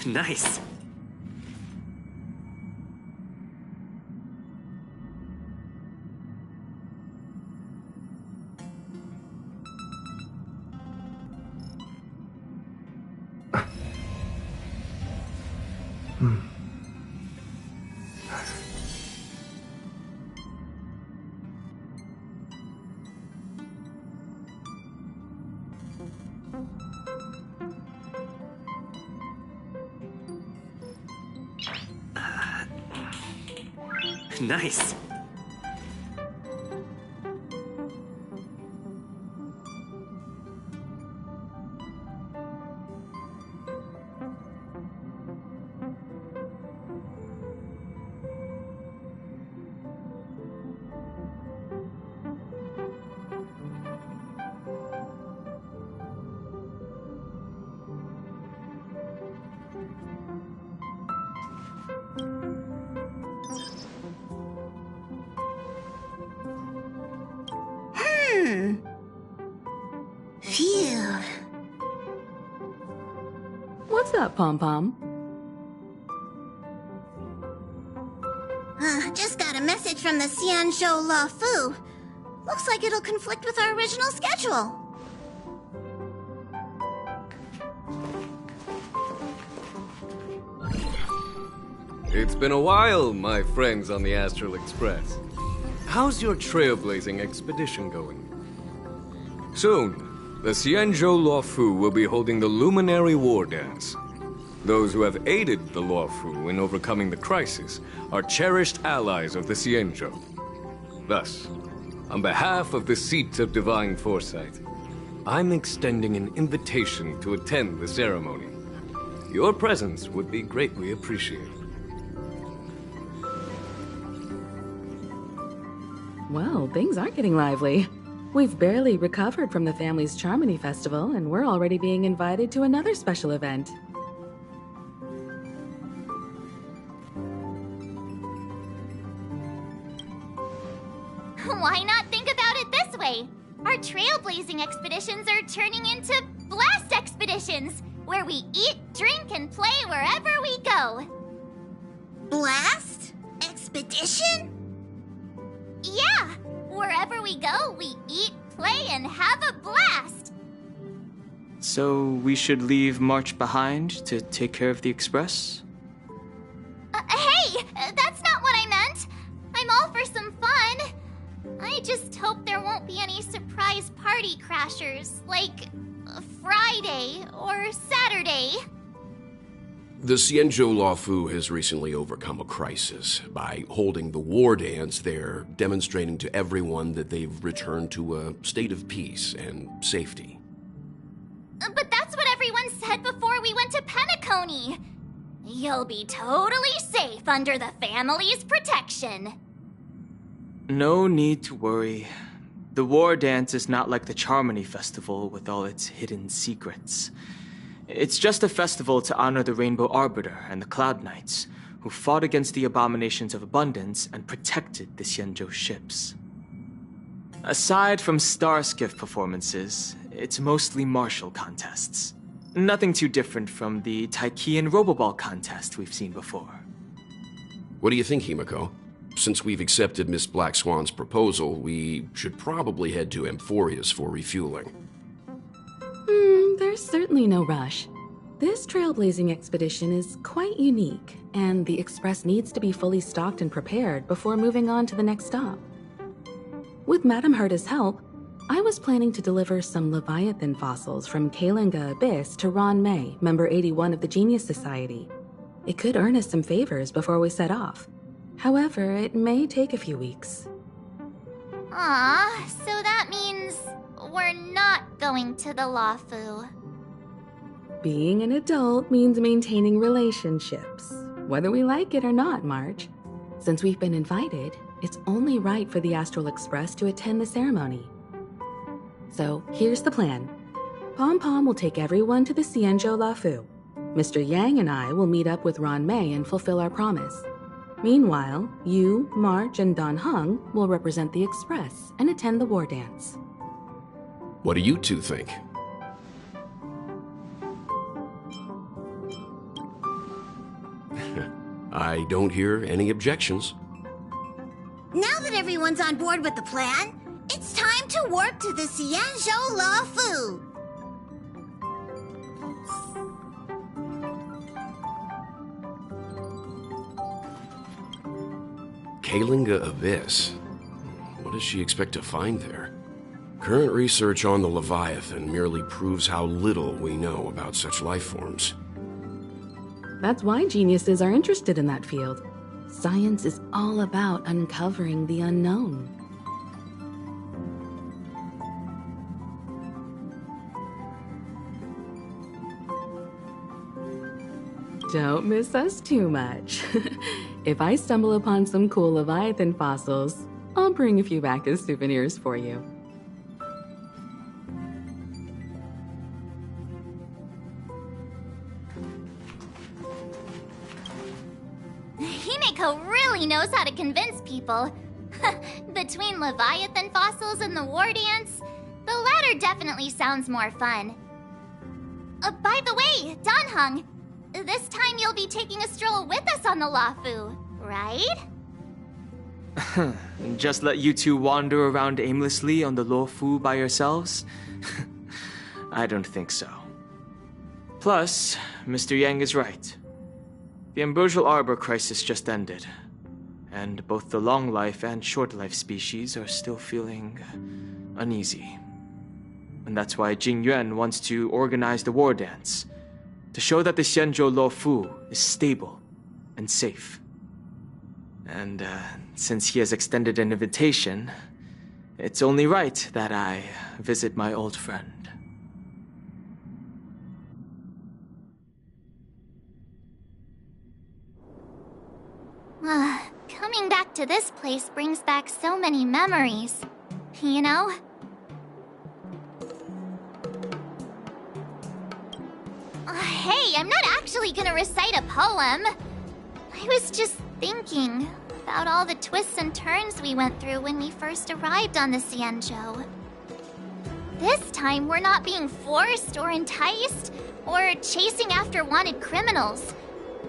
Nice. Nice. Phew. What's up, Pom-Pom? Just got a message from the Xianzhou La Fu. Looks like it'll conflict with our original schedule. It's been a while, my friends on the Astral Express. How's your trailblazing expedition going? Soon, the Xianzhou La Fu will be holding the Luminary War Dance. Those who have aided the La Fu in overcoming the crisis are cherished allies of the Xianzhou. Thus, on behalf of the Seat of Divine Foresight, I'm extending an invitation to attend the ceremony. Your presence would be greatly appreciated. Well, things aren't getting lively. We've barely recovered from the family's Charmony Festival, and we're already being invited to another special event. Why not think about it this way? Our trailblazing expeditions are turning into blast expeditions, where we eat, drink, and play wherever we go. Blast? Expedition? Yeah, wherever we go, we eat, play, and have a blast. So we should leave March behind to take care of the Express? Hey, that's not what I meant. I'm all for some fun. I just hope there won't be any surprise party crashers, like Friday or Saturday. The Xianzhou La Fu has recently overcome a crisis. By holding the war dance, they're demonstrating to everyone that they've returned to a state of peace and safety. But that's what everyone said before we went to Penacony. You'll be totally safe under the family's protection. No need to worry. The war dance is not like the Charmony Festival with all its hidden secrets. It's just a festival to honor the Rainbow Arbiter and the Cloud Knights, who fought against the abominations of abundance and protected the Xianzhou ships. Aside from star skiff performances, it's mostly martial contests. Nothing too different from the Taiki and Roboball contest we've seen before. What do you think, Himiko? Since we've accepted Miss Black Swan's proposal, we should probably head to Amphorius for refueling. There's certainly no rush. This trailblazing expedition is quite unique, and the Express needs to be fully stocked and prepared before moving on to the next stop. With Madame Herta's help, I was planning to deliver some Leviathan fossils from Kalinga Abyss to Ron May, member 81 of the Genius Society. It could earn us some favors before we set off. However, it may take a few weeks. So that means we're not going to the La Fu. Being an adult means maintaining relationships, whether we like it or not, March. Since we've been invited, it's only right for the Astral Express to attend the ceremony. So here's the plan. Pom-Pom will take everyone to the Xianzhou La Fu. Mr. Yang and I will meet up with Ron May and fulfill our promise. Meanwhile, you, March, and Don Hung will represent the Express and attend the war dance. What do you two think? I don't hear any objections. Now that everyone's on board with the plan, it's time to warp to the Xianzhou La Fu. Kalinga Abyss. What does she expect to find there? Current research on the Leviathan merely proves how little we know about such life forms. That's why geniuses are interested in that field. Science is all about uncovering the unknown. Don't miss us too much. If I stumble upon some cool Leviathan fossils, I'll bring a few back as souvenirs for you. Himeko really knows how to convince people. Between Leviathan fossils and the war dance, the latter definitely sounds more fun. By the way, Danheng, this time you'll be taking a stroll with us on the Lafu, right? Just let you two wander around aimlessly on the Luofu by yourselves? I don't think so. Plus, Mr. Yang is right. The Ambrosial Arbor crisis just ended, and both the long life and short life species are still feeling uneasy. And that's why Jing Yuan wants to organize the war dance, to show that the Xianzhou Luofu is stable and safe. And since he has extended an invitation, it's only right that I visit my old friend. Coming back to this place brings back so many memories, you know? Hey, I'm not actually gonna recite a poem. I was just thinking about all the twists and turns we went through when we first arrived on the Xianzhou. This time, we're not being forced or enticed or chasing after wanted criminals.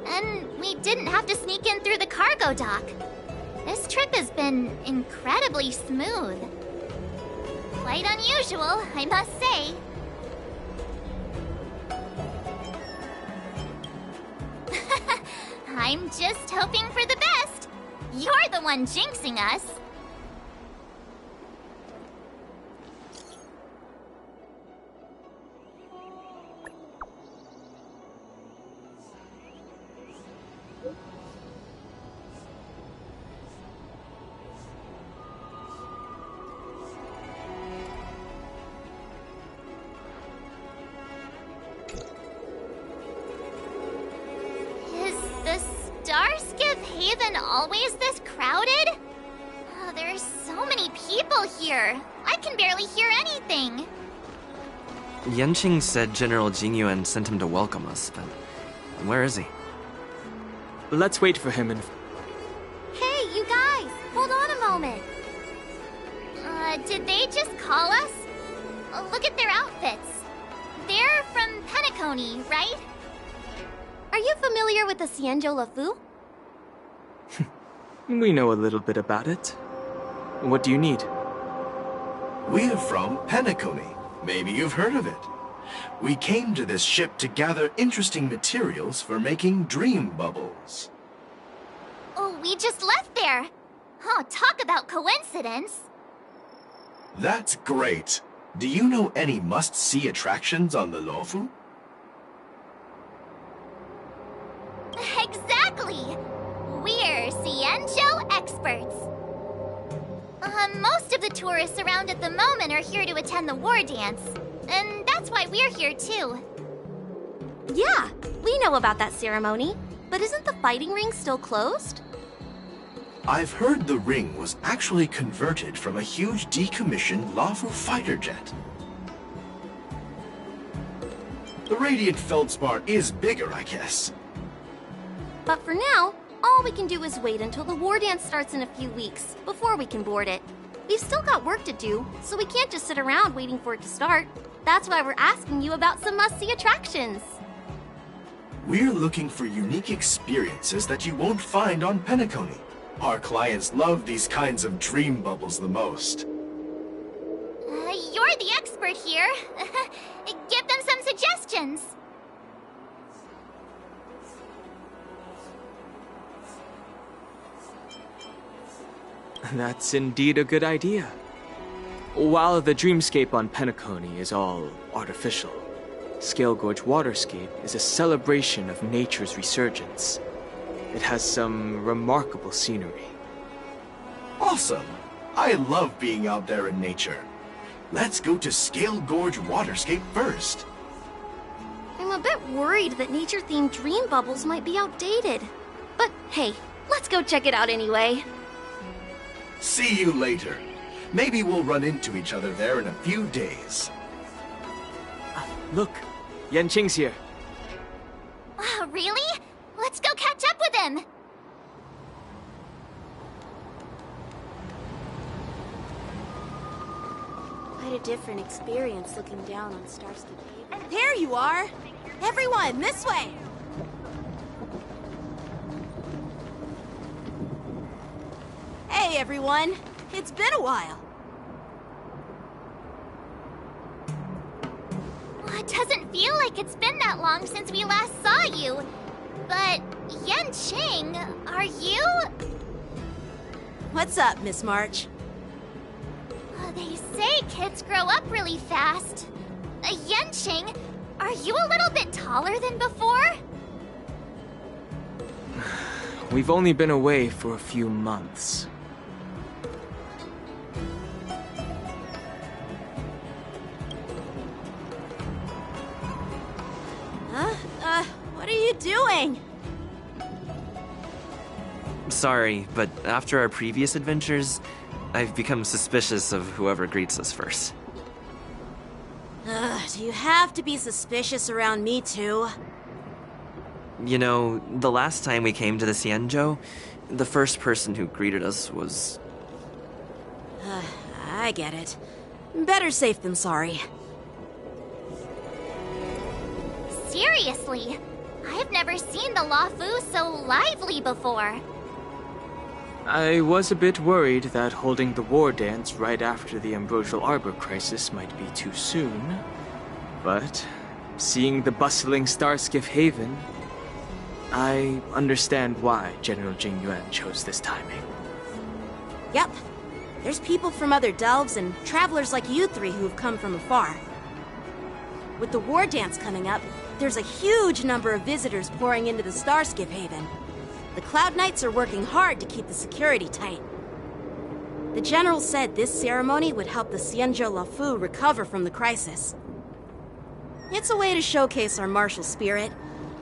And we didn't have to sneak in through the cargo dock. This trip has been incredibly smooth. Quite unusual, I must say. I'm just hoping for the best. You're the one jinxing us. Always this crowded? Oh, there's so many people here. I can barely hear anything. Yanqing said General Jingyuan sent him to welcome us, but where is he? Let's wait for him and... Hey, you guys! Hold on a moment. Did they just call us? Look at their outfits. They're from Penacony, right? Are you familiar with the Xianzhou Luofu? We know a little bit about it. What do you need? We're from Penacony. Maybe you've heard of it. We came to this ship to gather interesting materials for making dream bubbles. Oh, we just left there. Oh, talk about coincidence. That's great. Do you know any must-see attractions on the Luofu? Exactly! We're Xianzhou experts. Most of the tourists around at the moment are here to attend the war dance. And that's why we're here too. Yeah, we know about that ceremony. But isn't the fighting ring still closed? I've heard the ring was actually converted from a huge decommissioned Luofu fighter jet. The radiant feldspar is bigger, I guess. But for now, all we can do is wait until the war dance starts in a few weeks, before we can board it. We've still got work to do, so we can't just sit around waiting for it to start. That's why we're asking you about some must-see attractions. We're looking for unique experiences that you won't find on Penacony. Our clients love these kinds of dream bubbles the most. You're the expert here. Give them some suggestions. That's indeed a good idea. While the dreamscape on Penacony is all artificial, Scale Gorge Waterscape is a celebration of nature's resurgence. It has some remarkable scenery. Awesome! I love being out there in nature. Let's go to Scale Gorge Waterscape first. I'm a bit worried that nature-themed dream bubbles might be outdated. But hey, let's go check it out anyway. See you later. Maybe we'll run into each other there in a few days. Look, Yanqing's here. Really? Let's go catch up with him. Quite a different experience looking down on Starscape Haven. There you are! Everyone, this way! Hey, everyone! It's been a while. It doesn't feel like it's been that long since we last saw you. But, Yanqing, are you? What's up, Miss March? They say kids grow up really fast. Yanqing, are you a little bit taller than before? We've only been away for a few months. What are you doing? Sorry, but after our previous adventures, I've become suspicious of whoever greets us first. Do you have to be suspicious around me too? You know, the last time we came to the Xianzhou, the first person who greeted us was... I get it. Better safe than sorry. Seriously, I've never seen the Luofu so lively before. I was a bit worried that holding the war dance right after the Ambrosial Arbor crisis might be too soon. But seeing the bustling Starskiff Haven, I understand why General Jingyuan chose this timing. Yep. There's people from other delves and travelers like you three who've come from afar. With the war dance coming up, there's a huge number of visitors pouring into the Starskiff Haven. The Cloud Knights are working hard to keep the security tight. The General said this ceremony would help the Xianzhou Luofu recover from the crisis. It's a way to showcase our martial spirit,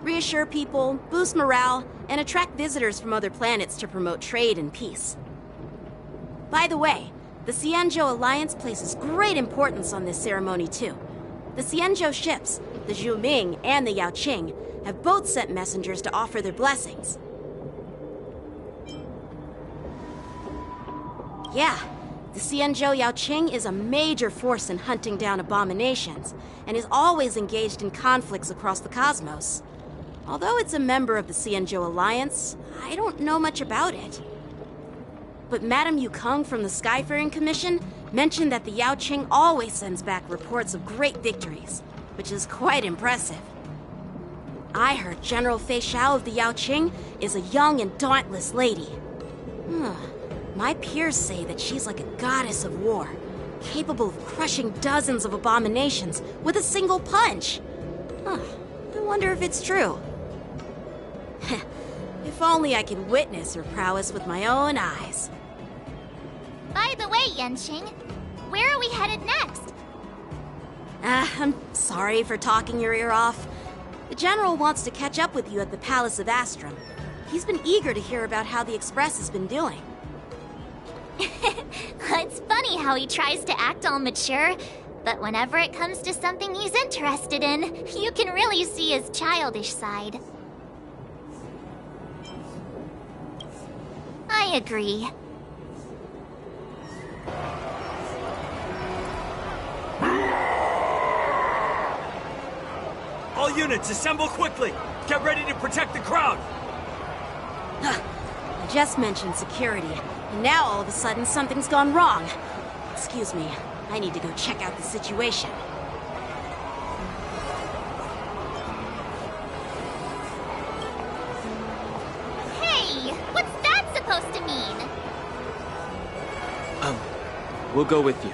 reassure people, boost morale, and attract visitors from other planets to promote trade and peace. By the way, the Xianzhou Alliance places great importance on this ceremony too. The Xianzhou ships, the Zhuming and the Yaoqing, have both sent messengers to offer their blessings. Yeah, the Xianzhou Yaoqing is a major force in hunting down abominations, and is always engaged in conflicts across the cosmos. Although it's a member of the Xianzhou Alliance, I don't know much about it. But Madame Yukong from the Skyfaring Commission mentioned that the Yaoqing always sends back reports of great victories, which is quite impressive. I heard General Fei Xiao of the Yaoqing is a young and dauntless lady. My peers say that she's like a goddess of war, capable of crushing dozens of abominations with a single punch. I wonder if it's true. If only I could witness her prowess with my own eyes. By the way, Yanqing, where are we headed next? I'm sorry for talking your ear off. The General wants to catch up with you at the Palace of Astrum. He's been eager to hear about how the Express has been doing. It's funny how he tries to act all mature, but whenever it comes to something he's interested in, you can really see his childish side. I agree. All units, assemble quickly! Get ready to protect the crowd! I just mentioned security, and now all of a sudden something's gone wrong. Excuse me, I need to go check out the situation. Hey, what's that supposed to mean? We'll go with you.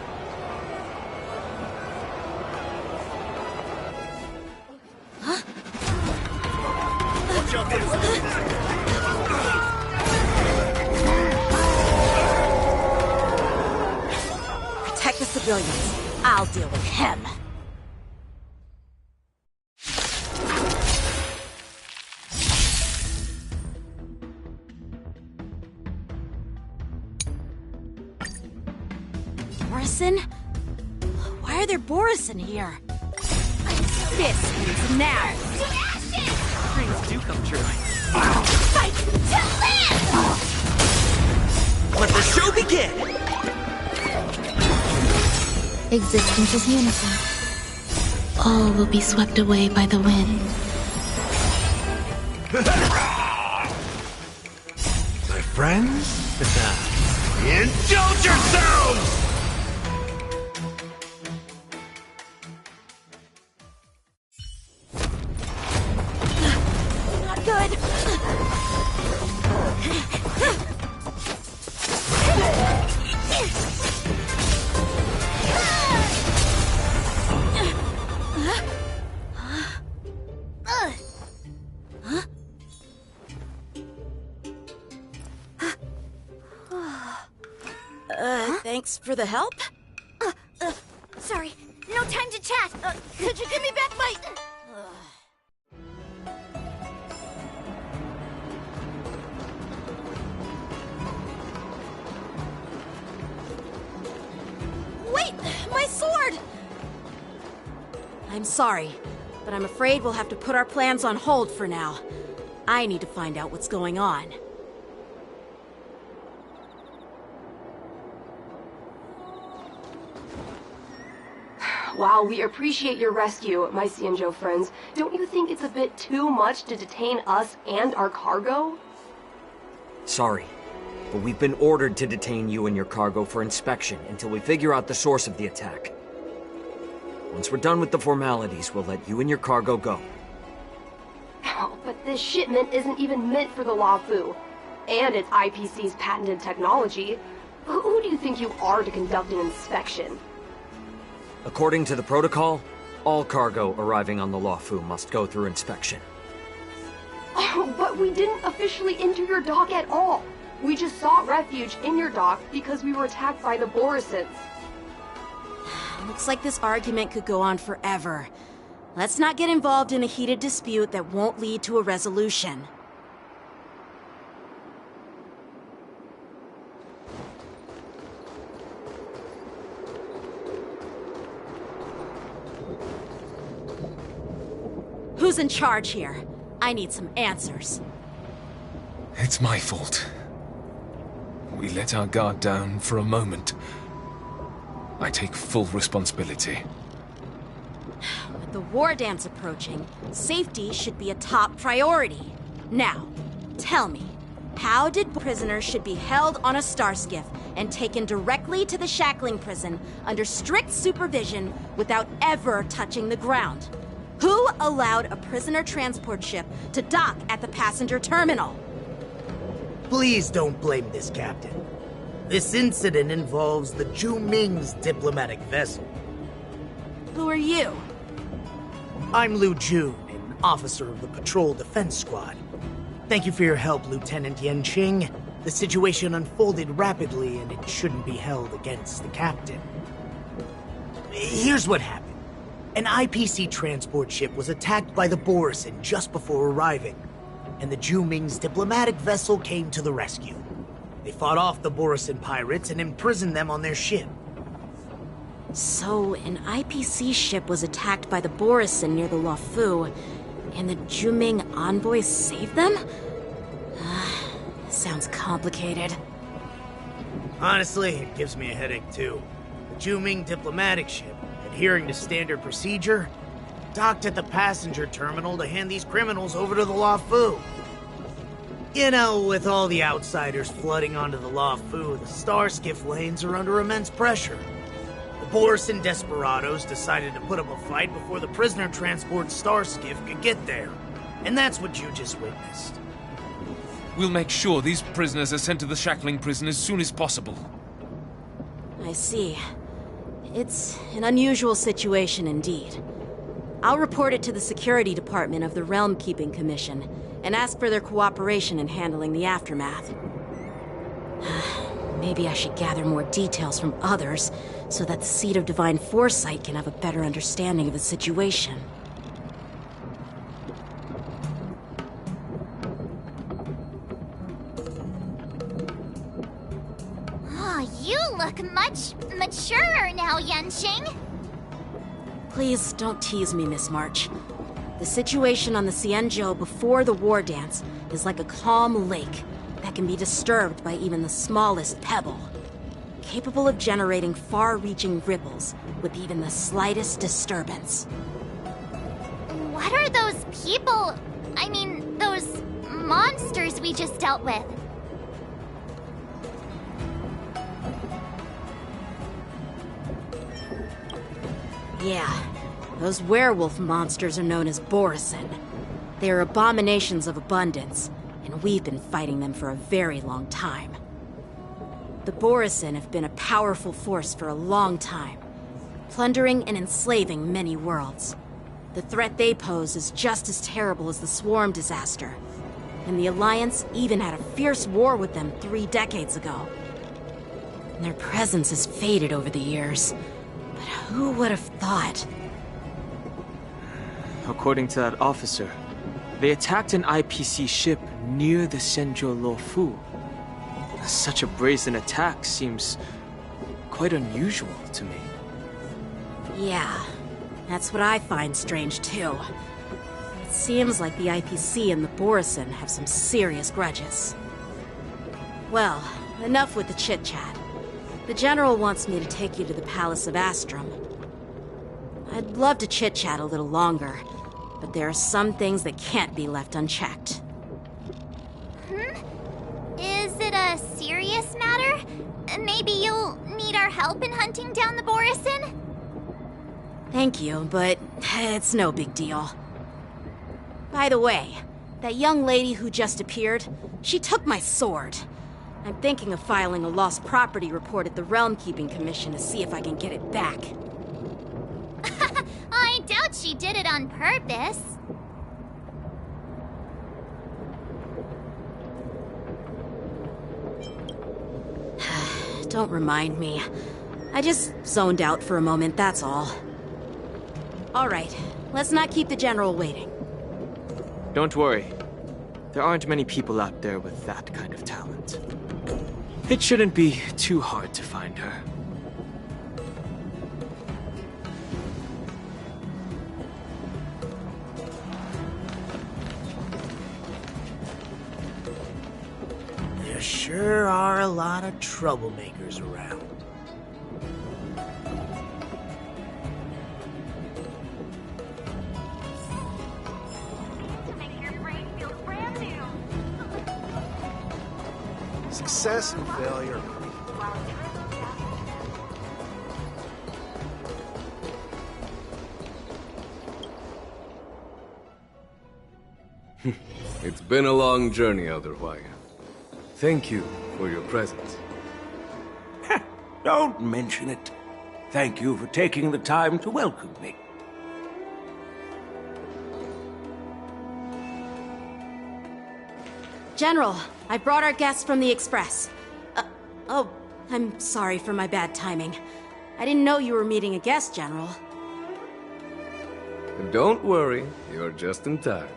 Protect the civilians. I'll deal with him. Borison? Why are there Borison here? This ends now. Dreams do come true. Fight to live! Let the show begin! Existence is unison. All will be swept away by the wind. My friends? Indulge yourselves! Not good. Thanks for the help. Sorry, no time to chat. Could you give me back my... Wait! My sword! I'm sorry, but I'm afraid we'll have to put our plans on hold for now. I need to find out what's going on. While we appreciate your rescue, my Xianzhou friends, don't you think it's a bit too much to detain us and our cargo? Sorry, but we've been ordered to detain you and your cargo for inspection until we figure out the source of the attack. Once we're done with the formalities, we'll let you and your cargo go. Oh, but this shipment isn't even meant for the Luofu, and it's IPC's patented technology. Who do you think you are to conduct an inspection? According to the protocol, all cargo arriving on the Luofu must go through inspection. Oh, but we didn't officially enter your dock at all. We just sought refuge in your dock because we were attacked by the Borisons. Looks like this argument could go on forever. Let's not get involved in a heated dispute that won't lead to a resolution. Who's in charge here? I need some answers. It's my fault. We let our guard down for a moment. I take full responsibility. With the war dance approaching, safety should be a top priority. Now, tell me, how did prisoners should be held on a star skiff and taken directly to the shackling prison under strict supervision without ever touching the ground? Who allowed a prisoner transport ship to dock at the passenger terminal? Please don't blame this, Captain. This incident involves the Zhu Ming's diplomatic vessel. Who are you? I'm Liu Jun, an officer of the Patrol Defense Squad. Thank you for your help, Lieutenant Yanqing. The situation unfolded rapidly, and it shouldn't be held against the captain. Here's what happened. An IPC transport ship was attacked by the Borison just before arriving, and the Zhu Ming's diplomatic vessel came to the rescue. They fought off the Borison pirates and imprisoned them on their ship. So, an IPC ship was attacked by the Borison near the Luofu, and the Zhu Ming envoys saved them? Sounds complicated. Honestly, it gives me a headache too. The Zhu Ming diplomatic ship, adhering to standard procedure, docked at the passenger terminal to hand these criminals over to the Luofu. You know, with all the outsiders flooding onto the Luofu, the Starskiff lanes are under immense pressure. The Borison desperados decided to put up a fight before the prisoner transport Starskiff could get there. And that's what you just witnessed. We'll make sure these prisoners are sent to the shackling prison as soon as possible. I see. It's an unusual situation indeed. I'll report it to the security department of the Realm Keeping Commission and ask for their cooperation in handling the aftermath. Maybe I should gather more details from others so that the Seed of Divine Foresight can have a better understanding of the situation. Oh, you look much maturer now, Yenshing. Please don't tease me, Miss March. The situation on the Xianzhou before the war dance is like a calm lake that can be disturbed by even the smallest pebble, capable of generating far-reaching ripples with even the slightest disturbance. What are those people? I mean, those monsters we just dealt with? Yeah, those werewolf monsters are known as Borison. They are abominations of abundance, and we've been fighting them for a very long time. The Borison have been a powerful force for a long time, plundering and enslaving many worlds. The threat they pose is just as terrible as the Swarm disaster, and the Alliance even had a fierce war with them 3 decades ago. Their presence has faded over the years. But who would have thought? According to that officer, they attacked an IPC ship near the Xianzhou Luofu. Such a brazen attack seems quite unusual to me. Yeah, that's what I find strange too. It seems like the IPC and the Borison have some serious grudges. Well, enough with the chit-chat. The General wants me to take you to the Palace of Astrum. I'd love to chit-chat a little longer, but there are some things that can't be left unchecked. Is it a serious matter? Maybe you'll need our help in hunting down the Borison? Thank you, but it's no big deal. By the way, that young lady who just appeared, she took my sword. I'm thinking of filing a lost property report at the Realm Keeping Commission to see if I can get it back. I doubt she did it on purpose. Don't remind me. I just zoned out for a moment, that's all. All right, let's not keep the General waiting. Don't worry. There aren't many people out there with that kind of talent. It shouldn't be too hard to find her. There sure are a lot of troublemakers around. Success and failure. It's been a long journey, Elder Huaya. Thank you for your presence. Don't mention it. Thank you for taking the time to welcome me. General, I brought our guests from the Express. Oh, I'm sorry for my bad timing. I didn't know you were meeting a guest, General. Don't worry, you're just in time.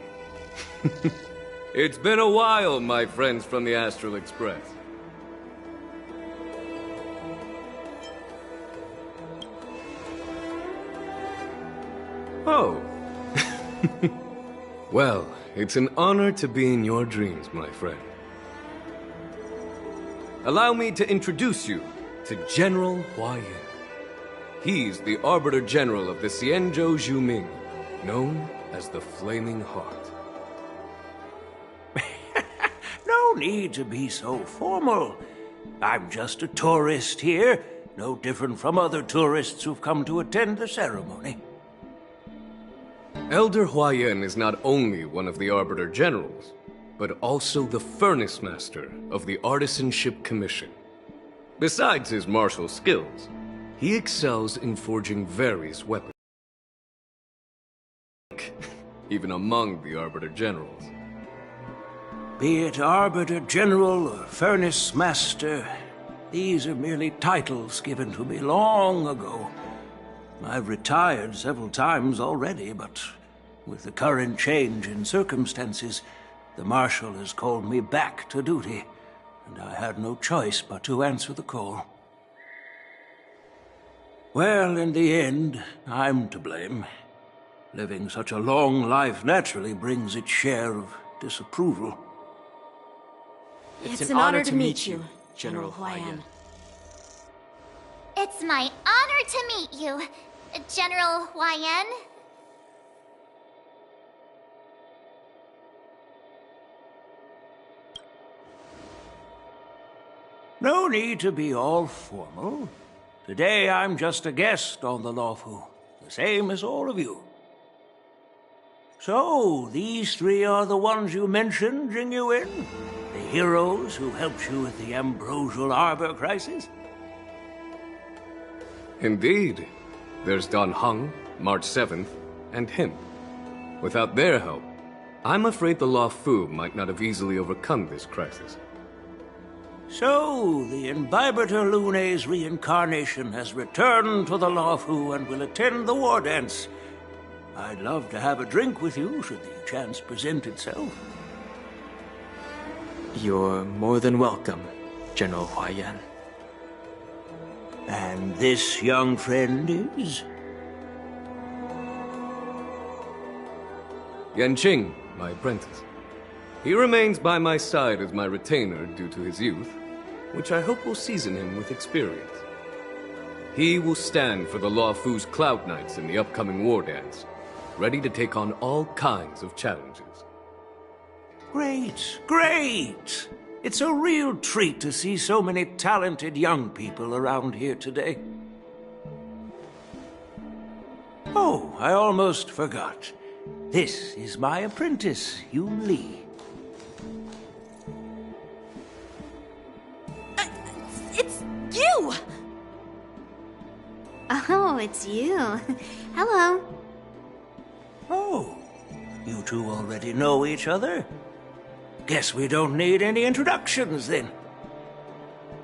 It's been a while, my friends from the Astral Express. Oh. Well, it's an honor to be in your dreams, my friend. Allow me to introduce you to General Huaya. He's the Arbiter General of the Xianzhou Zhuming, known as the Flaming Heart. No need to be so formal. I'm just a tourist here, no different from other tourists who've come to attend the ceremony. Elder Huayan is not only one of the Arbiter Generals, but also the Furnace Master of the Artisanship Commission. Besides his martial skills, he excels in forging various weapons, even among the Arbiter Generals. Be it Arbiter General or Furnace Master, these are merely titles given to me long ago. I've retired several times already, but with the current change in circumstances, the Marshal has called me back to duty, and I had no choice but to answer the call. Well, in the end, I'm to blame. Living such a long life naturally brings its share of disapproval. It's an honor to meet you, General Huayan. It's my honor to meet you, General Huayan. No need to be all formal. Today I'm just a guest on the Luofu, the same as all of you. So, these three are the ones you mentioned, Jingyuin? The heroes who helped you with the Ambrosial Arbor crisis? Indeed. There's Don Hung, March 7th, and him. Without their help, I'm afraid the Luofu might not have easily overcome this crisis. So, the Imbibitor Lune's reincarnation has returned to the Luofu and will attend the war dance. I'd love to have a drink with you, should the chance present itself. You're more than welcome, General Huayan. And this young friend is? Yanqing, my apprentice. He remains by my side as my retainer due to his youth, which I hope will season him with experience. He will stand for the Luofu's Cloud Knights in the upcoming war dance, ready to take on all kinds of challenges. Great, great! It's a real treat to see so many talented young people around here today. Oh, I almost forgot. This is my apprentice, Yoon Lee. It's you! Oh, it's you. Hello. Oh, you two already know each other? Guess we don't need any introductions, then.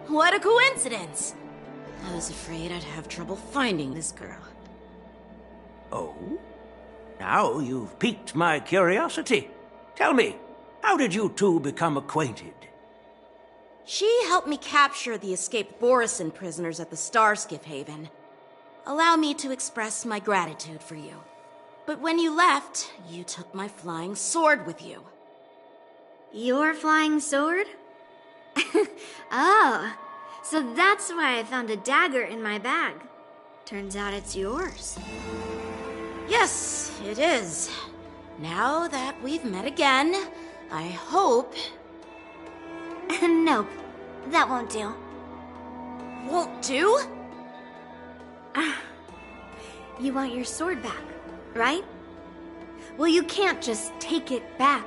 What a coincidence! I was afraid I'd have trouble finding this girl. Oh? Now you've piqued my curiosity. Tell me, how did you two become acquainted? She helped me capture the escaped Borisin prisoners at the Starskiff Haven. Allow me to express my gratitude for you. But when you left, you took my flying sword with you. Your flying sword? Oh, so that's why I found a dagger in my bag. Turns out it's yours. Yes, it is. Now that we've met again, I hope... Nope, that won't do. Won't do? You want your sword back, right? Well, you can't just take it back.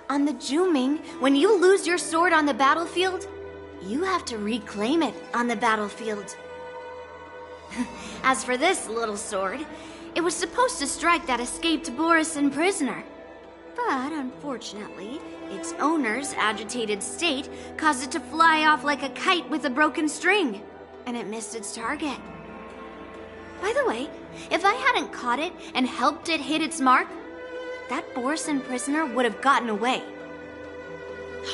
On the Juming, when you lose your sword on the battlefield, you have to reclaim it on the battlefield. As for this little sword, it was supposed to strike that escaped Borisin prisoner. But unfortunately, its owner's agitated state caused it to fly off like a kite with a broken string, and it missed its target. By the way, if I hadn't caught it and helped it hit its mark, that Borisin prisoner would have gotten away.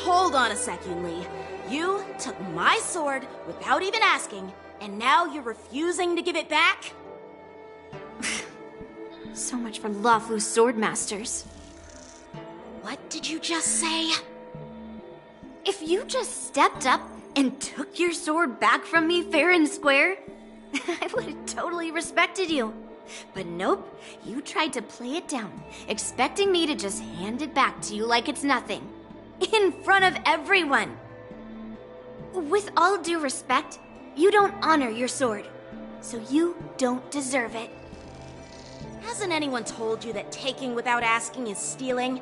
Hold on a second, Lee. You took my sword without even asking, and now you're refusing to give it back? So much for Luofu swordmasters. What did you just say? If you just stepped up and took your sword back from me fair and square, I would have totally respected you. But nope, you tried to play it down, expecting me to just hand it back to you like it's nothing. In front of everyone! With all due respect, you don't honor your sword, so you don't deserve it. Hasn't anyone told you that taking without asking is stealing?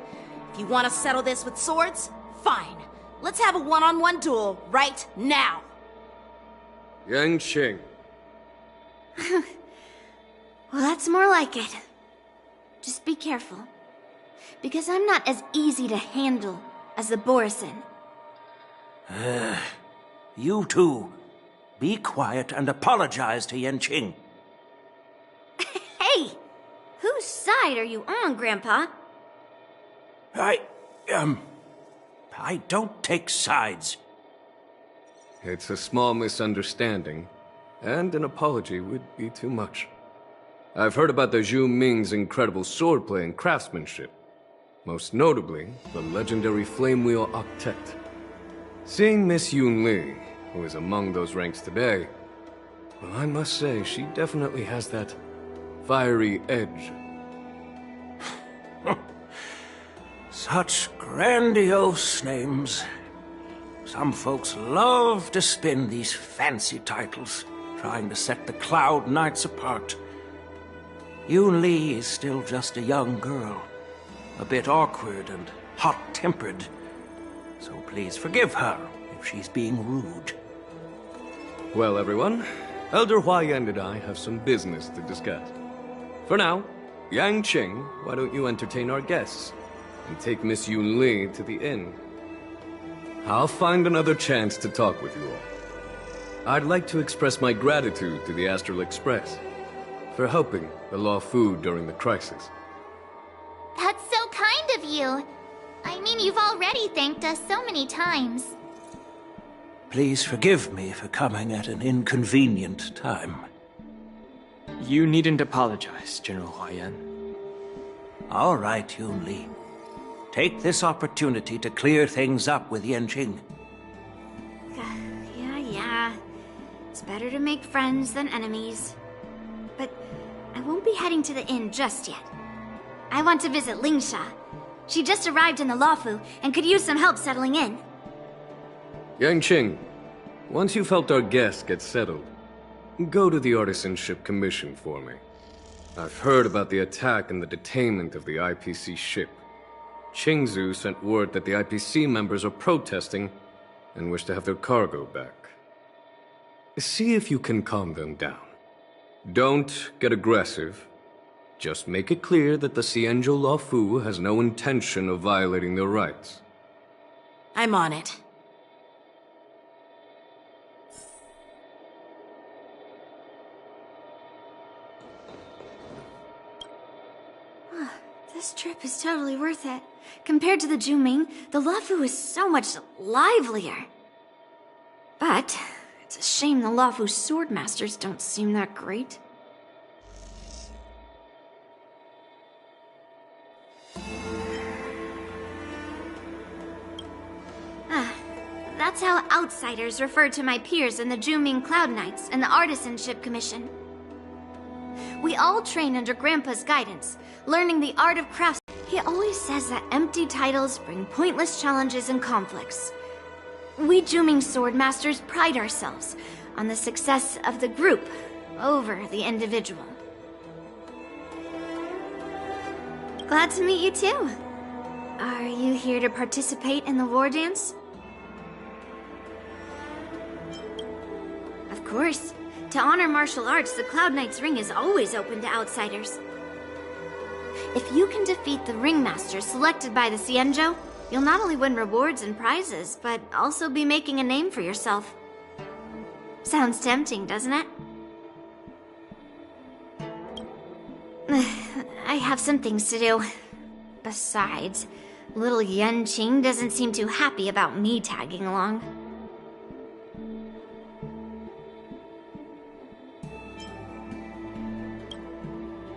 If you want to settle this with swords, fine. Let's have a one-on-one duel right now. Yanqing. Well, that's more like it. Just be careful, because I'm not as easy to handle as the Borisin. You two, be quiet and apologize to Yanqing. Hey! Whose side are you on, Grandpa? I don't take sides. It's a small misunderstanding, and an apology would be too much. I've heard about the Zhu Ming's incredible swordplay and craftsmanship. Most notably, the legendary Flame Wheel Octet. Seeing Miss Yunli, who is among those ranks today, well, I must say, she definitely has that fiery edge. Such grandiose names. Some folks love to spin these fancy titles, trying to set the Cloud Knights apart. Yun Li is still just a young girl, a bit awkward and hot-tempered. So please forgive her if she's being rude. Well, everyone, Elder Huayan and I have some business to discuss. For now, Yanqing, why don't you entertain our guests and take Miss Yun Li to the inn? I'll find another chance to talk with you all. I'd like to express my gratitude to the Astral Express for helping the Law Fu during the crisis. That's so kind of you. I mean, you've already thanked us so many times. Please forgive me for coming at an inconvenient time. You needn't apologize, General Huayan. All right, Yun Li. Take this opportunity to clear things up with Yanqing. Yeah. It's better to make friends than enemies. But I won't be heading to the inn just yet. I want to visit Lingsha. She just arrived in the Luofu and could use some help settling in. Yanqing, once you've helped our guests get settled, go to the Artisanship Commission for me. I've heard about the attack and the detainment of the IPC ship. Qingzu sent word that the IPC members are protesting and wish to have their cargo back. See if you can calm them down. Don't get aggressive. Just make it clear that the Xianzhou Law Fu has no intention of violating their rights. I'm on it. This trip is totally worth it. Compared to the Zhuming, the Luofu is so much livelier. But it's a shame the Luofu swordmasters don't seem that great. That's how outsiders refer to my peers in the Zhuming Cloud Knights and the Artisanship Commission. We all train under Grandpa's guidance, learning the art of crafts. He always says that empty titles bring pointless challenges and conflicts. We Zhuming swordmasters pride ourselves on the success of the group over the individual. Glad to meet you too. Are you here to participate in the war dance? Of course. To honor martial arts, the Cloud Knight's Ring is always open to outsiders. If you can defeat the ringmaster selected by the Xianzhou, you'll not only win rewards and prizes, but also be making a name for yourself. Sounds tempting, doesn't it? I have some things to do. Besides, little Yanqing doesn't seem too happy about me tagging along.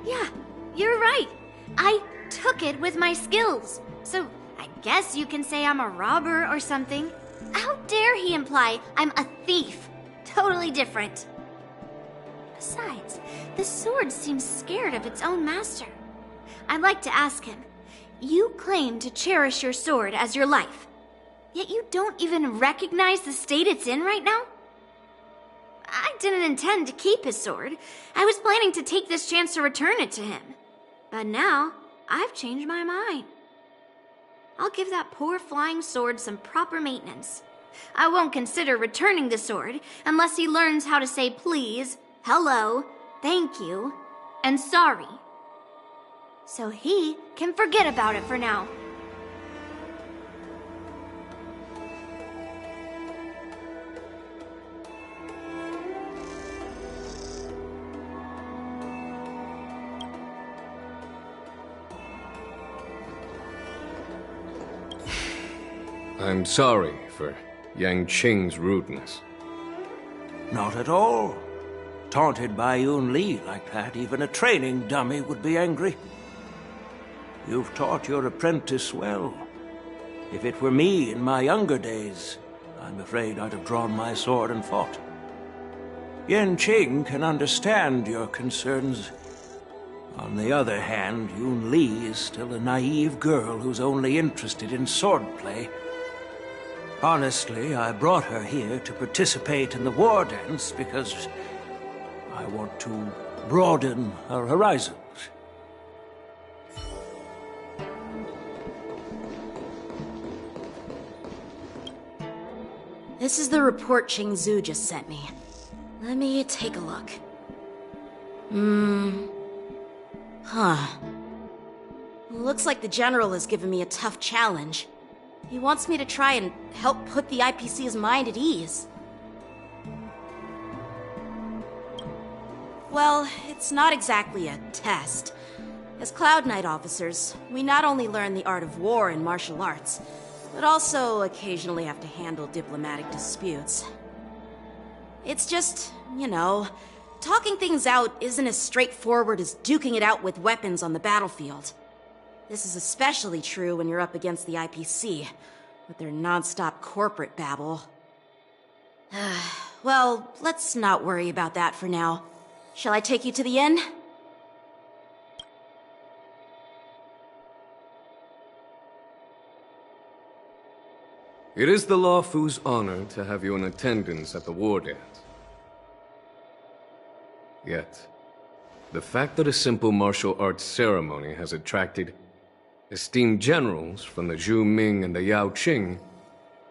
Yeah, you're right. I took it with my skills. So I guess you can say I'm a robber or something. How dare he imply I'm a thief? Totally different. Besides, the sword seems scared of its own master. I'd like to ask him, you claim to cherish your sword as your life, yet you don't even recognize the state it's in right now? I didn't intend to keep his sword. I was planning to take this chance to return it to him. But now, I've changed my mind. I'll give that poor flying sword some proper maintenance. I won't consider returning the sword unless he learns how to say please, hello, thank you, and sorry. So he can forget about it for now. I'm sorry for Yang Qing's rudeness. Not at all. Taunted by Yun Li like that, even a training dummy would be angry. You've taught your apprentice well. If it were me in my younger days, I'm afraid I'd have drawn my sword and fought. Yan Qing can understand your concerns. On the other hand, Yun Li is still a naive girl who's only interested in swordplay. Honestly, I brought her here to participate in the war dance because I want to broaden her horizons. This is the report Qing Zhu just sent me. Let me take a look. Looks like the General has given me a tough challenge. He wants me to try and help put the IPC's mind at ease. Well, it's not exactly a test. As Cloud Knight officers, we not only learn the art of war and martial arts, but also occasionally have to handle diplomatic disputes. It's just, talking things out isn't as straightforward as duking it out with weapons on the battlefield. This is especially true when you're up against the IPC, with their non-stop corporate babble. Well, let's not worry about that for now. Shall I take you to the inn? It is the Luofu's honor to have you in attendance at the war dance. Yet, the fact that a simple martial arts ceremony has attracted esteemed generals from the Zhu Ming and the Yao Qing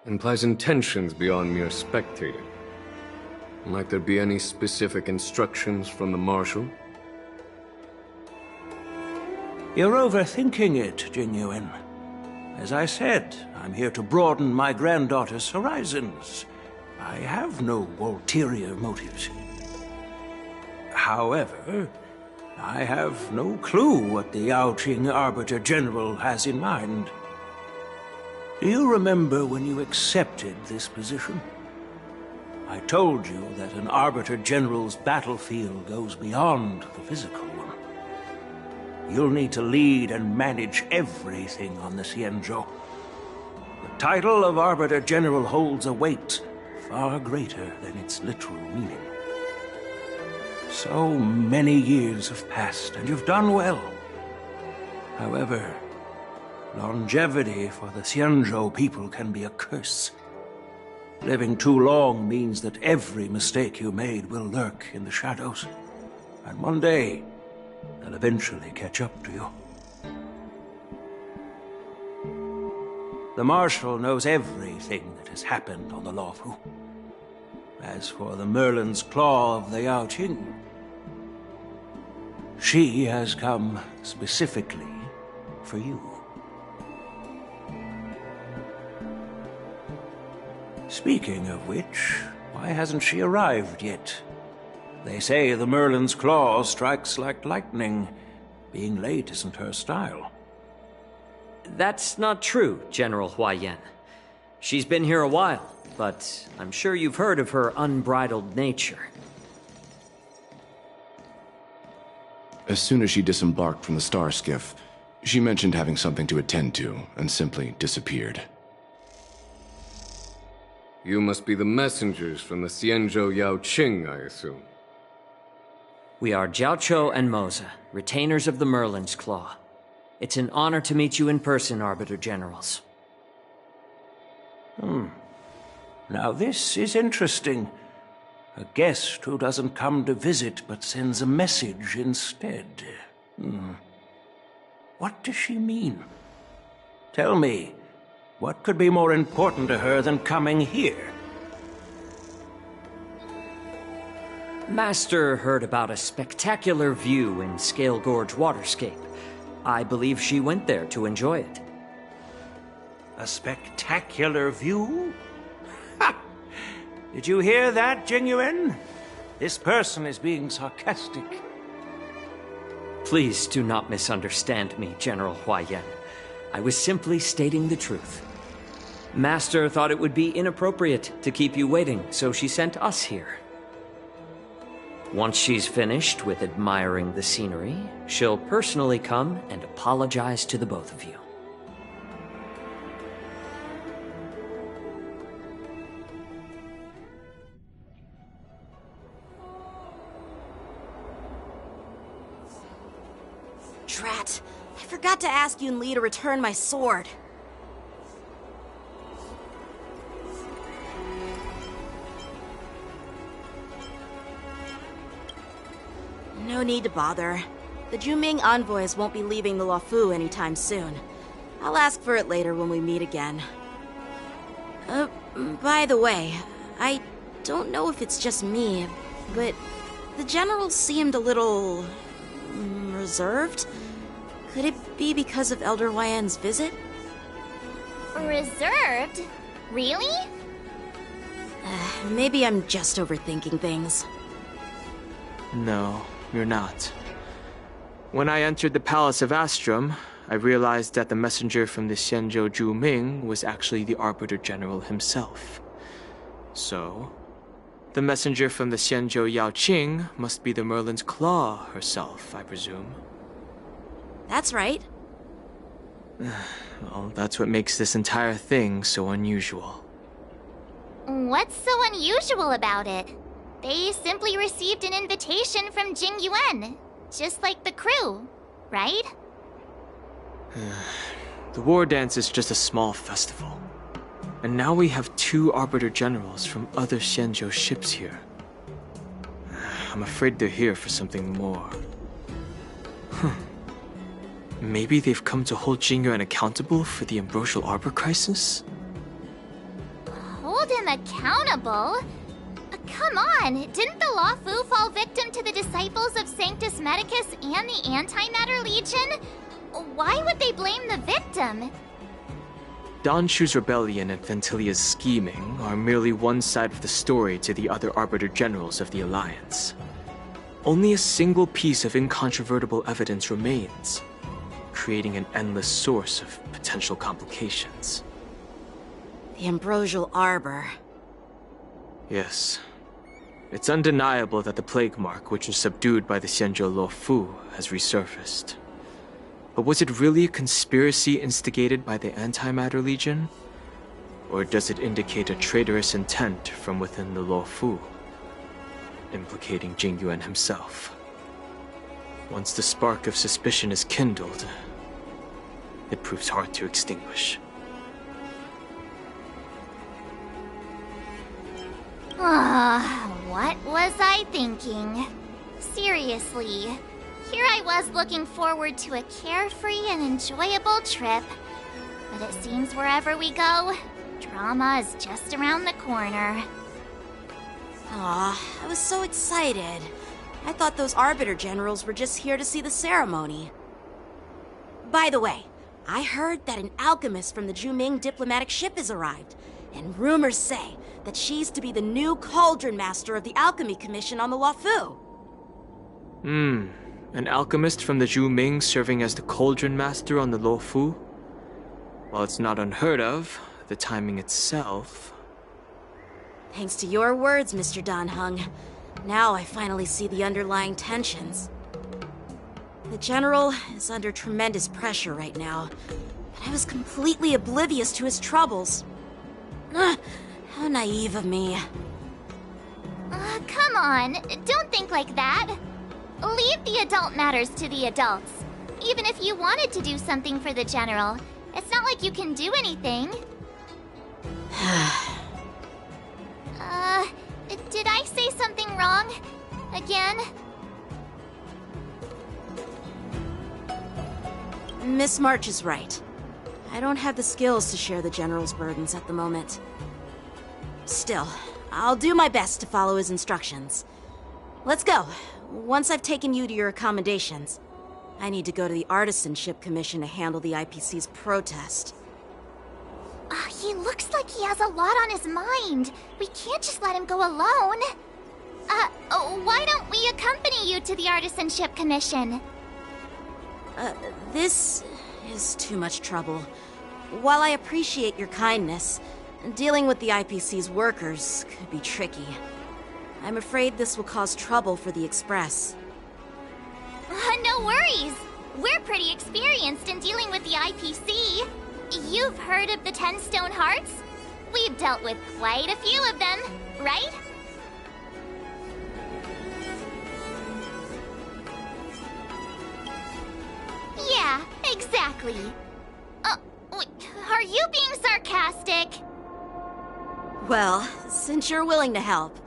implies intentions beyond mere spectating. Might there be any specific instructions from the Marshal? You're overthinking it, Jinyuan. As I said, I'm here to broaden my granddaughter's horizons. I have no ulterior motives. However, I have no clue what the Yao Qing Arbiter General has in mind. Do you remember when you accepted this position? I told you that an Arbiter General's battlefield goes beyond the physical one. You'll need to lead and manage everything on the Xianzhou. The title of Arbiter General holds a weight far greater than its literal meaning. So many years have passed, and you've done well. However, longevity for the Xianzhou people can be a curse. Living too long means that every mistake you made will lurk in the shadows. And one day, they'll eventually catch up to you. The Marshal knows everything that has happened on the Luofu. As for the Merlin's Claw of the Yao Qing, she has come specifically for you. Speaking of which, why hasn't she arrived yet? They say the Merlin's Claw strikes like lightning. Being late isn't her style. That's not true, General Huaiyan. She's been here a while, but I'm sure you've heard of her unbridled nature. As soon as she disembarked from the star skiff, she mentioned having something to attend to and simply disappeared. You must be the messengers from the Xianzhou Yao Qing, I assume. We are Jiaoqiu and Moza, retainers of the Merlin's Claw. It's an honor to meet you in person, Arbiter Generals. Now this is interesting. A guest who doesn't come to visit but sends a message instead. What does she mean? Tell me, what could be more important to her than coming here? Master heard about a spectacular view in Scale Gorge Waterscape. I believe she went there to enjoy it. A spectacular view? Ha! Did you hear that, Jingyuan? This person is being sarcastic. Please do not misunderstand me, General Huaiyan. I was simply stating the truth. Master thought it would be inappropriate to keep you waiting, so she sent us here. Once she's finished with admiring the scenery, she'll personally come and apologize to the both of you. Drat, I forgot to ask Yun Li to return my sword. No need to bother. The Juming envoys won't be leaving the Luofu anytime soon. I'll ask for it later when we meet again. By the way, I don't know if it's just me, but the general seemed a little reserved. Could it be because of Elder Huaiyan's visit? Reserved? Really? Maybe I'm just overthinking things. No, you're not. When I entered the Palace of Astrum, I realized that the messenger from the Xianzhou Zhu Ming was actually the Arbiter General himself. So, the messenger from the Xianzhou Yao Qing must be the Merlin's Claw herself, I presume. That's right. Well, that's what makes this entire thing so unusual. What's so unusual about it? They simply received an invitation from Jingyuan, just like the crew, right? The war dance is just a small festival. And now we have 2 Arbiter Generals from other Xianzhou ships here. I'm afraid they're here for something more. Maybe they've come to hold Jingyuan accountable for the Ambrosial Arbor crisis? Hold him accountable? Come on, didn't the Luofu fall victim to the disciples of Sanctus Medicus and the Antimatter Legion? Why would they blame the victim? Danshu's rebellion and Ventilia's scheming are merely one side of the story to the other Arbiter Generals of the Alliance. Only a single piece of incontrovertible evidence remains, creating an endless source of potential complications. The Ambrosial Arbor. Yes. It's undeniable that the plague mark, which was subdued by the Xianzhou Luofu, has resurfaced. But was it really a conspiracy instigated by the Antimatter Legion? Or does it indicate a traitorous intent from within the Luofu, implicating Jingyuan himself? Once the spark of suspicion is kindled, it proves hard to extinguish. What was I thinking? Seriously, here I was looking forward to a carefree and enjoyable trip. But it seems wherever we go, drama is just around the corner. Aw, I was so excited. I thought those Arbiter Generals were just here to see the ceremony. By the way, I heard that an alchemist from the Juming diplomatic ship has arrived, and rumors say that she's to be the new Cauldron Master of the Alchemy Commission on the Luofu. An alchemist from the Juming serving as the Cauldron Master on the Luofu? While it's not unheard of, the timing itself... Thanks to your words, Mr. Dan Heng. Now I finally see the underlying tensions. The General is under tremendous pressure right now, but I was completely oblivious to his troubles. How naive of me. Come on, don't think like that. Leave the adult matters to the adults. Even if you wanted to do something for the General, it's not like you can do anything. Did I say something wrong? Again? Miss March is right. I don't have the skills to share the General's burdens at the moment. Still, I'll do my best to follow his instructions. Let's go. Once I've taken you to your accommodations, I need to go to the Artisanship Commission to handle the IPC's protest. He looks like he has a lot on his mind. We can't just let him go alone. Why don't we accompany you to the Artisanship Commission? This is too much trouble. While I appreciate your kindness, dealing with the IPC's workers could be tricky. I'm afraid this will cause trouble for the Express. No worries. We're pretty experienced in dealing with the IPC. You've heard of the 10 Stone Hearts? We've dealt with quite a few of them, right? Yeah, exactly. Are you being sarcastic? Well, since you're willing to help,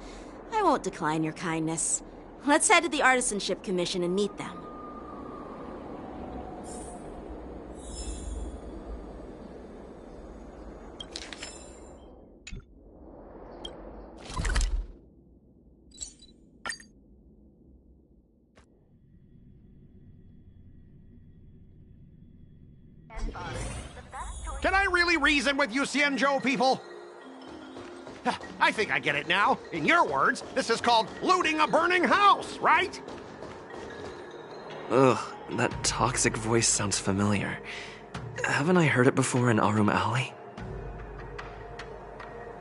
I won't decline your kindness. Let's head to the Artisanship Commission and meet them. Can I really reason with you, Xianzhou people? I think I get it now. In your words, this is called looting a burning house, right? Ugh, that toxic voice sounds familiar. Haven't I heard it before in Arum Alley?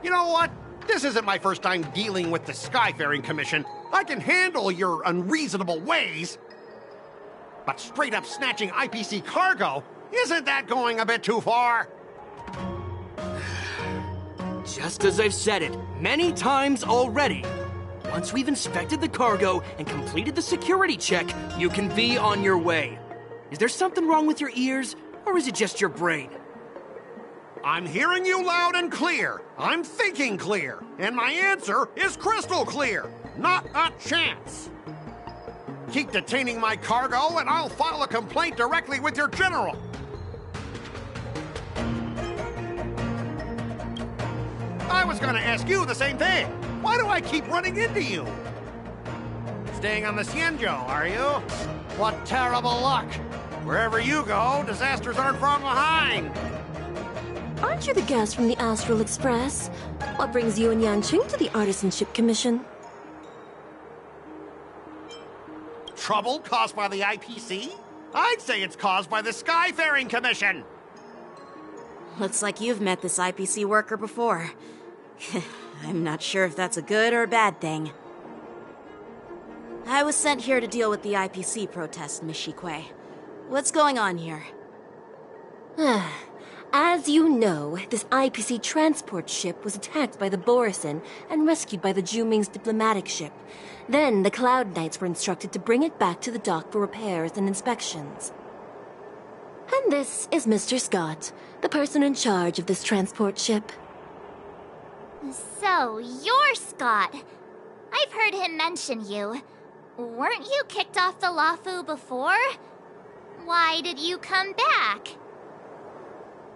You know what? This isn't my first time dealing with the Skyfaring Commission. I can handle your unreasonable ways. But straight up snatching IPC cargo, isn't that going a bit too far? Just as I've said it many times already. Once we've inspected the cargo and completed the security check, you can be on your way. Is there something wrong with your ears, or is it just your brain? I'm hearing you loud and clear. I'm thinking clear. And my answer is crystal clear. Not a chance. Keep detaining my cargo, and I'll file a complaint directly with your general. I was gonna ask you the same thing. Why do I keep running into you? Staying on the Xianzhou, are you? What terrible luck. Wherever you go, disasters aren't far behind. Aren't you the guest from the Astral Express? What brings you and Yanqing to the Artisanship Commission? Trouble caused by the IPC? I'd say it's caused by the Skyfaring Commission. Looks like you've met this IPC worker before. I'm not sure if that's a good or a bad thing. I was sent here to deal with the IPC protest, Miss Shikui. What's going on here? As you know, this IPC transport ship was attacked by the Borisin and rescued by the Juming's diplomatic ship. Then the Cloud Knights were instructed to bring it back to the dock for repairs and inspections. And this is Mr. Scott, the person in charge of this transport ship. So, you're Scott. I've heard him mention you. Weren't you kicked off the Lafu before? Why did you come back?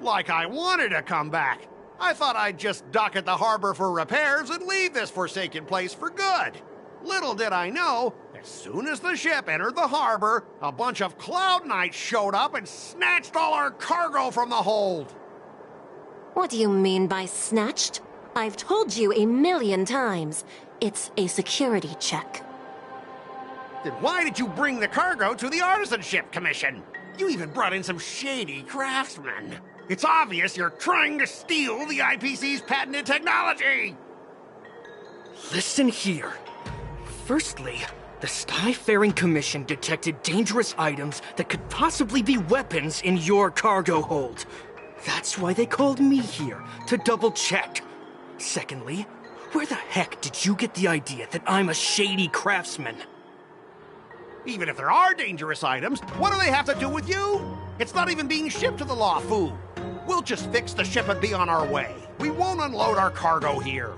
Like I wanted to come back. I thought I'd just dock at the harbor for repairs and leave this forsaken place for good. Little did I know, as soon as the ship entered the harbor, a bunch of Cloud Knights showed up and snatched all our cargo from the hold. What do you mean by snatched? I've told you 1,000,000 times. It's a security check. Then why did you bring the cargo to the Artisanship Commission? You even brought in some shady craftsmen. It's obvious you're trying to steal the IPC's patented technology! Listen here. Firstly, the Skyfaring Commission detected dangerous items that could possibly be weapons in your cargo hold. That's why they called me here, to double-check. Secondly, where the heck did you get the idea that I'm a shady craftsman? Even if there are dangerous items, what do they have to do with you? It's not even being shipped to the Luofu. We'll just fix the ship and be on our way. We won't unload our cargo here.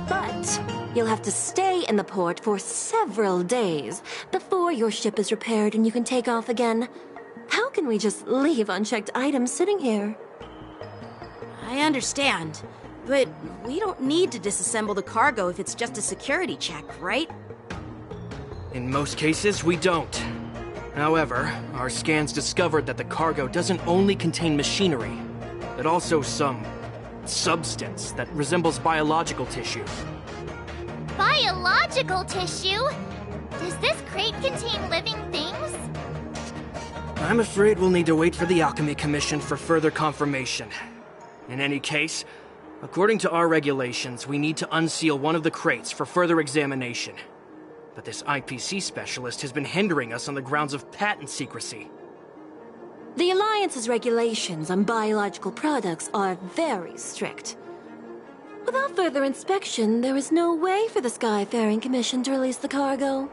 But you'll have to stay in the port for several days before your ship is repaired and you can take off again. How can we just leave unchecked items sitting here? I understand, but we don't need to disassemble the cargo if it's just a security check, right? In most cases, we don't. However, our scans discovered that the cargo doesn't only contain machinery, but also some substance that resembles biological tissue. Biological tissue? Does this crate contain living things? I'm afraid we'll need to wait for the Alchemy Commission for further confirmation. In any case, according to our regulations, we need to unseal one of the crates for further examination. But this IPC specialist has been hindering us on the grounds of patent secrecy. The Alliance's regulations on biological products are very strict. Without further inspection, there is no way for the Skyfaring Commission to release the cargo.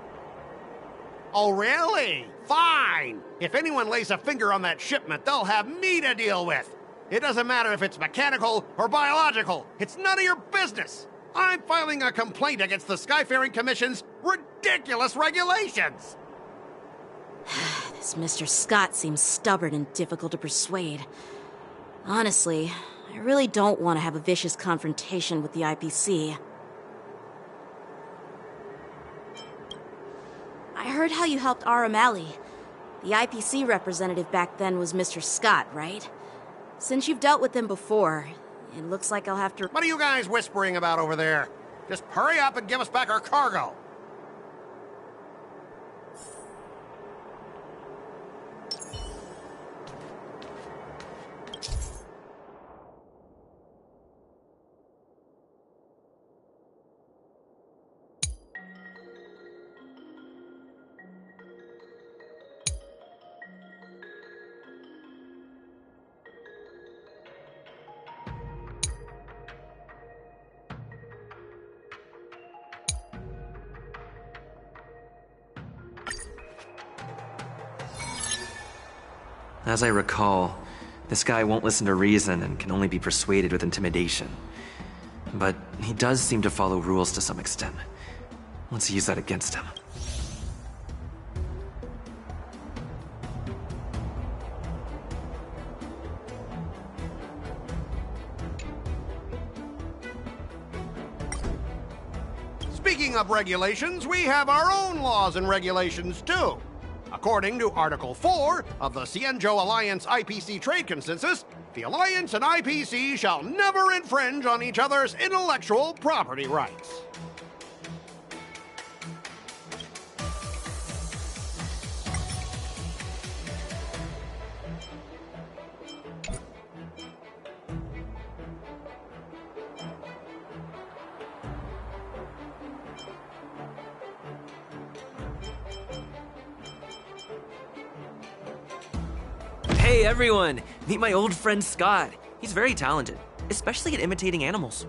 Oh, really? Fine! If anyone lays a finger on that shipment, they'll have me to deal with. It doesn't matter if it's mechanical or biological. It's none of your business. I'm filing a complaint against the Skyfaring Commission's ridiculous regulations. This Mr. Scott seems stubborn and difficult to persuade. Honestly, I really don't want to have a vicious confrontation with the IPC. I heard how you helped R. O'Malley. The IPC representative back then was Mr. Scott, right? Since you've dealt with him before, it looks like I'll have to... What are you guys whispering about over there? Just hurry up and give us back our cargo. As I recall, this guy won't listen to reason and can only be persuaded with intimidation. But he does seem to follow rules to some extent. Let's use that against him. Speaking of regulations, we have our own laws and regulations too. According to Article 4 of the Cienjo Alliance IPC Trade Consensus, the Alliance and IPC shall never infringe on each other's intellectual property rights. Hey everyone! Meet my old friend Scott. He's very talented, especially at imitating animals.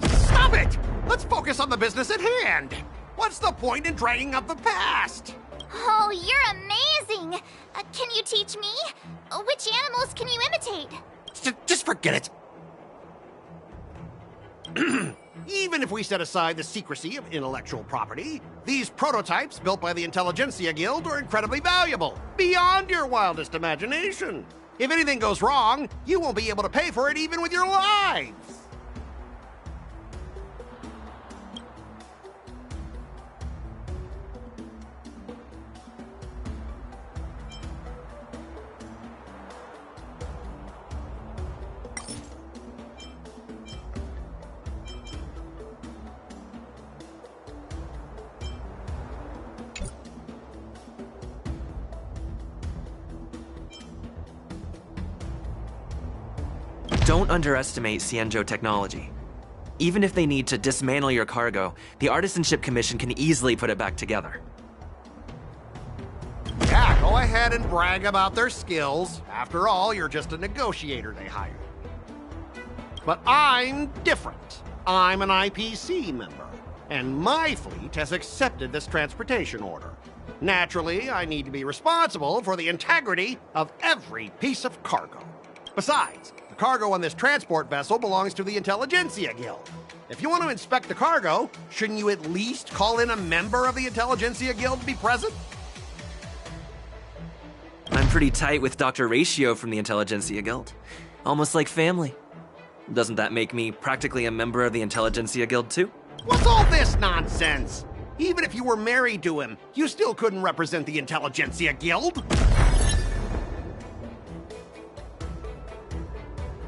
Stop it! Let's focus on the business at hand. What's the point in dragging up the past? Oh, you're amazing! Can you teach me? Which animals can you imitate? Just forget it. Even if we set aside the secrecy of intellectual property, these prototypes built by the Intelligentsia Guild are incredibly valuable, beyond your wildest imagination. If anything goes wrong, you won't be able to pay for it even with your lives. Don't underestimate Cienjo technology. Even if they need to dismantle your cargo, the Artisanship Commission can easily put it back together. Yeah, go ahead and brag about their skills. After all, you're just a negotiator they hired. But I'm different. I'm an IPC member. and my fleet has accepted this transportation order. Naturally, I need to be responsible for the integrity of every piece of cargo. Besides, the cargo on this transport vessel belongs to the Intelligentsia Guild. If you want to inspect the cargo, shouldn't you at least call in a member of the Intelligentsia Guild to be present? I'm pretty tight with Dr. Ratio from the Intelligentsia Guild. Almost like family. Doesn't that make me practically a member of the Intelligentsia Guild too? What's all this nonsense? Even if you were married to him, you still couldn't represent the Intelligentsia Guild.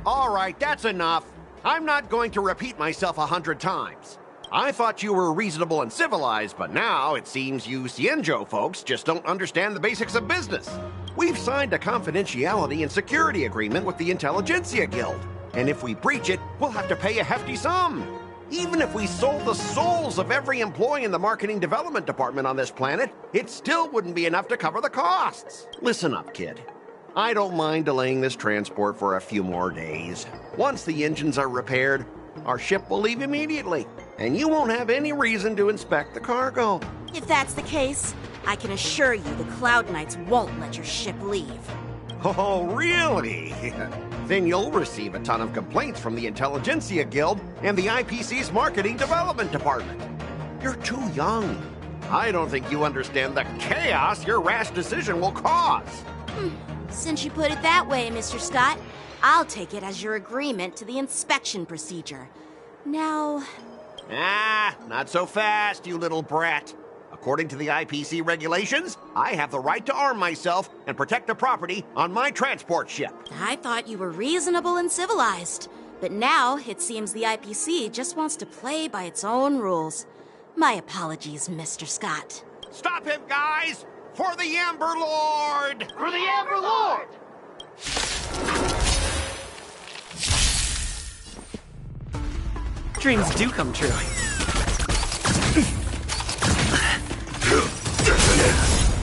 All right, that's enough. I'm not going to repeat myself 100 times. I thought you were reasonable and civilized, but now it seems you Cienjo folks just don't understand the basics of business. We've signed a confidentiality and security agreement with the Intelligentsia Guild, and if we breach it, we'll have to pay a hefty sum. Even if we sold the souls of every employee in the marketing development department on this planet, it still wouldn't be enough to cover the costs. Listen up, kid. I don't mind delaying this transport for a few more days. Once the engines are repaired, our ship will leave immediately, and you won't have any reason to inspect the cargo. If that's the case, I can assure you the Cloud Knights won't let your ship leave. Oh, really? Then you'll receive a ton of complaints from the Intelligentsia Guild and the IPC's Marketing Development Department. You're too young. I don't think you understand the chaos your rash decision will cause. Since you put it that way, Mr. Scott, I'll take it as your agreement to the inspection procedure. Now... Not so fast, you little brat. According to the IPC regulations, I have the right to arm myself and protect the property on my transport ship. I thought you were reasonable and civilized. But now, it seems the IPC just wants to play by its own rules. My apologies, Mr. Scott. Stop him, guys! For the Amber Lord! For the Amber Lord! Dreams do come true.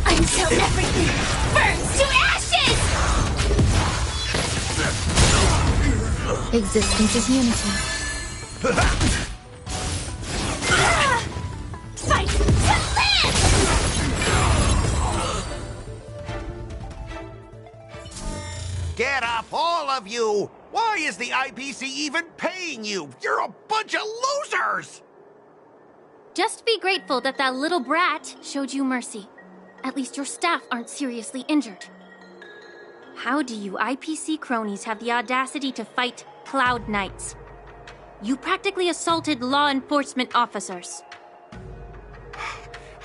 Until everything burns to ashes! Existence is unity. Fight to live! Get up, all of you! Why is the IPC even paying you? You're a bunch of losers! Just be grateful that that little brat showed you mercy. At least your staff aren't seriously injured. How do you IPC cronies have the audacity to fight Cloud Knights? You practically assaulted law enforcement officers.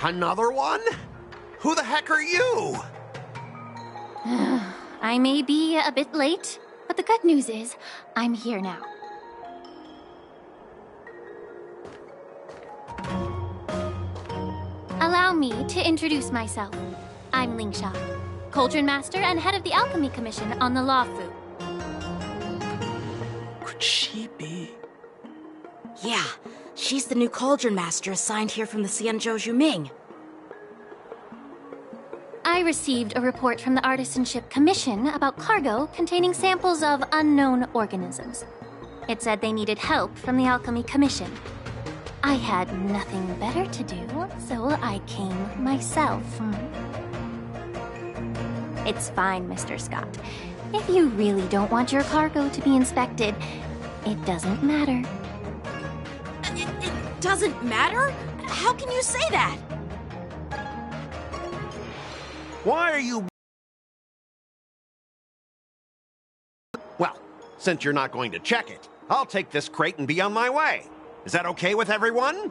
Another one? Who the heck are you? I may be a bit late, but the good news is, I'm here now. Allow me to introduce myself. I'm Lingsha, Cauldron Master and head of the Alchemy Commission on the Lawfu. Could she be? Yeah, she's the new Cauldron Master assigned here from the Cienjo Juming. I received a report from the Artisanship Commission about cargo containing samples of unknown organisms. It said they needed help from the Alchemy Commission. I had nothing better to do, so I came myself. It's fine, Mr. Scott. If you really don't want your cargo to be inspected, it doesn't matter. It doesn't matter? How can you say that? Why are you... Well, since you're not going to check it, I'll take this crate and be on my way. Is that okay with everyone?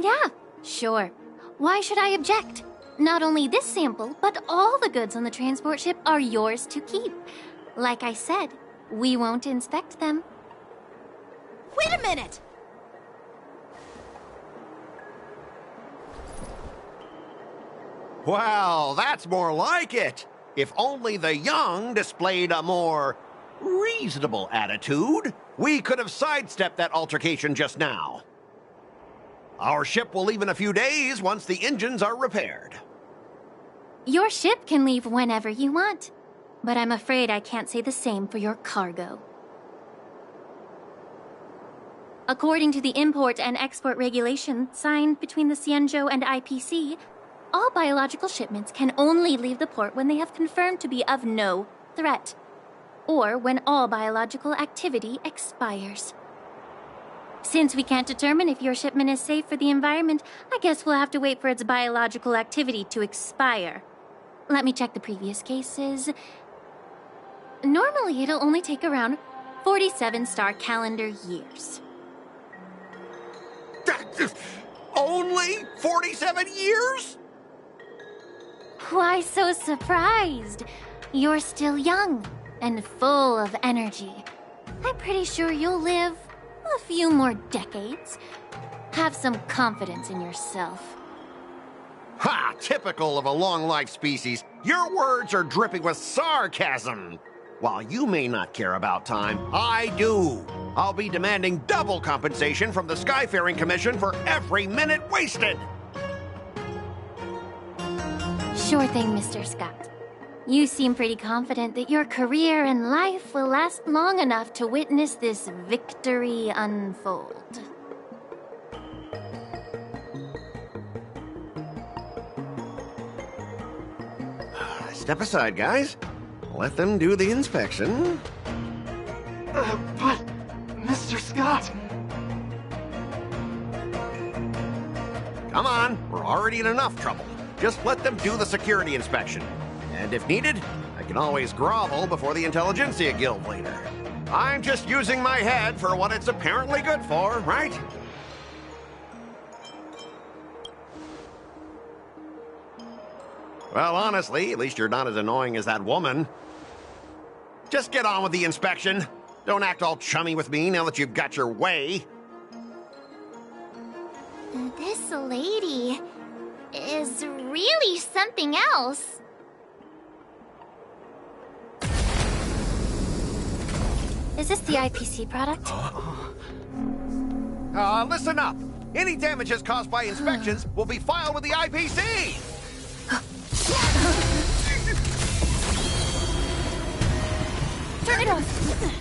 Yeah, sure. Why should I object? Not only this sample, but all the goods on the transport ship are yours to keep. Like I said, we won't inspect them. Wait a minute! Well, that's more like it. If only the young displayed a more reasonable attitude, we could have sidestepped that altercation just now. Our ship will leave in a few days once the engines are repaired. Your ship can leave whenever you want, but I'm afraid I can't say the same for your cargo. According to the import and export regulation signed between the Xianzhou and IPC, all biological shipments can only leave the port when they have confirmed to be of no threat, or when all biological activity expires. Since we can't determine if your shipment is safe for the environment, I guess we'll have to wait for its biological activity to expire. Let me check the previous cases. Normally, it'll only take around 47 star calendar years. Only 47 years? Why so surprised? You're still young and full of energy. I'm pretty sure you'll live a few more decades. Have some confidence in yourself. Ha! Typical of a long-life species. Your words are dripping with sarcasm. While you may not care about time, I do. I'll be demanding double compensation from the Skyfaring Commission for every minute wasted. Sure thing, Mr. Scott. You seem pretty confident that your career and life will last long enough to witness this victory unfold. Step aside, guys. Let them do the inspection. But, Mr. Scott... Come on, we're already in enough trouble. Just let them do the security inspection. And if needed, I can always grovel before the Intelligentsia Guild later. I'm just using my head for what it's apparently good for, right? Well, honestly, at least you're not as annoying as that woman. Just get on with the inspection. Don't act all chummy with me now that you've got your way. This lady is really something else. Is this the IPC product? Listen up. Any damages caused by inspections will be filed with the IPC. Turn it off.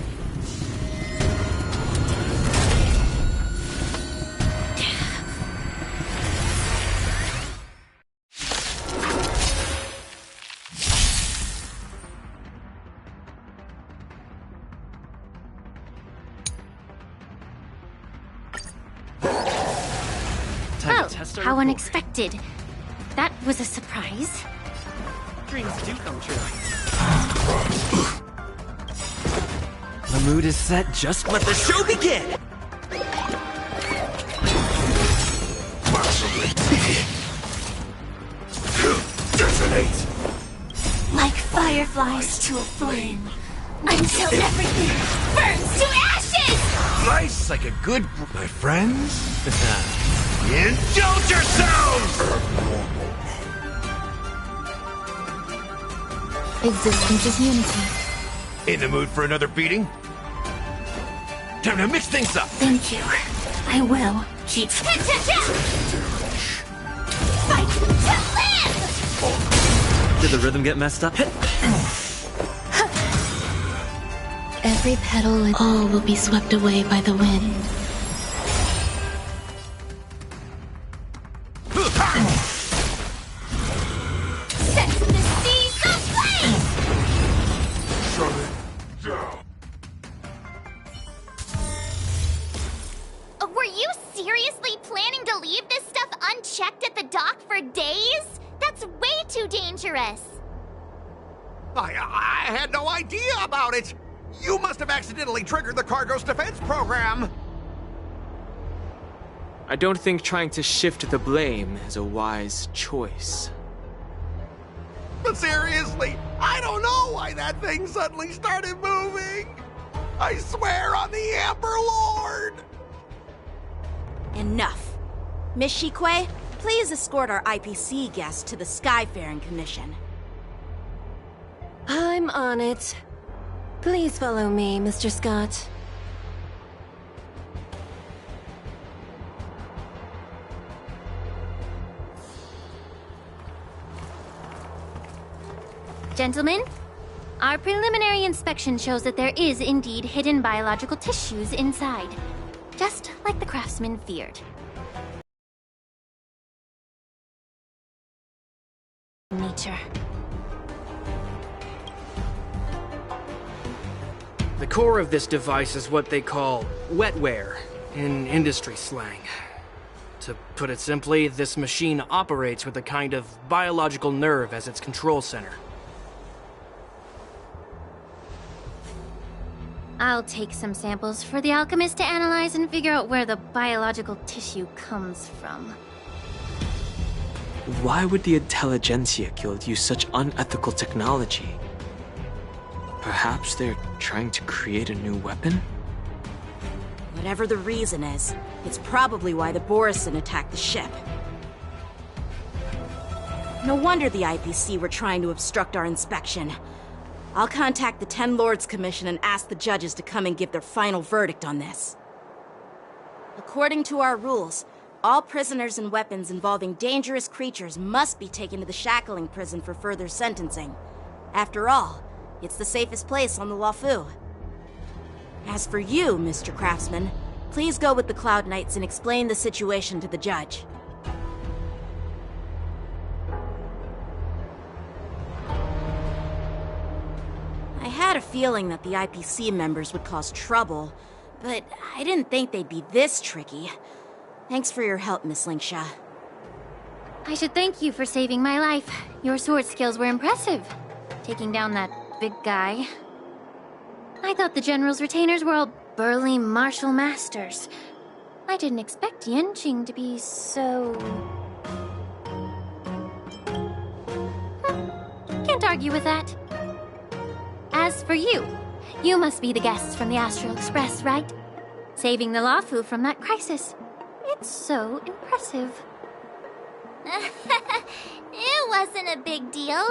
Oh, how unexpected. That was a surprise. Dreams do come true. The mood is set, just let the show begin! Detonate! Like fireflies to a flame, until everything burns to ashes! Slice like a good... my friends? Indulge yourselves! Existence is unity. In the mood for another beating? Time to mix things up! Thank you. I will. Keep... Fight to live! Did the rhythm get messed up? Every petal and all will be swept away by the wind. Set the seas aflame! Shut it down. Were you seriously planning to leave this stuff unchecked at the dock for days? That's way too dangerous. I had no idea about it. You must have accidentally triggered the cargo's defense program. I don't think trying to shift the blame is a wise choice. But seriously, I don't know why that thing suddenly started moving. I swear on the Amber Lord. Enough. Miss Shikue, please escort our IPC guest to the Skyfaring Commission. I'm on it. Please follow me, Mr. Scott. Gentlemen, our preliminary inspection shows that there is indeed hidden biological tissues inside. Just like the craftsman feared. Nature. The core of this device is what they call wetware in industry slang. To put it simply, this machine operates with a kind of biological nerve as its control center. I'll take some samples for the alchemist to analyze and figure out where the biological tissue comes from. Why would the Intelligentsia Guild use such unethical technology? Perhaps they're trying to create a new weapon? Whatever the reason is, it's probably why the Borisin attacked the ship. No wonder the IPC were trying to obstruct our inspection. I'll contact the Ten Lords Commission and ask the judges to come and give their final verdict on this. According to our rules, all prisoners and weapons involving dangerous creatures must be taken to the shackling prison for further sentencing. After all, it's the safest place on the Luofu. As for you, Mr. Craftsman, please go with the Cloud Knights and explain the situation to the judge. I had a feeling that the IPC members would cause trouble, but I didn't think they'd be this tricky. Thanks for your help, Miss Lingsha. I should thank you for saving my life. Your sword skills were impressive. Taking down that big guy. I thought the General's retainers were all burly martial masters. I didn't expect Yenqing to be so... Can't argue with that. As for you, you must be the guests from the Astral Express, right? Saving the Luofu from that crisis. It's so impressive. It wasn't a big deal.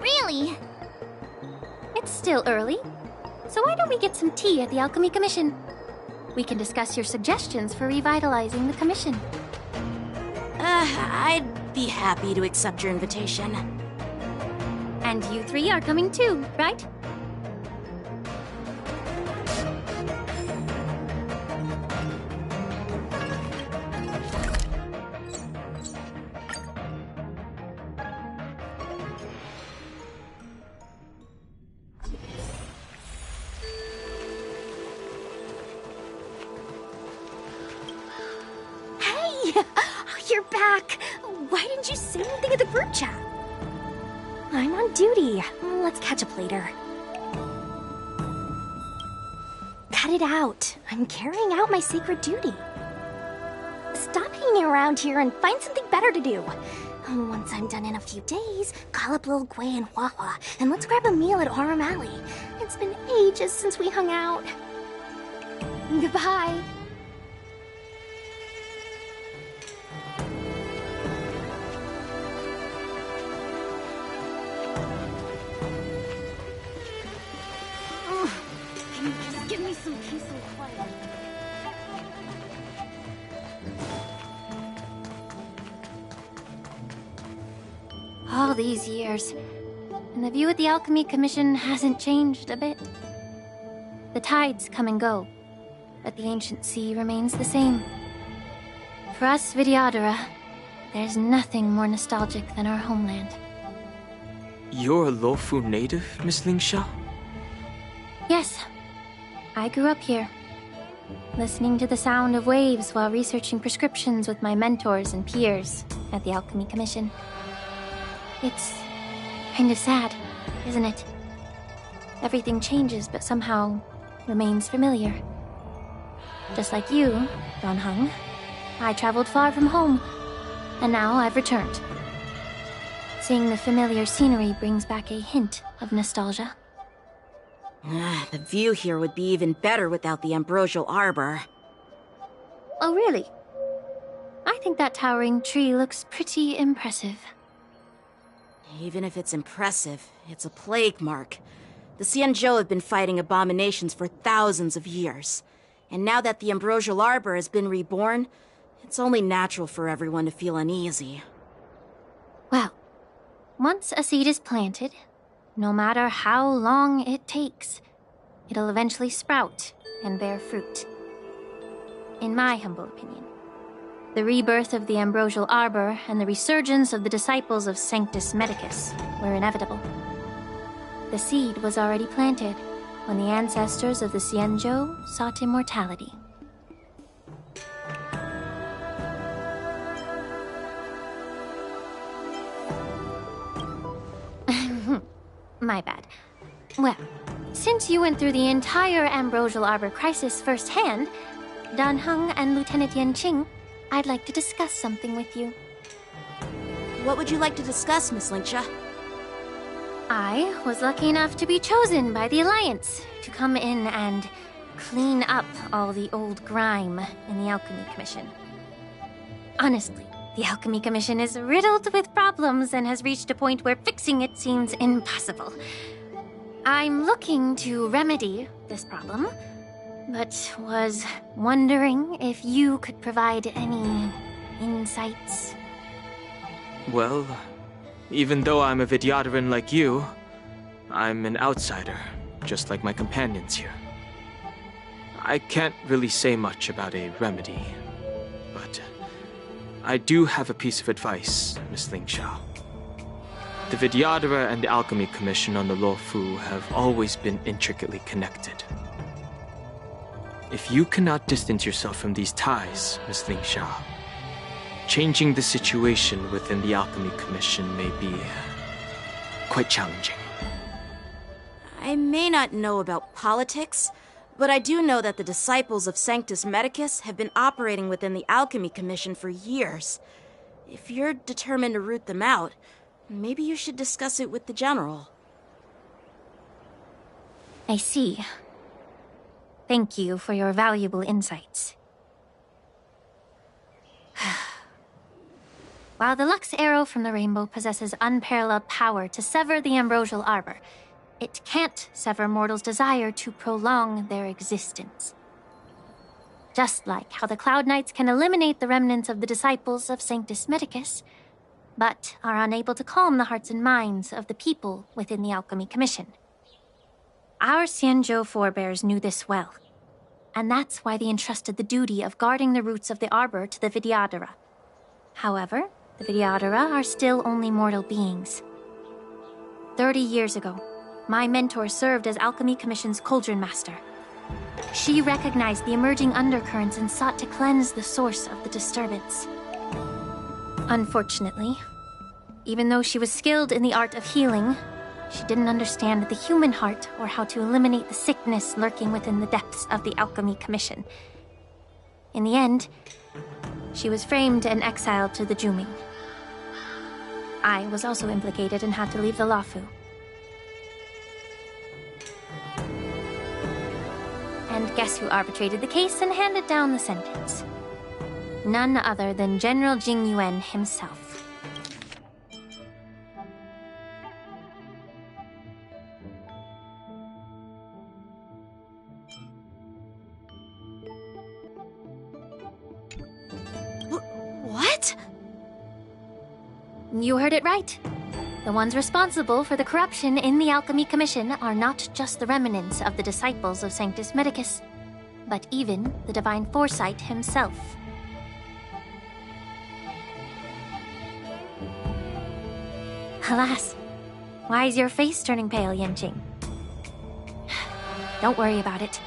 Really. It's still early, so why don't we get some tea at the Alchemy Commission? We can discuss your suggestions for revitalizing the commission. I'd be happy to accept your invitation. And you three are coming too, right? You're back! Why didn't you say anything in the group chat? I'm on duty. Let's catch up later. Cut it out. I'm carrying out my sacred duty. Stop hanging around here and find something better to do. Once I'm done in a few days, call up Lil Gui and Huahua, and let's grab a meal at Aurum Alley. It's been ages since we hung out. Goodbye. Just give me some peace and quiet. All these years, and the view at the Alchemy Commission hasn't changed a bit. The tides come and go, but the ancient sea remains the same. For us Vidyadhara, there's nothing more nostalgic than our homeland. You're a Luofu native, Miss Lingsha? Yes, I grew up here, listening to the sound of waves while researching prescriptions with my mentors and peers at the Alchemy Commission. It's kind of sad, isn't it? Everything changes but somehow remains familiar. Just like you, Don Hung, I traveled far from home, and now I've returned. Seeing the familiar scenery brings back a hint of nostalgia. The view here would be even better without the ambrosial arbor. Oh, really? I think that towering tree looks pretty impressive. Even if it's impressive, it's a plague mark. The Xianzhou have been fighting abominations for thousands of years. And now that the ambrosial arbor has been reborn, it's only natural for everyone to feel uneasy. Well, once a seed is planted, no matter how long it takes, it'll eventually sprout and bear fruit. in my humble opinion. The rebirth of the Ambrosial Arbor and the resurgence of the disciples of Sanctus Medicus were inevitable. The seed was already planted when the ancestors of the Xianzhou sought immortality. My bad. Well, since you went through the entire Ambrosial Arbor crisis firsthand, Dan Heng and Lieutenant Yan Qing, I'd like to discuss something with you. What would you like to discuss, Miss Linksha? I was lucky enough to be chosen by the Alliance to come in and clean up all the old grime in the Alchemy Commission. Honestly, the Alchemy Commission is riddled with problems and has reached a point where fixing it seems impossible. I'm looking to remedy this problem, but was wondering if you could provide any insights. Well, even though I'm a Vidyadharan like you, I'm an outsider, just like my companions here. I can't really say much about a remedy, but I do have a piece of advice, Miss Linksha. The Vidyadhara and the Alchemy Commission on the Luofu have always been intricately connected. If you cannot distance yourself from these ties, Miss Linksha, changing the situation within the Alchemy Commission may be quite challenging. I may not know about politics, but I do know that the disciples of Sanctus Medicus have been operating within the Alchemy Commission for years. If you're determined to root them out, maybe you should discuss it with the General. I see. Thank you for your valuable insights. While the Lux Arrow from the Rainbow possesses unparalleled power to sever the Ambrosial Arbor, it can't sever mortals' desire to prolong their existence. Just like how the Cloud Knights can eliminate the remnants of the disciples of Sanctus Medicus, but are unable to calm the hearts and minds of the people within the Alchemy Commission. Our Xianzhou forebears knew this well, and that's why they entrusted the duty of guarding the roots of the Arbor to the Vidyadhara. However, the Vidyadhara are still only mortal beings. 30 years ago, my mentor served as Alchemy Commission's Cauldron Master. She recognized the emerging undercurrents and sought to cleanse the source of the disturbance. Unfortunately, even though she was skilled in the art of healing, she didn't understand the human heart or how to eliminate the sickness lurking within the depths of the Alchemy Commission. In the end, she was framed and exiled to the Juming. I was also implicated and had to leave the Luofu. And guess who arbitrated the case and handed down the sentence? None other than General Jing Yuan himself. What? You heard it right. The ones responsible for the corruption in the Alchemy Commission are not just the remnants of the disciples of Sanctus Medicus, but even the Divine Foresight himself. Alas, why is your face turning pale, Yanqing? Don't worry about it.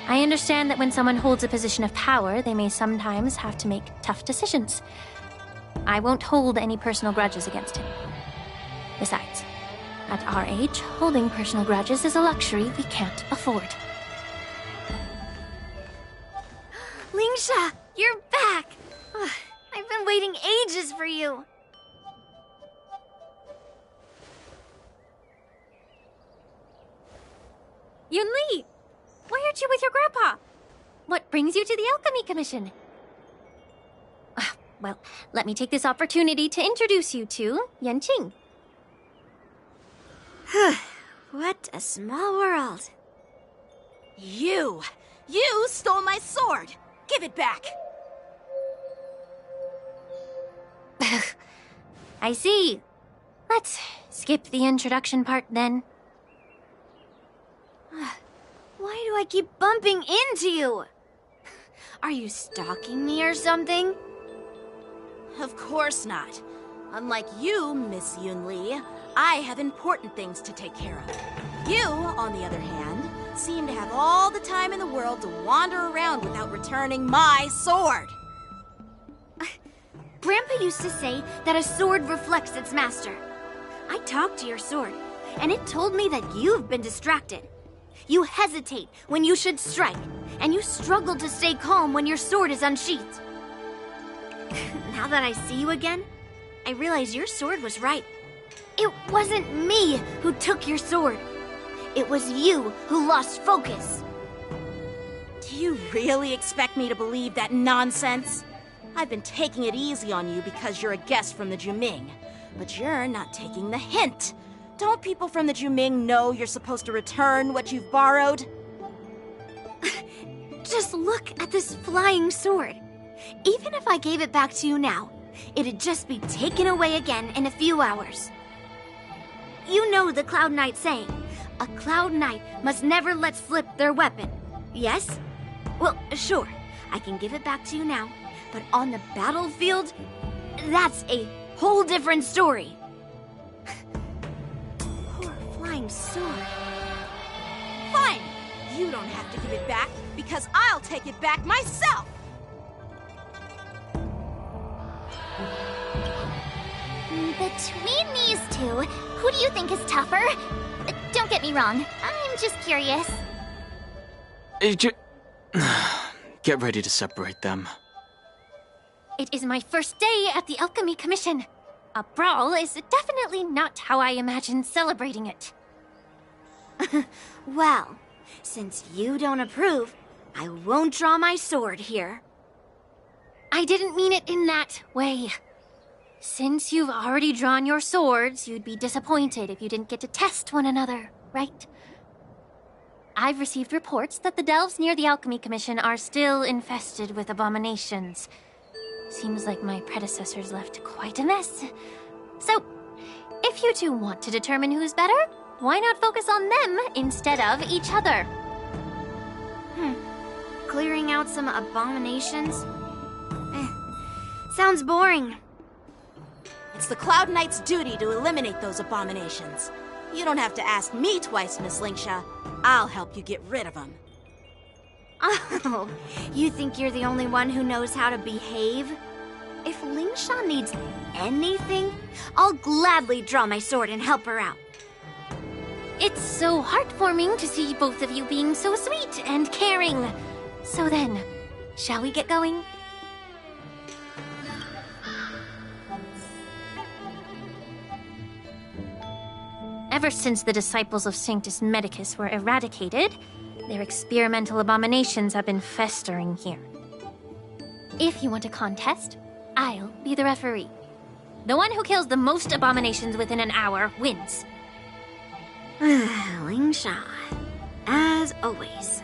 I understand that when someone holds a position of power, they may sometimes have to make tough decisions. I won't hold any personal grudges against him. Besides, at our age, holding personal grudges is a luxury we can't afford. Linksha, you're back! Ugh, I've been waiting ages for you. Yunli! Why aren't you with your grandpa? What brings you to the Alchemy Commission? Well, let me take this opportunity to introduce you to Yanqing. What a small world. You stole my sword! Give it back! I see. Let's skip the introduction part then. Why do I keep bumping into you? Are you stalking me or something? Of course not. Unlike you, Miss Yunli, I have important things to take care of. You, on the other hand, seem to have all the time in the world to wander around without returning my sword. Grandpa used to say that a sword reflects its master. I talked to your sword, and it told me that you've been distracted. You hesitate when you should strike, and you struggle to stay calm when your sword is unsheathed. Now that I see you again, I realize your sword was right. It wasn't me who took your sword. It was you who lost focus. Do you really expect me to believe that nonsense? I've been taking it easy on you because you're a guest from the Juming, but you're not taking the hint. Don't people from the Juming know you're supposed to return what you've borrowed? Just look at this flying sword. Even if I gave it back to you now, it'd just be taken away again in a few hours. You know the Cloud Knight saying, a Cloud Knight must never let slip their weapon. Yes? Well, sure, I can give it back to you now, but on the battlefield, that's a whole different story. Poor flying sword. Fine! You don't have to give it back, because I'll take it back myself! Between these two, who do you think is tougher? Don't get me wrong, I'm just curious. Get ready to separate them. It is my first day at the Alchemy Commission. A brawl is definitely not how I imagined celebrating it. Well, since you don't approve, I won't draw my sword here. I didn't mean it in that way. Since you've already drawn your swords, you'd be disappointed if you didn't get to test one another, right? I've received reports that the delves near the Alchemy Commission are still infested with abominations. Seems like my predecessors left quite a mess. So, if you two want to determine who's better, why not focus on them instead of each other? Clearing out some abominations? Sounds boring. It's the Cloud Knight's duty to eliminate those abominations. You don't have to ask me twice, Miss Lingsha. I'll help you get rid of them. Oh, you think you're the only one who knows how to behave? If Lingsha needs anything, I'll gladly draw my sword and help her out. It's so heartwarming to see both of you being so sweet and caring. So then, shall we get going? Ever since the disciples of Sanctus Medicus were eradicated, their experimental abominations have been festering here. If you want a contest, I'll be the referee. The one who kills the most abominations within an hour wins. Lingsha, as always,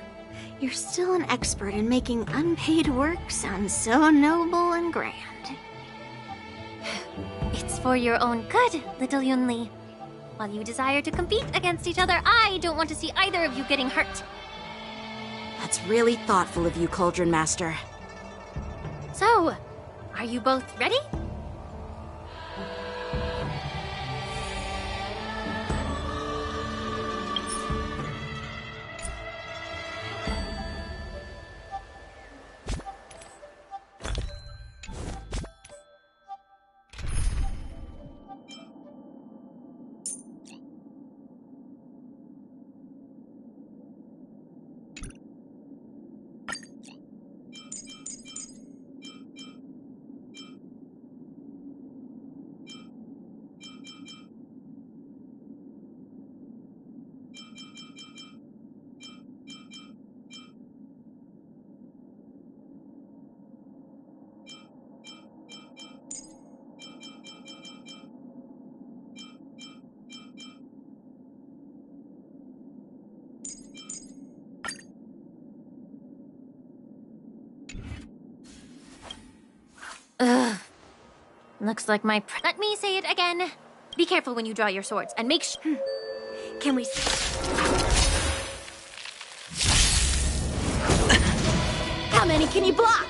you're still an expert in making unpaid work sound so noble and grand. It's for your own good, little Yunli. While you desire to compete against each other, I don't want to see either of you getting hurt. That's really thoughtful of you, Cauldron Master. So, are you both ready? Ugh. Looks like my Let me say it again. Be careful when you draw your swords, and make sure... Can we... How many can you block?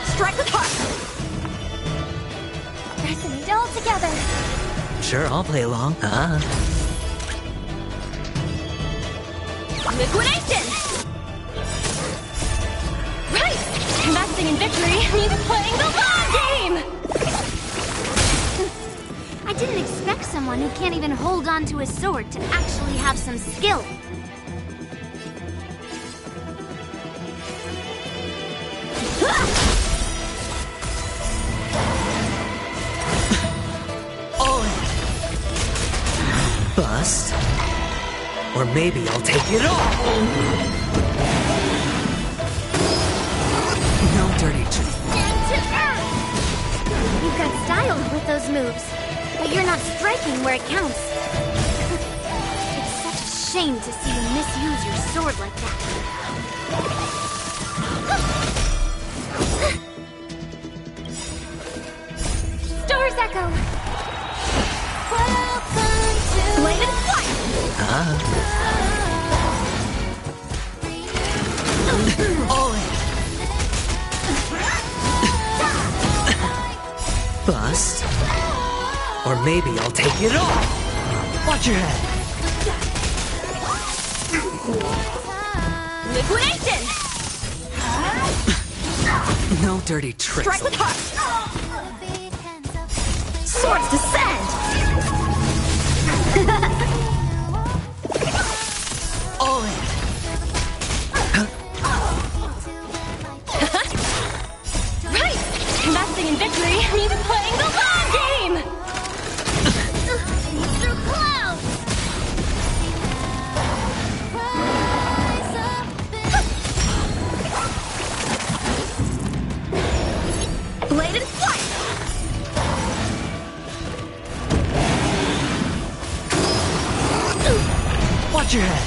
Strike with heart! Resonate all together. Sure, I'll play along. Liquidation! Right! Investing in victory means playing the long game! I didn't expect someone who can't even hold on to his sword to actually have some skill. All in. Bust. Or maybe I'll take it all. No dirty trick. Down to earth! You've got style with those moves, but you're not striking where it counts. It's such a shame to see you misuse your sword like that. Star's Echo! Bladed flight! All in. Bust. Or maybe I'll take it all. Watch your head. Liquidation! No dirty tricks. Strike with heart! Swords descend! All in. Right! Investing in victory means playing the long game! Through clouds! Bladed flight! Watch your head.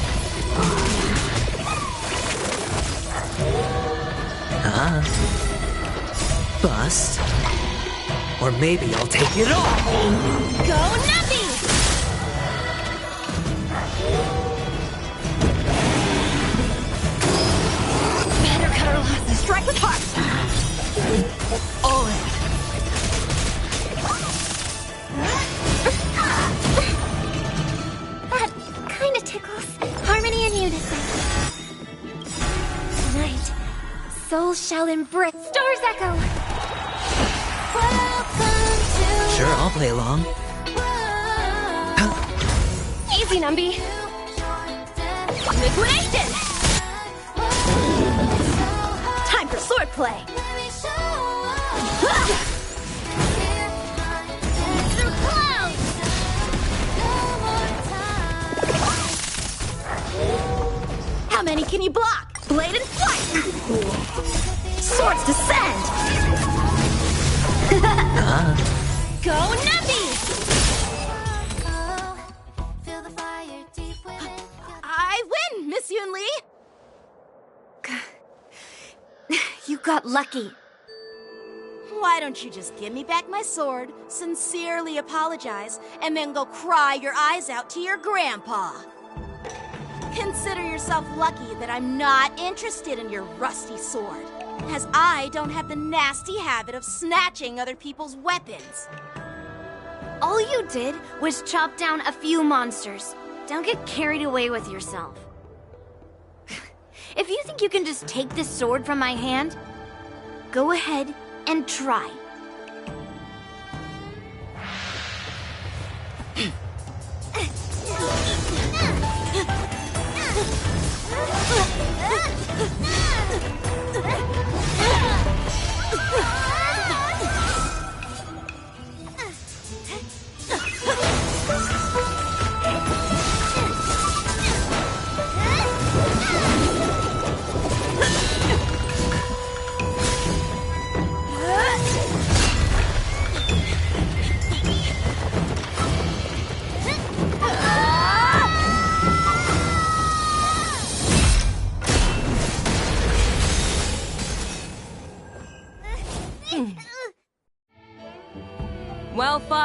Bust. Or maybe I'll take it all. Go Nuppy! Better cut our losses. Strike with heart! All in. That kinda tickles. Harmony and unison. Tonight, souls shall embrace Star's Echo. Sure, I'll play along. Easy, Numby. Liquidation! Time for swordplay. Through clouds! How many can you block? Bladed flight! Swords descend! Go Nuppy! I win, Miss Yoon Lee! You got lucky. Why don't you just give me back my sword, sincerely apologize, and then go cry your eyes out to your grandpa? Consider yourself lucky that I'm not interested in your rusty sword, as I don't have the nasty habit of snatching other people's weapons. All you did was chop down a few monsters. Don't get carried away with yourself. If you think you can just take this sword from my hand, go ahead and try.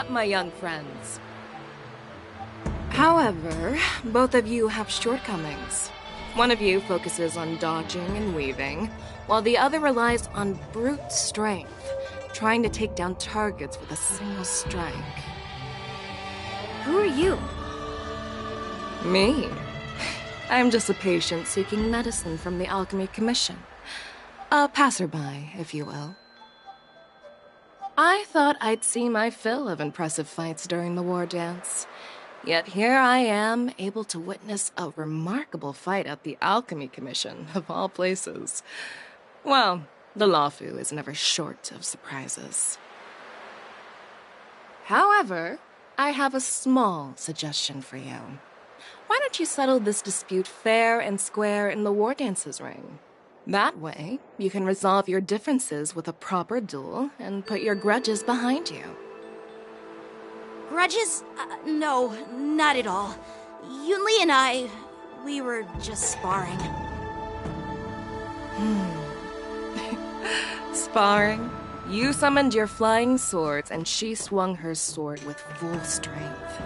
lot, my young friends. However, both of you have shortcomings. One of you focuses on dodging and weaving, while the other relies on brute strength, trying to take down targets with a single strike. Who are you? Me? I'm just a patient seeking medicine from the Alchemy Commission. A passerby, if you will. I thought I'd see my fill of impressive fights during the war dance. Yet here I am, able to witness a remarkable fight at the Alchemy Commission, of all places. Well, the Lawfu is never short of surprises. However, I have a small suggestion for you. Why don't you settle this dispute fair and square in the war dance's ring? That way, you can resolve your differences with a proper duel and put your grudges behind you. Grudges? No, not at all. Yunli and I, we were just sparring. Sparring? You summoned your flying swords and she swung her sword with full strength.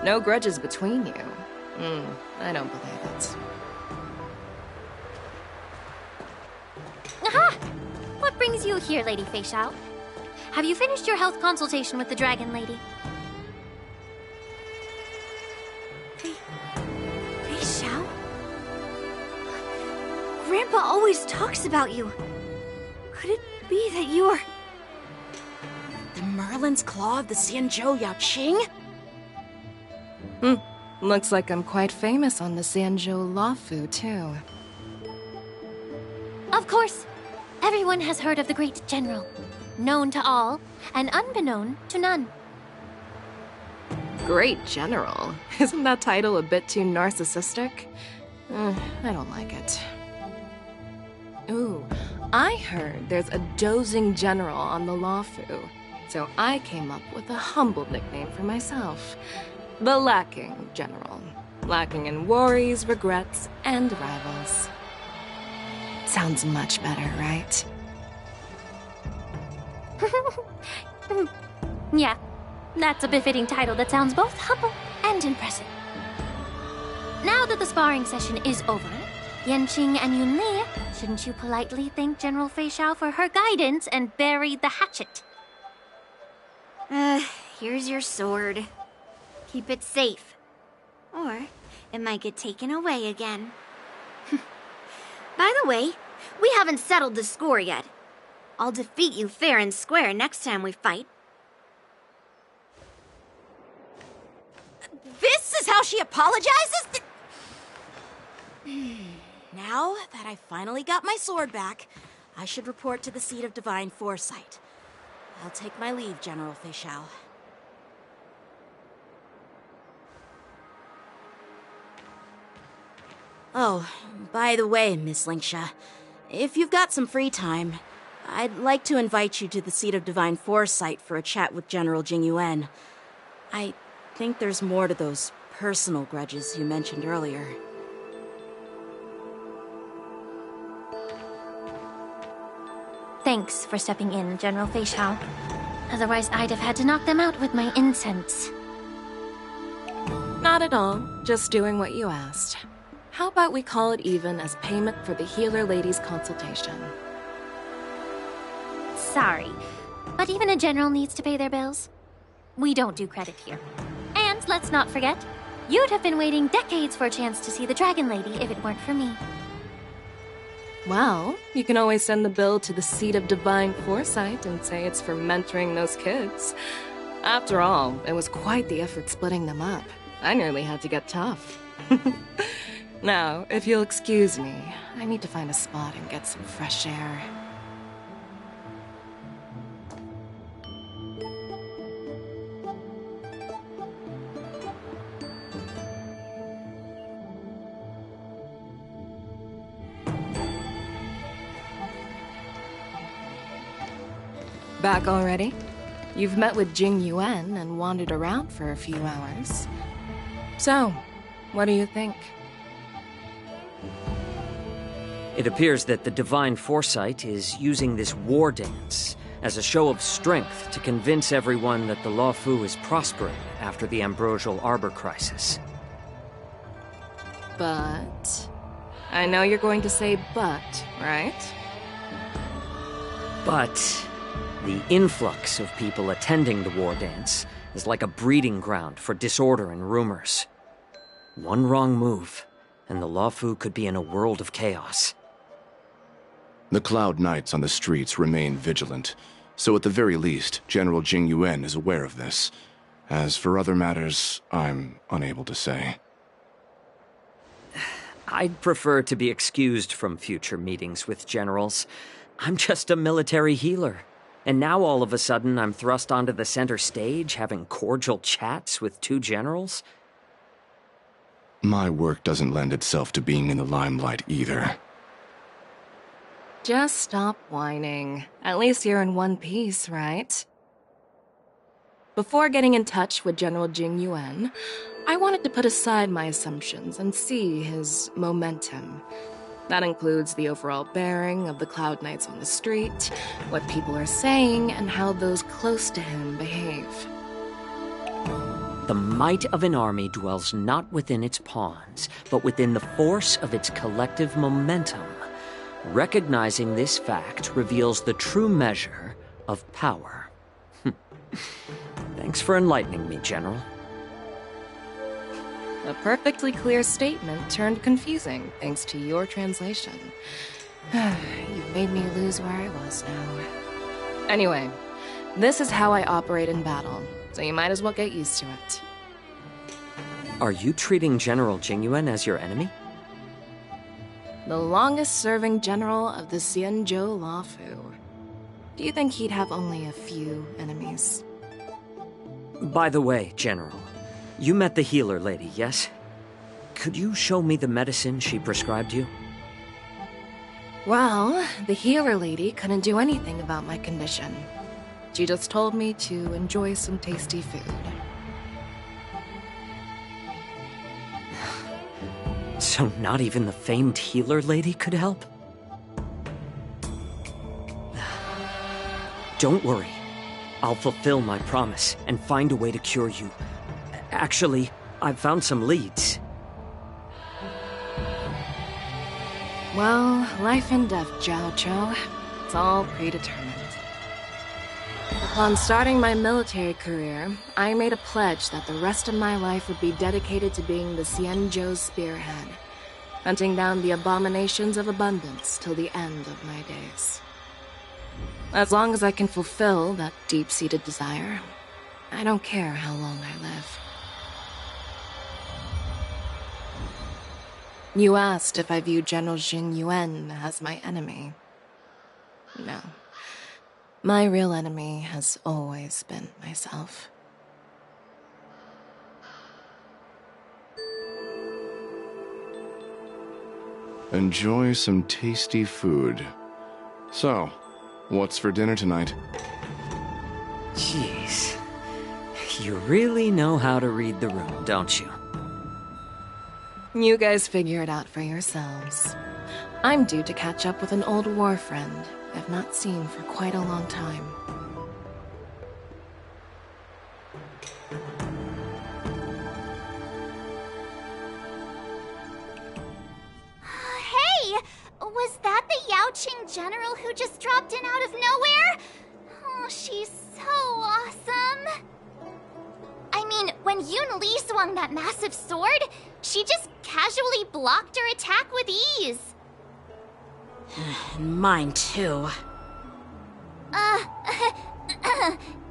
No grudges between you. I don't believe it. Aha! What brings you here, Lady Fei Xiao? Have you finished your health consultation with the Dragon Lady? Fei Xiao? Grandpa always talks about you. Could it be that you're... The Merlin's Claw of the Xianzhou Yaoqing? Looks like I'm quite famous on the Xianzhou Lawfu, too. Of course. Everyone has heard of the great general. Known to all, and unbeknown to none. Great general? Isn't that title a bit too narcissistic? I don't like it. Ooh, I heard there's a dozing general on the Lawfu, so I came up with a humble nickname for myself. The Lacking General. Lacking in worries, regrets, and rivals. Sounds much better, right? Yeah, that's a befitting title that sounds both humble and impressive. Now that the sparring session is over, Yanqing and Yunli, shouldn't you politely thank General Fei Xiao for her guidance and bury the hatchet? Here's your sword. Keep it safe. Or it might get taken away again. By the way, we haven't settled the score yet. I'll defeat you fair and square next time we fight. This is how she apologizes? Now that I finally got my sword back, I should report to the seat of divine foresight. I'll take my leave, General Fei Xiao. Oh, by the way, Miss Lingsha, if you've got some free time, I'd like to invite you to the seat of divine foresight for a chat with General Jing Yuan. I think there's more to those personal grudges you mentioned earlier. Thanks for stepping in, General Fei Xiao. Otherwise, I'd have had to knock them out with my incense. Not at all. Just doing what you asked. How about we call it even as payment for the healer lady's consultation? Sorry, but even a general needs to pay their bills. We don't do credit here. And let's not forget, you'd have been waiting decades for a chance to see the Dragon Lady if it weren't for me. Well, you can always send the bill to the seat of divine foresight and say it's for mentoring those kids. After all, it was quite the effort splitting them up. I nearly had to get tough. Now, if you'll excuse me, I need to find a spot and get some fresh air. Back already? You've met with Jing Yuan and wandered around for a few hours. So, what do you think? It appears that the Divine Foresight is using this war dance as a show of strength to convince everyone that the Luofu is prospering after the Ambrosial Arbor crisis. But... I know you're going to say but, right? But the influx of people attending the war dance is like a breeding ground for disorder and rumors. One wrong move, and the Luofu could be in a world of chaos. The Cloud Knights on the streets remain vigilant, so at the very least, General Jing Yuan is aware of this. As for other matters, I'm unable to say. I'd prefer to be excused from future meetings with generals. I'm just a military healer. And now all of a sudden I'm thrust onto the center stage having cordial chats with two generals? My work doesn't lend itself to being in the limelight either. Just stop whining. At least you're in one piece, right? Before getting in touch with General Jing Yuan, I wanted to put aside my assumptions and see his momentum. That includes the overall bearing of the Cloud Knights on the street, what people are saying, and how those close to him behave. The might of an army dwells not within its pawns, but within the force of its collective momentum. Recognizing this fact reveals the true measure of power. Thanks for enlightening me, General. A perfectly clear statement turned confusing thanks to your translation. You've made me lose where I was now. Anyway, this is how I operate in battle, so you might as well get used to it. Are you treating General Jing Yuan as your enemy? The longest-serving general of the Xianzhou Luofu. Do you think he'd have only a few enemies? By the way, General, you met the healer lady, yes? Could you show me the medicine she prescribed you? Well, the healer lady couldn't do anything about my condition. She just told me to enjoy some tasty food. So not even the famed healer lady could help? Don't worry. I'll fulfill my promise and find a way to cure you. Actually, I've found some leads. Well, life and death, Zhao Chou. It's all predetermined. Upon starting my military career, I made a pledge that the rest of my life would be dedicated to being the Xianzhou's spearhead, hunting down the abominations of abundance till the end of my days. As long as I can fulfill that deep-seated desire, I don't care how long I live. You asked if I view General Jing Yuan as my enemy. No. My real enemy has always been myself. Enjoy some tasty food. So, what's for dinner tonight? Jeez. You really know how to read the room, don't you? You guys figure it out for yourselves. I'm due to catch up with an old war friend I've not seen for quite a long time. Hey! Was that the Yaoqing general who just dropped in out of nowhere? Oh, she's so awesome! I mean, when Yun Li swung that massive sword, she just casually blocked her attack with ease. Mine too.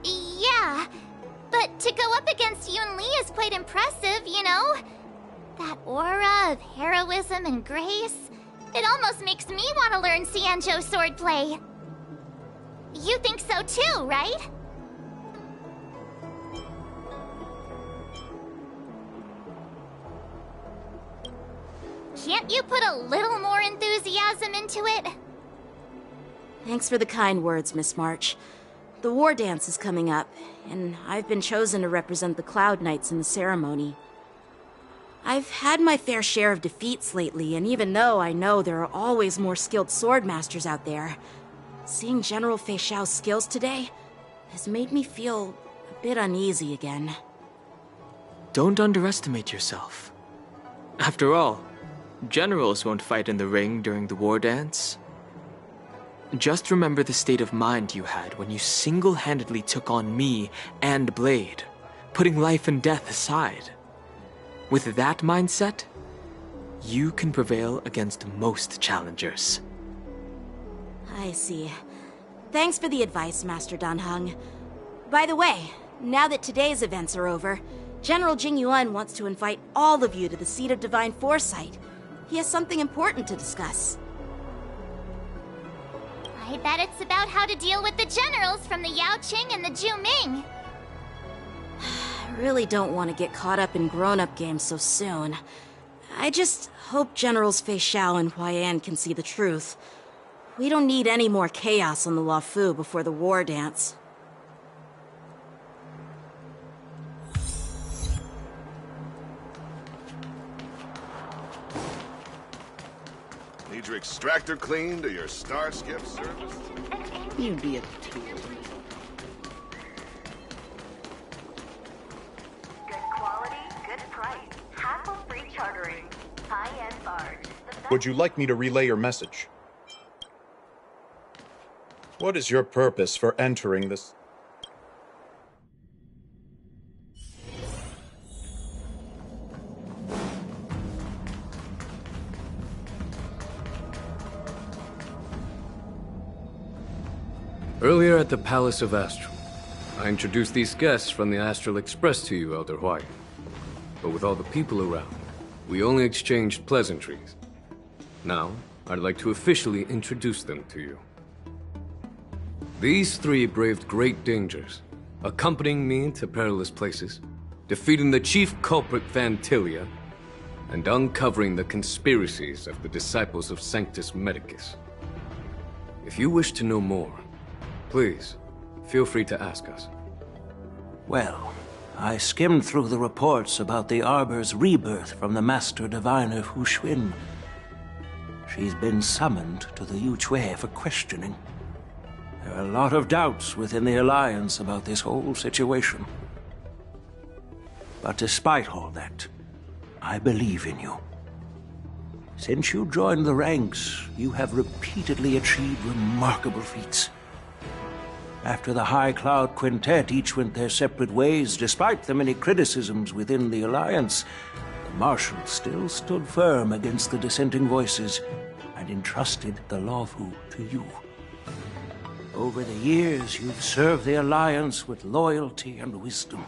Yeah. But to go up against Yun Li is quite impressive, you know? That aura of heroism and grace, it almost makes me want to learn Xianzhou swordplay. You think so too, right? Can't you put a little more enthusiasm into it? Thanks for the kind words, Miss March. The war dance is coming up, and I've been chosen to represent the Cloud Knights in the ceremony. I've had my fair share of defeats lately, and even though I know there are always more skilled sword masters out there, Seeing General Fei Xiao's skills today has made me feel a bit uneasy again. Don't underestimate yourself. After all, generals won't fight in the ring during the war dance. Just remember the state of mind you had when you single-handedly took on me and Blade, putting life and death aside. With that mindset, you can prevail against most challengers. I see. Thanks for the advice, Master Dan Heng. By the way, now that today's events are over, General Jing Yuan wants to invite all of you to the Seat of Divine Foresight. He has something important to discuss. I bet it's about how to deal with the generals from the Yao Qing and the Zhu Ming. I really don't want to get caught up in grown-up games so soon. I just hope Generals Fei Xiao and Huaiyan can see the truth. We don't need any more chaos on the Luofu before the war dance. Need your extractor cleaned or your Starskip serviced? You'd be a tool. Good quality, good price. Hassle-free chartering. High-end barge. Would you like me to relay your message? What is your purpose for entering this? Earlier at the Palace of Astral, I introduced these guests from the Astral Express to you, Elder Huai. But with all the people around, we only exchanged pleasantries. Now, I'd like to officially introduce them to you. These three braved great dangers, accompanying me to perilous places, defeating the chief culprit Vantilia, and uncovering the conspiracies of the disciples of Sanctus Medicus. If you wish to know more, please, feel free to ask us. Well, I skimmed through the reports about the Arbor's rebirth from the Master Diviner Hu Xuan. She's been summoned to the Yu Chui for questioning. There are a lot of doubts within the Alliance about this whole situation. But despite all that, I believe in you. Since you joined the ranks, you have repeatedly achieved remarkable feats. After the High Cloud Quintet each went their separate ways, despite the many criticisms within the Alliance, the Marshal still stood firm against the dissenting voices and entrusted the Luofu to you. Over the years, you've served the Alliance with loyalty and wisdom.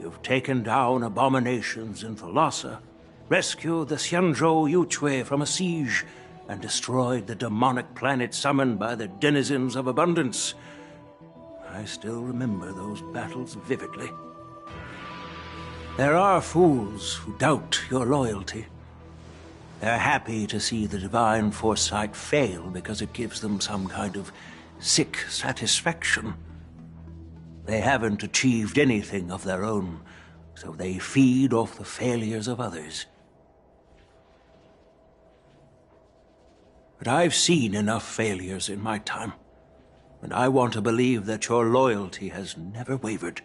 You've taken down abominations in Thalassa, rescued the Xianzhou Yu Chui from a siege, and destroyed the demonic planet summoned by the denizens of abundance. I still remember those battles vividly. There are fools who doubt your loyalty. They're happy to see the divine foresight fail because it gives them some kind of sick satisfaction. They haven't achieved anything of their own, so they feed off the failures of others. But I've seen enough failures in my time, and I want to believe that your loyalty has never wavered.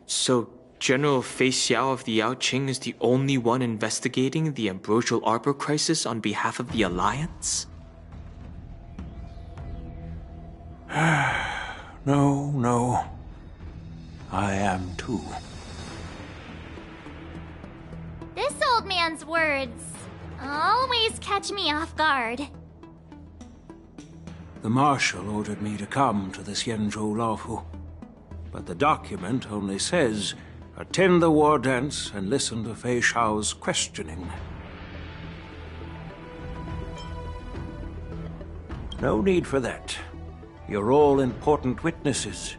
So, General Fei Xiao of the Yao Qing is the only one investigating the Ambrosial Arbor crisis on behalf of the Alliance? No. I am too. This old man's words always catch me off guard. The Marshal ordered me to come to the Xianzhou Luofu, but the document only says, attend the war dance and listen to Fei Xiao's questioning. No need for that. You're all important witnesses.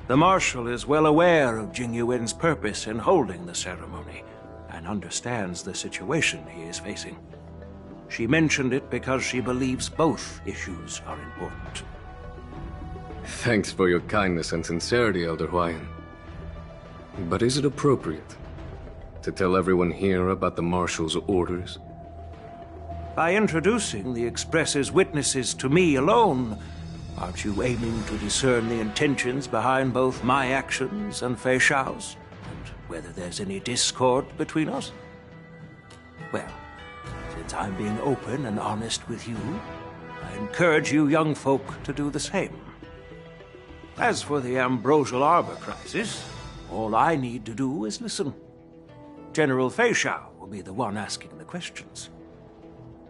The Marshal is well aware of Jing Yuan's purpose in holding the ceremony, and understands the situation he is facing. She mentioned it because she believes both issues are important. Thanks for your kindness and sincerity, Elder Huaiyan. But is it appropriate to tell everyone here about the Marshal's orders? By introducing the Express's witnesses to me alone, aren't you aiming to discern the intentions behind both my actions and Fei Shao's? And whether there's any discord between us? Well, since I'm being open and honest with you, I encourage you young folk to do the same. As for the Ambrosial Arbor crisis, all I need to do is listen. General Fei Shao will be the one asking the questions.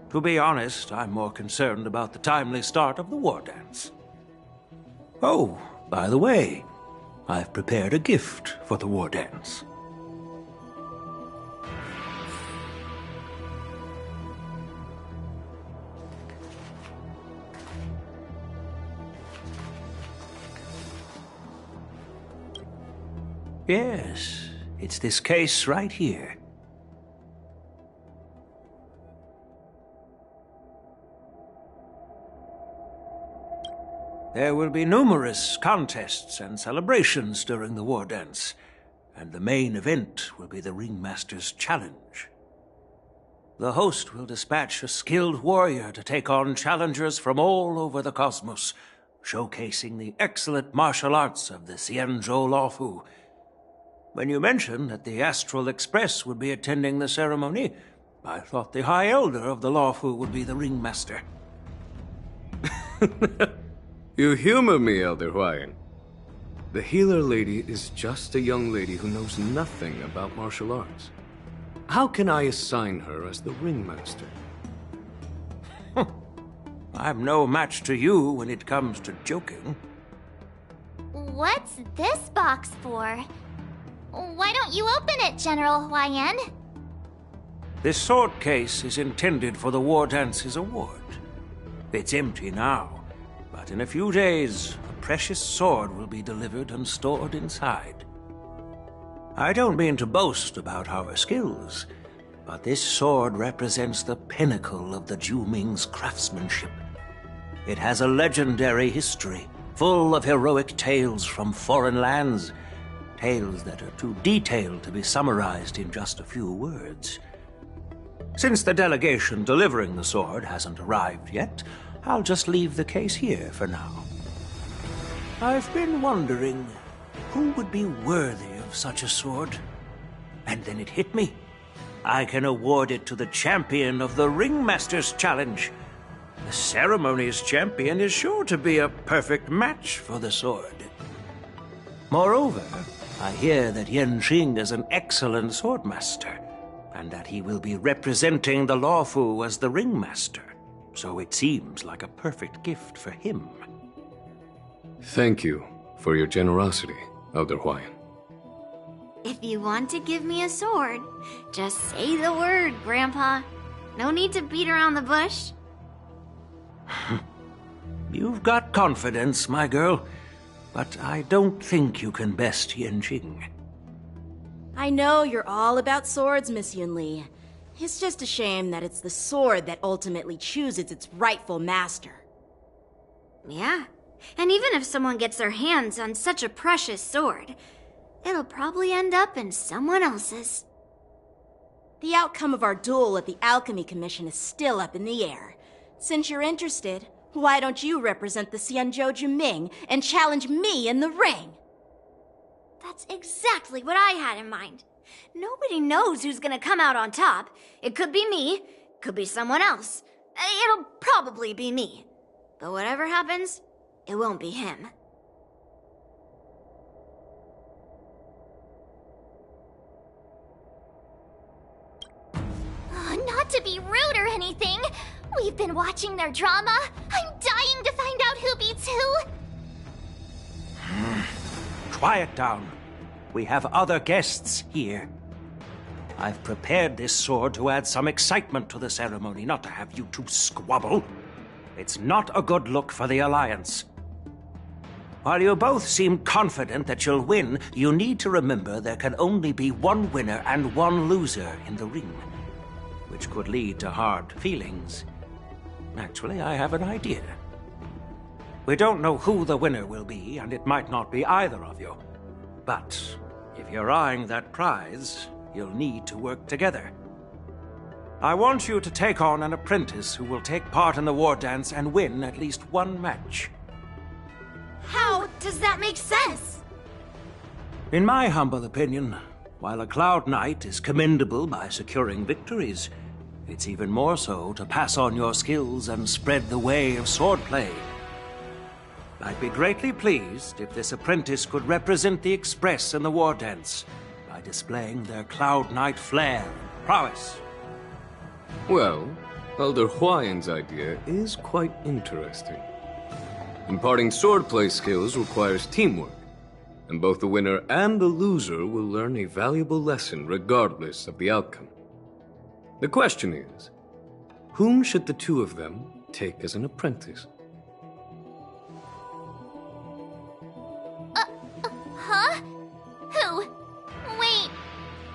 To be honest, I'm more concerned about the timely start of the war dance. Oh, by the way, I've prepared a gift for the war dance. Yes, it's this case right here. There will be numerous contests and celebrations during the war dance, and the main event will be the Ringmaster's Challenge. The host will dispatch a skilled warrior to take on challengers from all over the cosmos, showcasing the excellent martial arts of the Xianzhou Luofu. When you mentioned that the Astral Express would be attending the ceremony, I thought the High Elder of the Luofu would be the Ringmaster. You humor me, Elder Huayan. The healer lady is just a young lady who knows nothing about martial arts. How can I assign her as the ringmaster? I'm no match to you when it comes to joking. What's this box for? Why don't you open it, General Huayan? This sword case is intended for the War Dance's award. It's empty now. But in a few days, a precious sword will be delivered and stored inside. I don't mean to boast about our skills, but this sword represents the pinnacle of the Zhuming's craftsmanship. It has a legendary history, full of heroic tales from foreign lands, tales that are too detailed to be summarized in just a few words. Since the delegation delivering the sword hasn't arrived yet, I'll just leave the case here for now. I've been wondering who would be worthy of such a sword. And then it hit me. I can award it to the champion of the Ringmaster's Challenge. The ceremony's champion is sure to be a perfect match for the sword. Moreover, I hear that Yanqing is an excellent swordmaster, and that he will be representing the Luofu as the Ringmaster. So it seems like a perfect gift for him. Thank you for your generosity, Elder Huayan. If you want to give me a sword, just say the word, Grandpa. No need to beat around the bush. You've got confidence, my girl, but I don't think you can best Yanqing. I know you're all about swords, Miss Yunli. It's just a shame that it's the sword that ultimately chooses its rightful master. Yeah, and even if someone gets their hands on such a precious sword, it'll probably end up in someone else's. The outcome of our duel at the Alchemy Commission is still up in the air. Since you're interested, why don't you represent the Xianzhou Juming and challenge me in the ring? That's exactly what I had in mind. Nobody knows who's gonna come out on top. It could be me, could be someone else. It'll probably be me. But whatever happens, it won't be him. Not to be rude or anything, we've been watching their drama. I'm dying to find out who beats who. Quiet down. We have other guests here. I've prepared this sword to add some excitement to the ceremony, not to have you two squabble. It's not a good look for the Alliance. While you both seem confident that you'll win, you need to remember there can only be one winner and one loser in the ring, which could lead to hard feelings. Actually, I have an idea. We don't know who the winner will be, and it might not be either of you. But if you're eyeing that prize, you'll need to work together. I want you to take on an apprentice who will take part in the war dance and win at least one match. How does that make sense? In my humble opinion, while a Cloud Knight is commendable by securing victories, it's even more so to pass on your skills and spread the way of swordplay. I'd be greatly pleased if this apprentice could represent the Express in the war dance by displaying their Cloud Knight flair and prowess. Well, Elder Huayan's idea is quite interesting. Imparting swordplay skills requires teamwork, and both the winner and the loser will learn a valuable lesson regardless of the outcome. The question is, whom should the two of them take as an apprentice? Huh? Who? Wait,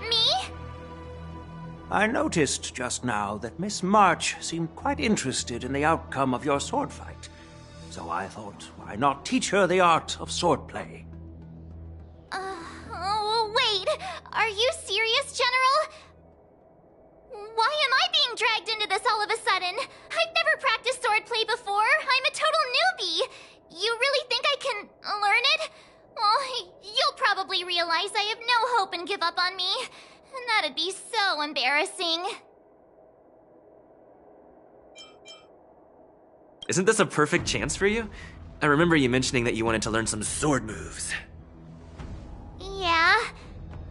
me? I noticed just now that Miss March seemed quite interested in the outcome of your sword fight. So I thought, why not teach her the art of swordplay? Oh, wait. Are you serious, General? Why am I being dragged into this all of a sudden? I've never practiced swordplay before. I'm a total newbie. You really think I can learn it? Well, you'll probably realize I have no hope and give up on me. And that'd be so embarrassing. Isn't this a perfect chance for you? I remember you mentioning that you wanted to learn some sword moves. Yeah,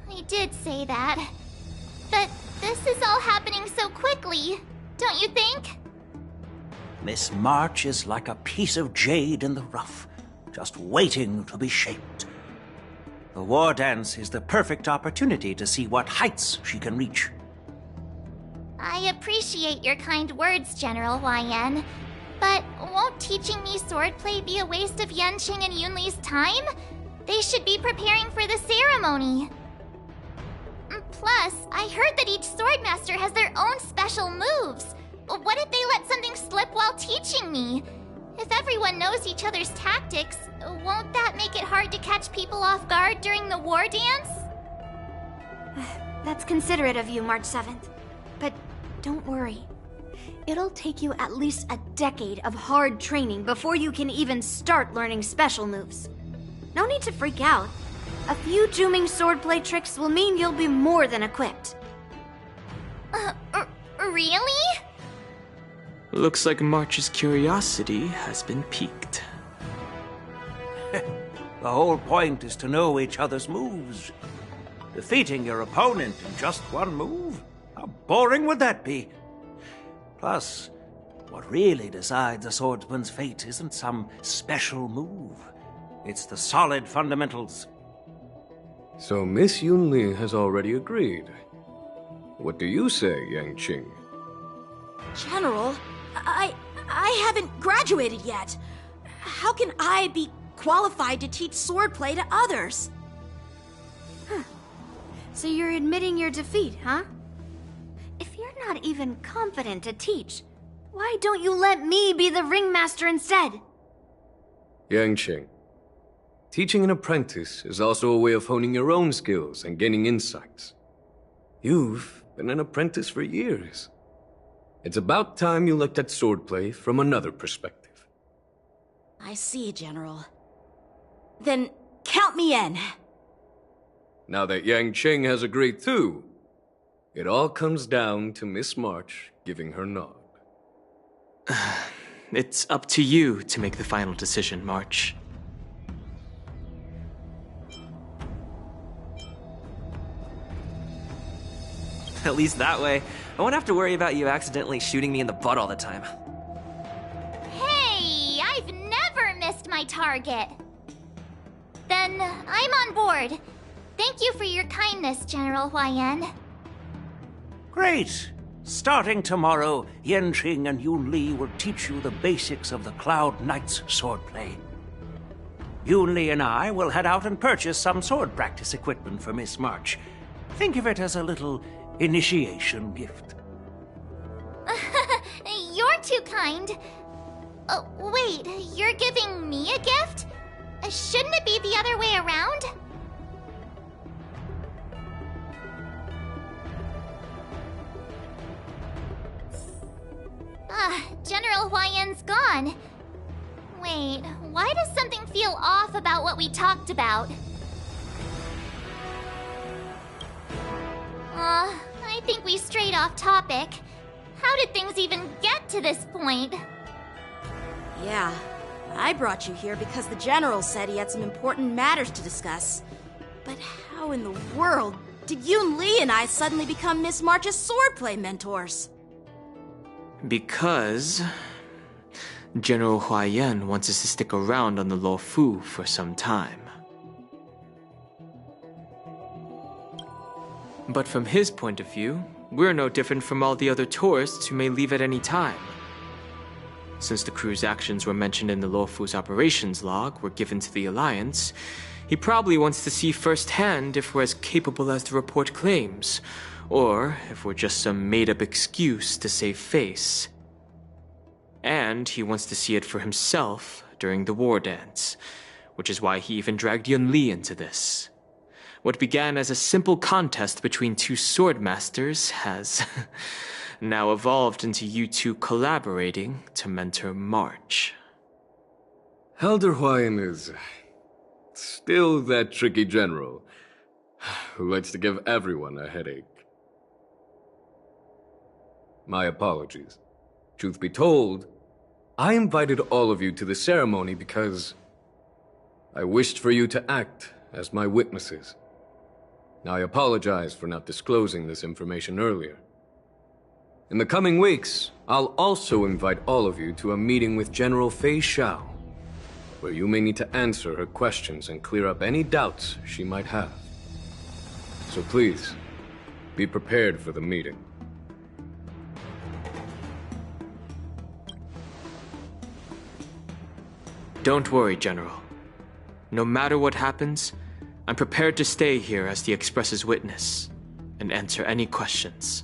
I did say that. But this is all happening so quickly, don't you think? Miss March is like a piece of jade in the rough, just waiting to be shaped. The war dance is the perfect opportunity to see what heights she can reach. I appreciate your kind words, General Huayan. But won't teaching me swordplay be a waste of Yanqing and Yunli's time? They should be preparing for the ceremony. Plus, I heard that each swordmaster has their own special moves. What if they let something slip while teaching me? If everyone knows each other's tactics, won't that make it hard to catch people off guard during the war dance? That's considerate of you, March 7th. But don't worry. It'll take you at least a decade of hard training before you can even start learning special moves. No need to freak out. A few Juming swordplay tricks will mean you'll be more than equipped. Really? Looks like March's curiosity has been piqued. The whole point is to know each other's moves. Defeating your opponent in just one move? How boring would that be? Plus, what really decides a swordsman's fate isn't some special move. It's the solid fundamentals. So Miss Yunli has already agreed. What do you say, Yanqing? General, I haven't graduated yet. How can I be qualified to teach swordplay to others? So you're admitting your defeat, huh? If you're not even confident to teach, why don't you let me be the ringmaster instead? Yanqing, teaching an apprentice is also a way of honing your own skills and gaining insights. You've been an apprentice for years. It's about time you looked at swordplay from another perspective. I see, General. Then count me in. Now that Yanqing has agreed too, it all comes down to Miss March giving her nod. It's up to you to make the final decision, March. At least that way, I won't have to worry about you accidentally shooting me in the butt all the time. Hey, I've never missed my target. Then I'm on board. Thank you for your kindness, General Huayan. Great! Starting tomorrow, Yanqing and Yunli will teach you the basics of the Cloud Knight's swordplay. Yunli and I will head out and purchase some sword practice equipment for Miss March. Think of it as a little initiation gift. You're too kind. Wait, you're giving me a gift? Shouldn't it be the other way around? General Huayan's gone. Wait, why does something feel off about what we talked about? I think we strayed off topic. How did things even get to this point? Yeah, I brought you here because the General said he had some important matters to discuss. But how in the world did Yun Li and I suddenly become Miss March's swordplay mentors? Because General Huayan wants us to stick around on the Luofu for some time. But from his point of view, we're no different from all the other tourists who may leave at any time. Since the crew's actions were mentioned in the Luofu's operations log were given to the Alliance, he probably wants to see firsthand if we're as capable as the report claims, or if we're just some made-up excuse to save face. And he wants to see it for himself during the war dance, which is why he even dragged Yun Li into this. What began as a simple contest between two sword masters has now evolved into you two collaborating to mentor March. Elder Huayan is still that tricky general who likes to give everyone a headache. My apologies. Truth be told, I invited all of you to the ceremony because I wished for you to act as my witnesses. I apologize for not disclosing this information earlier. In the coming weeks, I'll also invite all of you to a meeting with General Fei Xiao, where you may need to answer her questions and clear up any doubts she might have. So please, be prepared for the meeting. Don't worry, General. No matter what happens, I'm prepared to stay here as the Express's witness and answer any questions.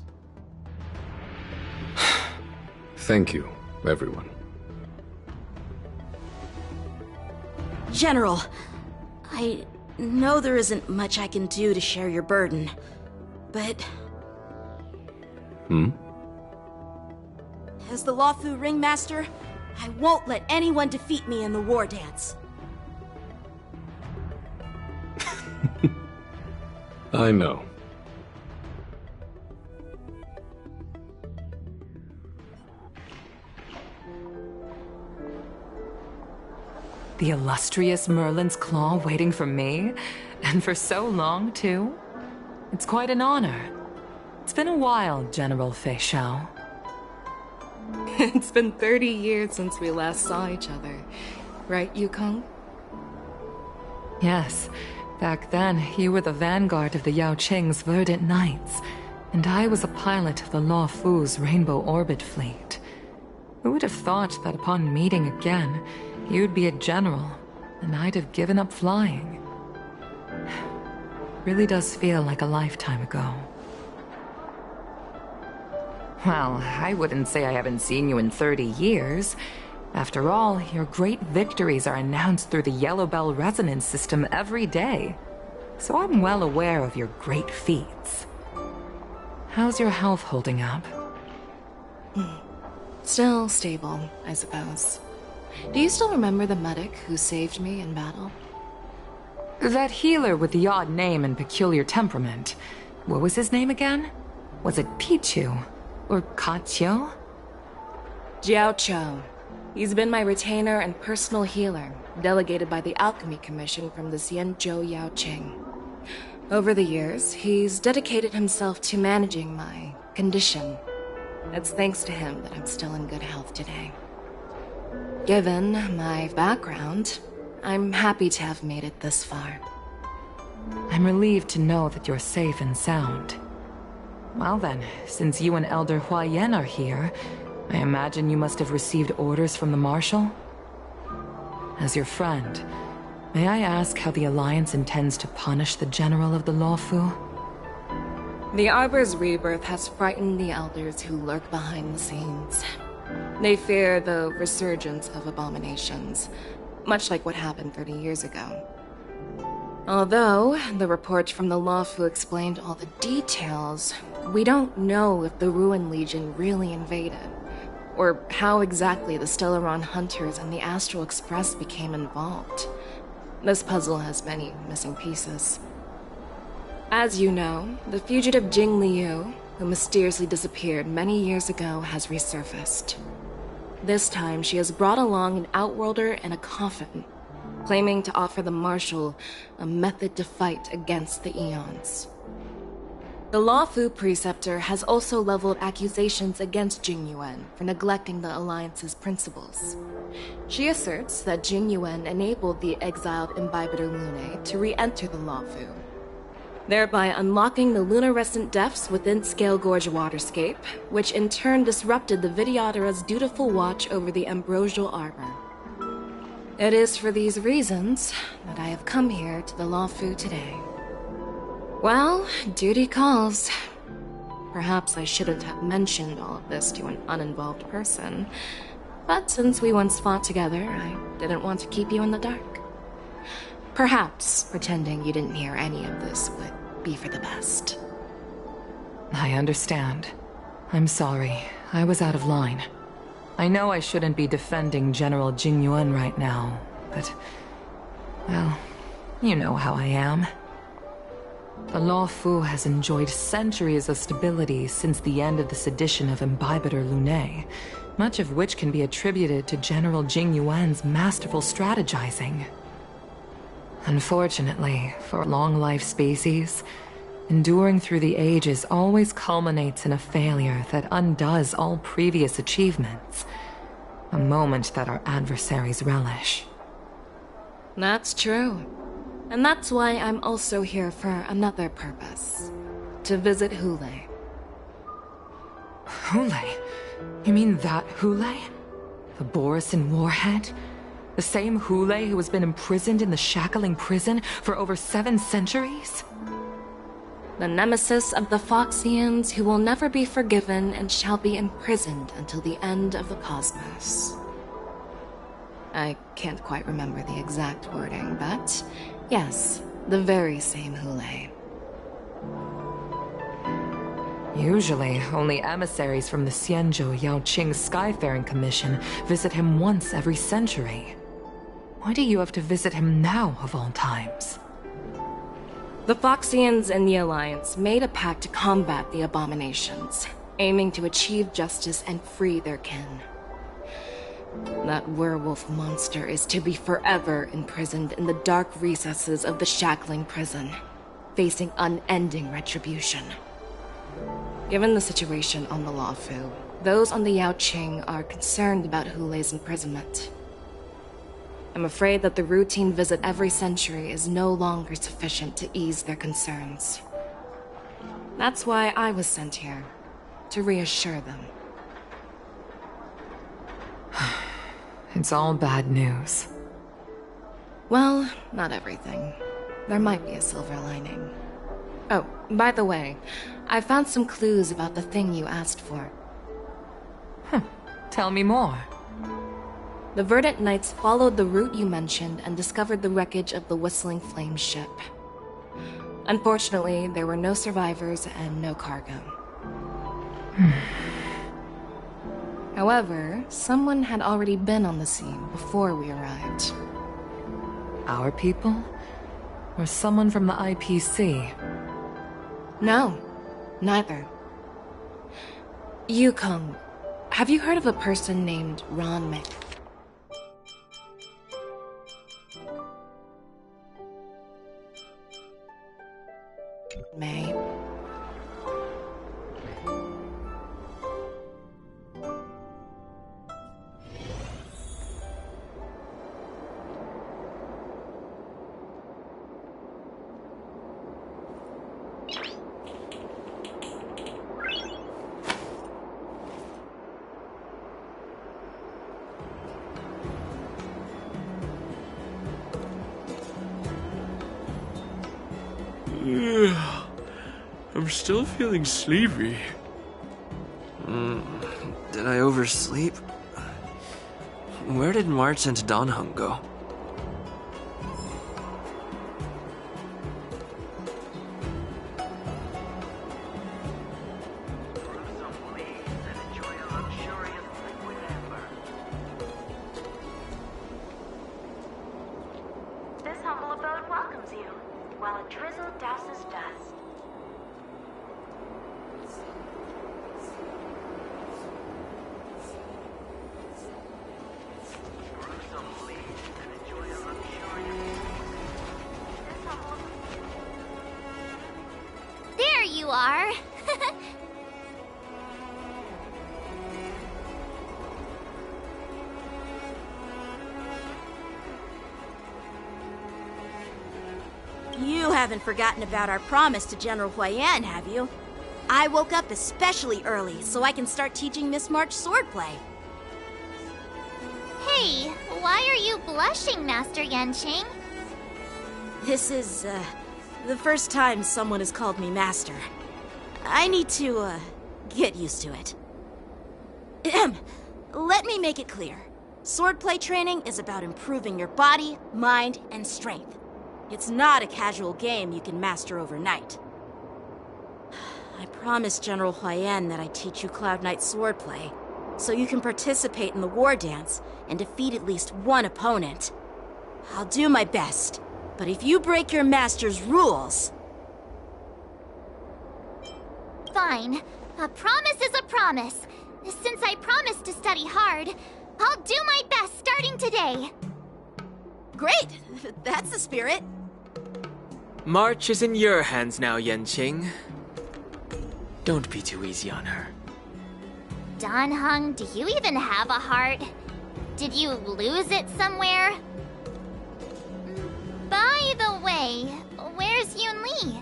Thank you, everyone. General, I know there isn't much I can do to share your burden, but... As the Luofu Ringmaster, I won't let anyone defeat me in the war dance. I know. The illustrious Merlin's Claw waiting for me? And for so long, too? It's quite an honor. It's been a while, General Fei Xiao. It's been 30 years since we last saw each other. Right, Yukong? Yes. Back then, you were the vanguard of the Yao Qing's Verdant Knights, and I was a pilot of the Luofu's Rainbow Orbit fleet. Who would have thought that upon meeting again, you'd be a general, and I'd have given up flying? Really does feel like a lifetime ago. Well, I wouldn't say I haven't seen you in 30 years. After all, your great victories are announced through the Yellow Bell resonance system every day. So I'm well aware of your great feats. How's your health holding up? Still stable, I suppose. Do you still remember the medic who saved me in battle? That healer with the odd name and peculiar temperament. What was his name again? Was it Pichu? Or Kachio? Jiao Cho. He's been my retainer and personal healer, delegated by the Alchemy Commission from the Xianzhou Yao Qing. Over the years, he's dedicated himself to managing my condition. It's thanks to him that I'm still in good health today. Given my background, I'm happy to have made it this far. I'm relieved to know that you're safe and sound. Well then, since you and Elder Huayan are here, I imagine you must have received orders from the Marshal? As your friend, may I ask how the Alliance intends to punish the General of the Luofu? The Arbor's rebirth has frightened the elders who lurk behind the scenes. They fear the resurgence of abominations, much like what happened 30 years ago. Although the report from the Luofu explained all the details, we don't know if the Ruin Legion really invaded, or how exactly the Stellaron Hunters and the Astral Express became involved. This puzzle has many missing pieces. As you know, the fugitive Jing Liu, who mysteriously disappeared many years ago, has resurfaced. This time, she has brought along an Outworlder and a coffin, claiming to offer the Marshal a method to fight against the Eons. The Lawfu Preceptor has also leveled accusations against Jing Yuan for neglecting the Alliance's principles. She asserts that Jing Yuan enabled the exiled Imbibitor Lunae to re-enter the Lawfu, thereby unlocking the lunarescent depths within Scale Gorge Waterscape, which in turn disrupted the Vidyadhara's dutiful watch over the Ambrosial Arbor. It is for these reasons that I have come here to the Lawfu today. Well, duty calls. Perhaps I shouldn't have mentioned all of this to an uninvolved person, but since we once fought together, I didn't want to keep you in the dark. Perhaps pretending you didn't hear any of this would be for the best. I understand. I'm sorry. I was out of line. I know I shouldn't be defending General Jing Yuan right now, but... well, you know how I am. The Lawfu has enjoyed centuries of stability since the end of the sedition of Imbibitor Lunae, much of which can be attributed to General Jing Yuan's masterful strategizing. Unfortunately, for long-life species, enduring through the ages always culminates in a failure that undoes all previous achievements, a moment that our adversaries relish. That's true. And that's why I'm also here for another purpose. To visit Hule. Hule? You mean that Hule? The Borisin warhead? The same Hule who has been imprisoned in the Shackling prison for over 7 centuries? The nemesis of the Foxians who will never be forgiven and shall be imprisoned until the end of the cosmos. I can't quite remember the exact wording, but yes, the very same Hule. Usually, only emissaries from the Xianzhou Yaoqing Skyfaring Commission visit him once every century. Why do you have to visit him now, of all times? The Foxians and the Alliance made a pact to combat the abominations, aiming to achieve justice and free their kin. That werewolf monster is to be forever imprisoned in the dark recesses of the Shackling prison, facing unending retribution. Given the situation on the Lawfu, those on the Yaoqing are concerned about Hule's imprisonment. I'm afraid that the routine visit every century is no longer sufficient to ease their concerns. That's why I was sent here, to reassure them. It's all bad news. Well, not everything. There might be a silver lining. Oh, by the way, I found some clues about the thing you asked for. Tell me more. The Verdant Knights followed the route you mentioned and discovered the wreckage of the Whistling Flame ship. Unfortunately, there were no survivors and no cargo. However, someone had already been on the scene before we arrived. Our people? Or someone from the IPC? No, neither. Yukong, have you heard of a person named Ron May? I'm still feeling sleepy. Did I oversleep? Where did March and Donhung go? haven't forgotten about our promise to General Huayan, have you? I woke up especially early so I can start teaching Miss March swordplay. Hey, why are you blushing, Master Yanqing? This is, the first time someone has called me Master. I need to, get used to it. Let me make it clear. Swordplay training is about improving your body, mind, and strength. It's not a casual game you can master overnight. I promised General Huayan that I'd teach you Cloud Knight swordplay, so you can participate in the war dance and defeat at least one opponent. I'll do my best, but if you break your master's rules... Fine. A promise is a promise. Since I promised to study hard, I'll do my best starting today. Great! That's the spirit. March is in your hands now, Yanqing. Don't be too easy on her. Dan Heng, do you even have a heart? Did you lose it somewhere? By the way, where's Yun Li?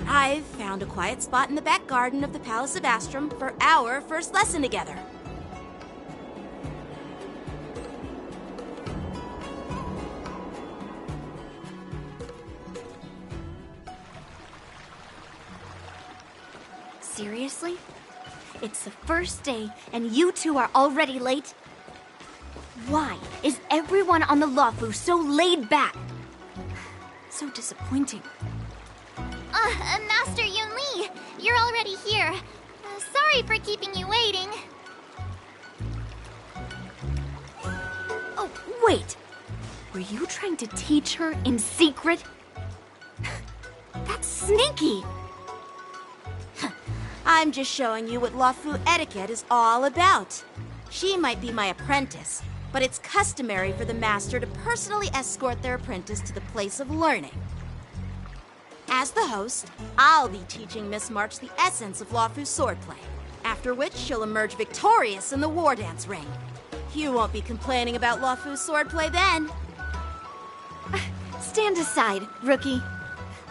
I've found a quiet spot in the back garden of the Palace of Astrum for our first lesson together. Seriously? It's the first day, and you two are already late? Why is everyone on the Luofu so laid back? So disappointing. Master Yun Li, you're already here. Sorry for keeping you waiting. Oh, wait. Were you trying to teach her in secret? That's sneaky. I'm just showing you what Luofu etiquette is all about. She might be my apprentice, but it's customary for the master to personally escort their apprentice to the place of learning. As the host, I'll be teaching Miss March the essence of Luofu's swordplay, after which she'll emerge victorious in the war dance ring. You won't be complaining about Luofu's swordplay then. Stand aside, rookie.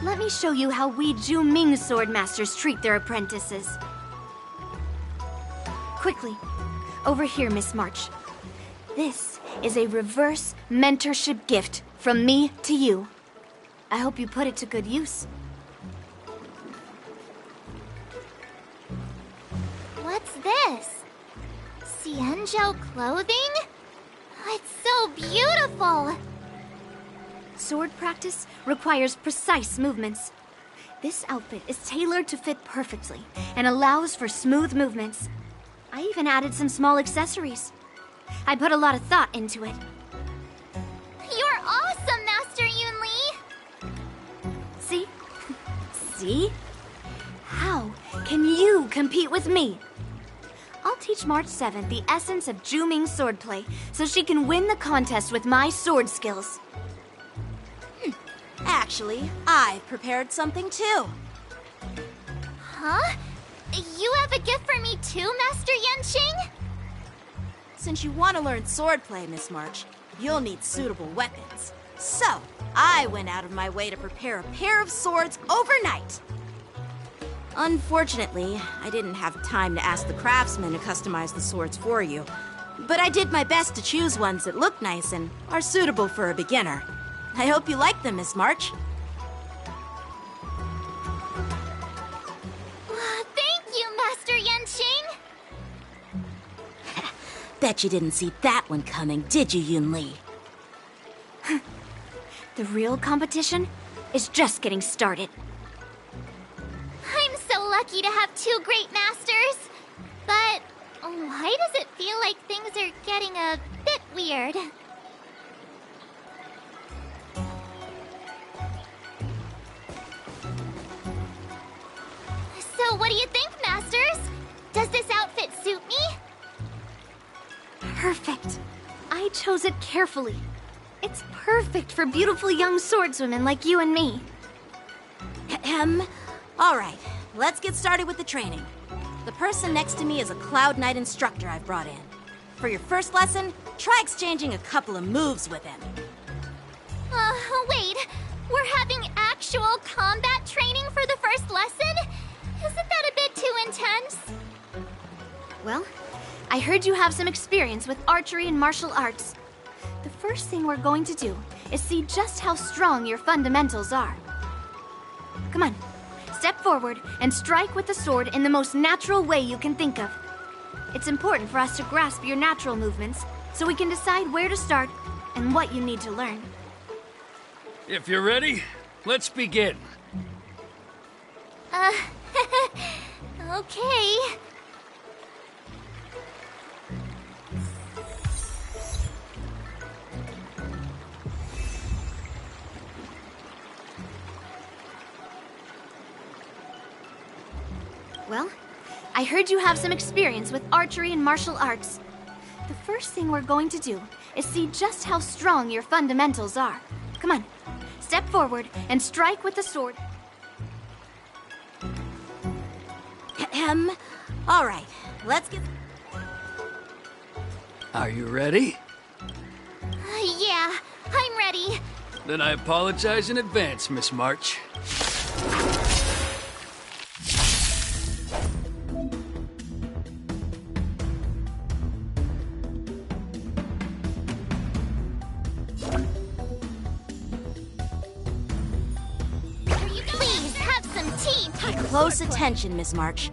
Let me show you how we Zhu-Ming swordmasters treat their apprentices. Quickly, over here, Miss March. This is a reverse mentorship gift from me to you. I hope you put it to good use. What's this? Xianzhou clothing? It's so beautiful! Sword practice requires precise movements. This outfit is tailored to fit perfectly and allows for smooth movements. I even added some small accessories. I put a lot of thought into it. You're awesome, Master Yun Li! See? See? How can you compete with me? I'll teach March 7th the essence of Zhu-Ming swordplay so she can win the contest with my sword skills. Actually, I've prepared something too. Huh? You have a gift for me too, Master Yanqing? Since you want to learn swordplay, Miss March, you'll need suitable weapons. So, I went out of my way to prepare a pair of swords overnight. Unfortunately, I didn't have time to ask the craftsman to customize the swords for you. But I did my best to choose ones that look nice and are suitable for a beginner. I hope you like them, Miss March. Thank you, Master Yanqing! Bet you didn't see that one coming, did you, Yun Li? The real competition is just getting started. I'm so lucky to have two great masters. But why does it feel like things are getting a bit weird? So what do you think, Masters? Does this outfit suit me? Perfect. I chose it carefully. It's perfect for beautiful young swordswomen like you and me. All right, let's get started with the training. The person next to me is a Cloud Knight instructor I've brought in. For your first lesson, try exchanging a couple of moves with him. Wait. We're having actual actual combat training for the first lesson? Isn't that a bit too intense? Well, I heard you have some experience with archery and martial arts. The first thing we're going to do is see just how strong your fundamentals are. Come on, step forward and strike with the sword in the most natural way you can think of. It's important for us to grasp your natural movements so we can decide where to start and what you need to learn. If you're ready, let's begin. Okay. Well, I heard you have some experience with archery and martial arts. The first thing we're going to do is see just how strong your fundamentals are. Come on, step forward and strike with the sword. All right, let's get... Are you ready? Yeah, I'm ready. Then I apologize in advance, Miss March. Please have some tea. Pay close attention, Miss March.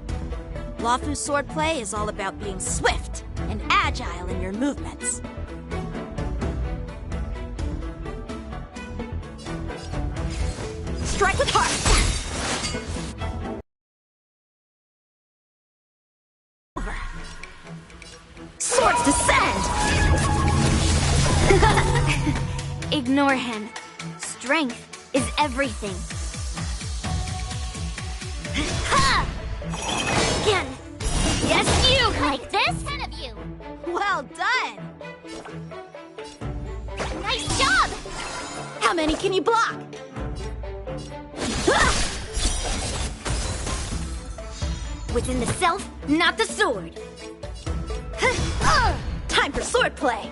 Lawfu swordplay is all about being swift and agile in your movements. Strike with heart! Over. Swords descend! Ignore him. Strength is everything. Ha! Again. Yes, you! Like this? 10 of you! Well done! Nice job! How many can you block? Within the self, not the sword. Time for swordplay!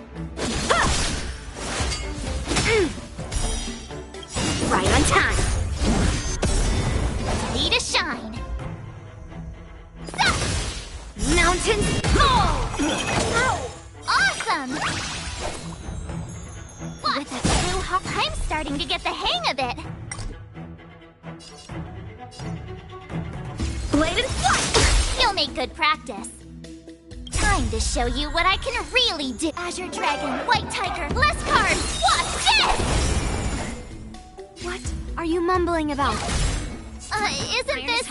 Right on time. Ready to shine. Mountains fall! Awesome! With a blue hawk, I'm starting to get the hang of it. Blade and flight! You'll make good practice. Time to show you what I can really do. Azure Dragon, White Tiger, less cards. Watch this! What are you mumbling about? Isn't this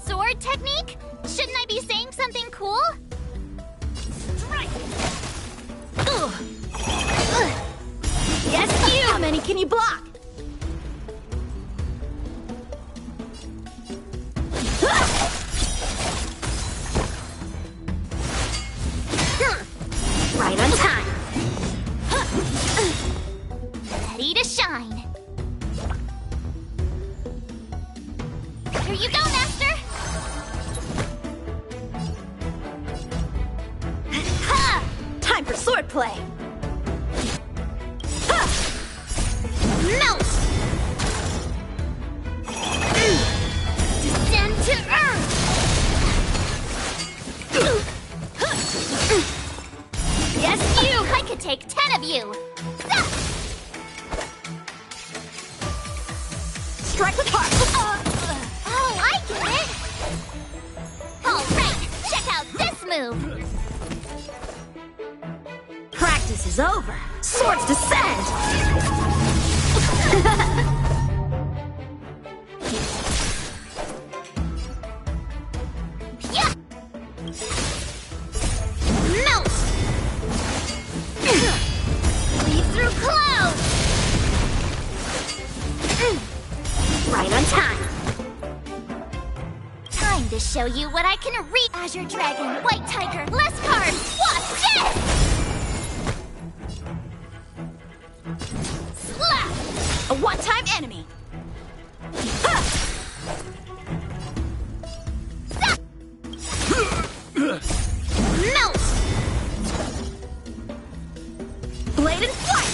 sword technique? Shouldn't I be saying something cool? Strike! Yes, you! How many can you block? Right on time. Ready to shine. Here you go, Master! Time for swordplay! Melt! Descend to earth! Yes, you! I could take 10 of you! Strike with heart! Oh, I get it! Alright, check out this move! Practice is over! Swords descend! Yeah! Melt! Lead through clouds! Right on time. Time to show you what I can Azure Dragon, White Tiger, less cards! Watch this! Slap! A one-time enemy! Melt! Blade and flight!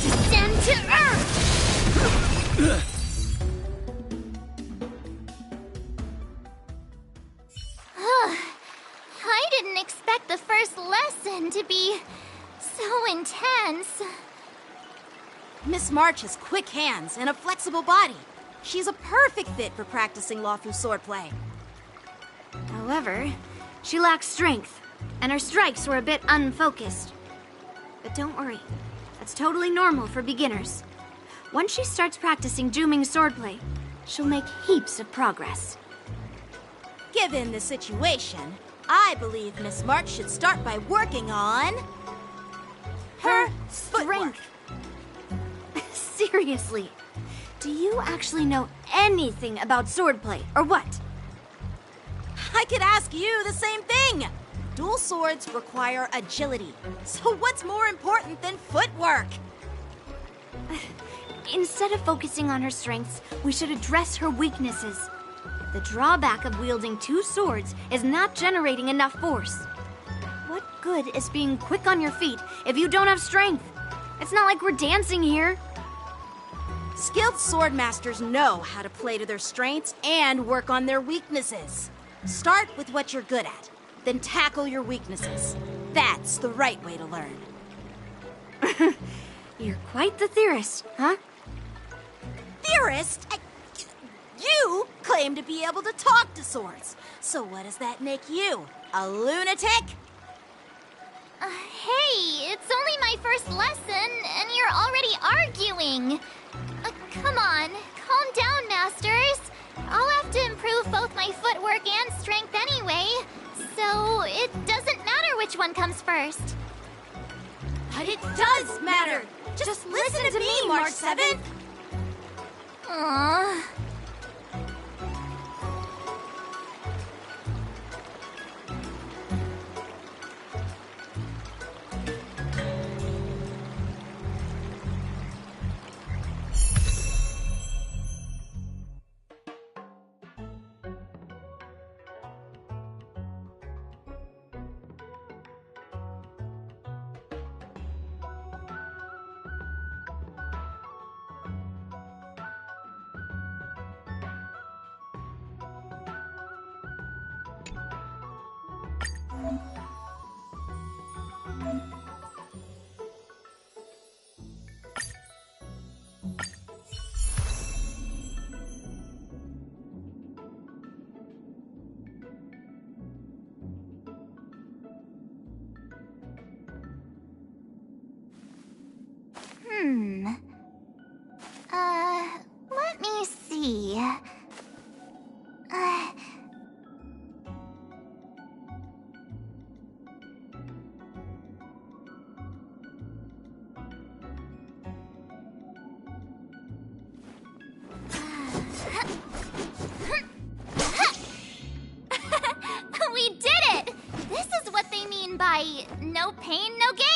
Descend to earth! expect the first lesson to be so intense. Miss March has quick hands and a flexible body. She's a perfect fit for practicing Lawfu swordplay. However, she lacks strength, and her strikes were a bit unfocused. But don't worry, that's totally normal for beginners. Once she starts practicing Juming swordplay, she'll make heaps of progress. Given the situation, I believe Miss March should start by working on her strength. Seriously, do you actually know anything about swordplay, or what? I could ask you the same thing. Dual swords require agility, so what's more important than footwork? Instead of focusing on her strengths, we should address her weaknesses. The drawback of wielding two swords is not generating enough force. What good is being quick on your feet if you don't have strength? It's not like we're dancing here. Skilled sword masters know how to play to their strengths and work on their weaknesses. Start with what you're good at, then tackle your weaknesses. That's the right way to learn. You're quite the theorist, huh? Theorist? You claim to be able to talk to swords. So what does that make you? A lunatic? Hey, it's only my first lesson, and you're already arguing. Come on, calm down, masters. I'll have to improve both my footwork and strength anyway, so it doesn't matter which one comes first. But it does matter! Just listen to me, March 7th! Aww. Let me see. We did it! This is what they mean by no pain, no gain.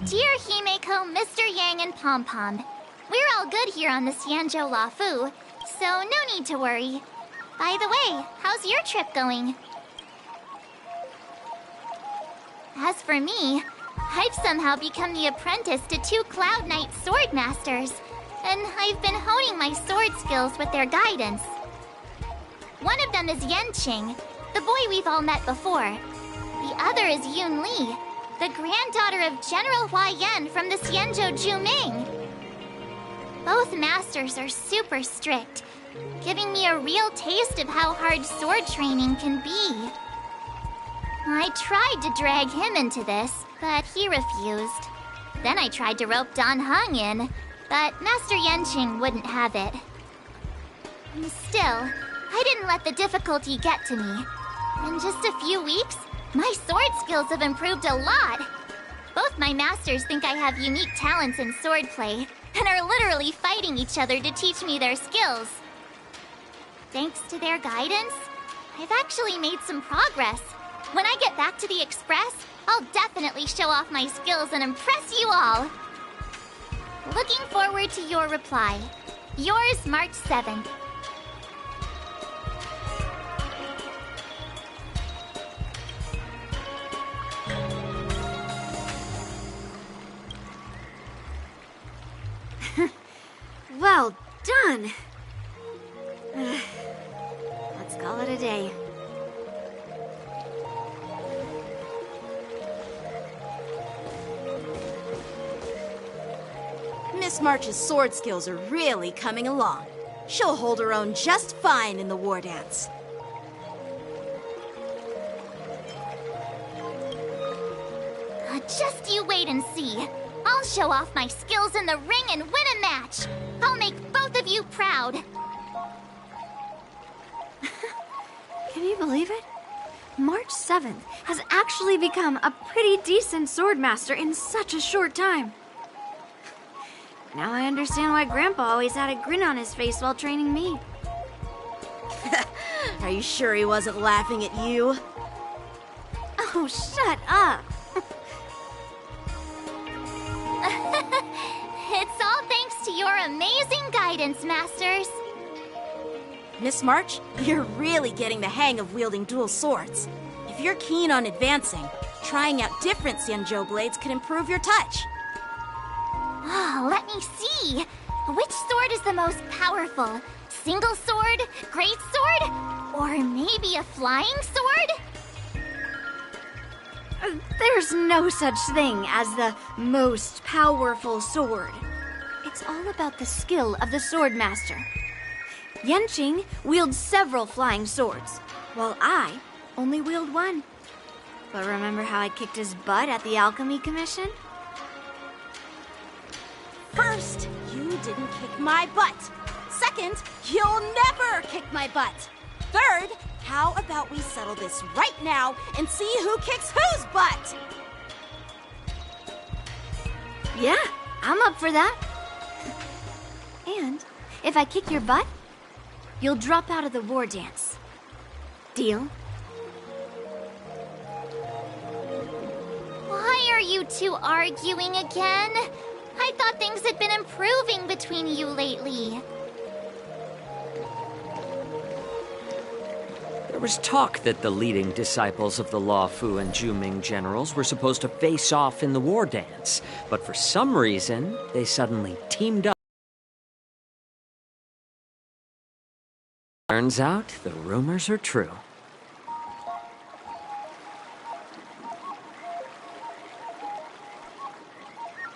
Dear Himeko, Mr. Yang, and Pom Pom, we're all good here on the Xianzhou Lawfu, so no need to worry. By the way, how's your trip going? As for me, I've somehow become the apprentice to 2 Cloud Knight sword masters, and I've been honing my sword skills with their guidance. One of them is Yanqing, the boy we've all met before. The other is Yun Li, the granddaughter of General Huaiyan from the Xianzhou Juming. Both masters are super strict, giving me a real taste of how hard sword training can be. I tried to drag him into this, but he refused. Then I tried to rope Dan Heng in, but Master Yanqing wouldn't have it. Still, I didn't let the difficulty get to me. In just a few weeks, my sword skills have improved a lot. Both my masters think I have unique talents in swordplay, and are literally fighting each other to teach me their skills. Thanks to their guidance, I've actually made some progress. When I get back to the Express, I'll definitely show off my skills and impress you all. Looking forward to your reply. Yours, March 7th. Well done. Let's call it a day. Miss March's sword skills are really coming along. She'll hold her own just fine in the war dance. Just you wait and see. I'll show off my skills in the ring and win a match. I'll make both of you proud. Can you believe it? March 7th has actually become a pretty decent swordmaster in such a short time. Now I understand why Grandpa always had a grin on his face while training me. Are you sure he wasn't laughing at you? Oh, shut up. It's all thanks to your amazing guidance, Masters. Miss March, you're really getting the hang of wielding dual swords. If you're keen on advancing, trying out different Xianzhou blades could improve your touch. Oh, let me see. Which sword is the most powerful? Single sword? Great sword? Or maybe a flying sword? There's no such thing as the most powerful sword. It's all about the skill of the swordmaster. Yanqing wields several flying swords, while I only wield one. But remember how I kicked his butt at the Alchemy Commission? First, you didn't kick my butt. Second, you'll never kick my butt. Third, how about we settle this right now and see who kicks whose butt? Yeah, I'm up for that. And if I kick your butt, you'll drop out of the war dance. Deal? Why are you two arguing again? I thought things had been improving between you lately. There was talk that the leading disciples of the Luofu and Juming generals were supposed to face off in the war dance, but for some reason, they suddenly teamed up. Turns out, the rumors are true.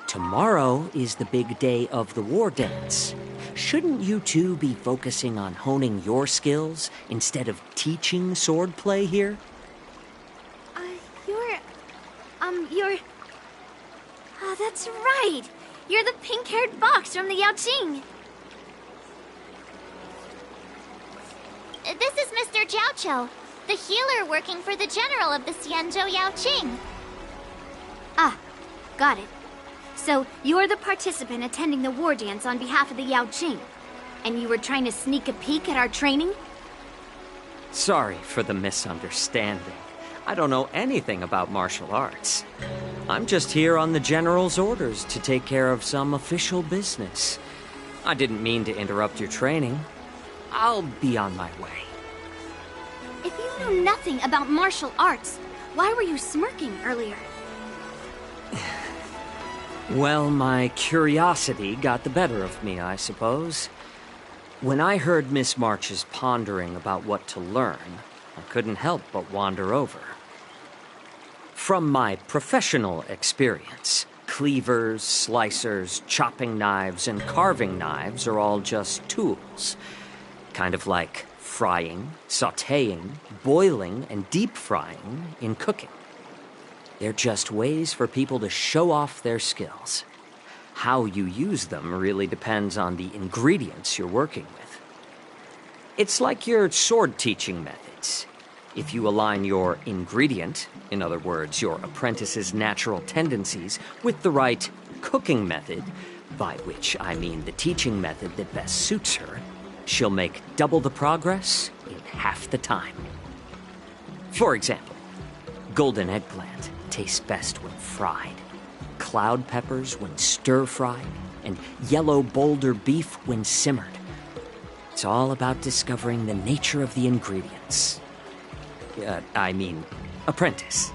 Tomorrow is the big day of the war dance. Shouldn't you two be focusing on honing your skills instead of teaching swordplay here? You're... Oh, that's right. You're the pink-haired fox from the Yaoqing. This is Mr. Jiaoqiu, the healer working for the general of the Xianzhou Yaoqing. Ah, got it. So, you're the participant attending the war dance on behalf of the Yaoqing, and you were trying to sneak a peek at our training? Sorry for the misunderstanding. I don't know anything about martial arts. I'm just here on the General's orders to take care of some official business. I didn't mean to interrupt your training. I'll be on my way. If you knew nothing about martial arts, why were you smirking earlier? Well, my curiosity got the better of me, I suppose. When I heard Miss March's pondering about what to learn, I couldn't help but wander over. From my professional experience, cleavers, slicers, chopping knives, and carving knives are all just tools. Kind of like frying, sautéing, boiling, and deep frying in cooking. They're just ways for people to show off their skills. How you use them really depends on the ingredients you're working with. It's like your sword teaching methods. If you align your ingredient, in other words, your apprentice's natural tendencies, with the right cooking method, by which I mean the teaching method that best suits her, she'll make double the progress in half the time. For example, golden eggplant tastes best when fried, cloud peppers when stir-fried, and yellow boulder beef when simmered. It's all about discovering the nature of the ingredients. Apprentice.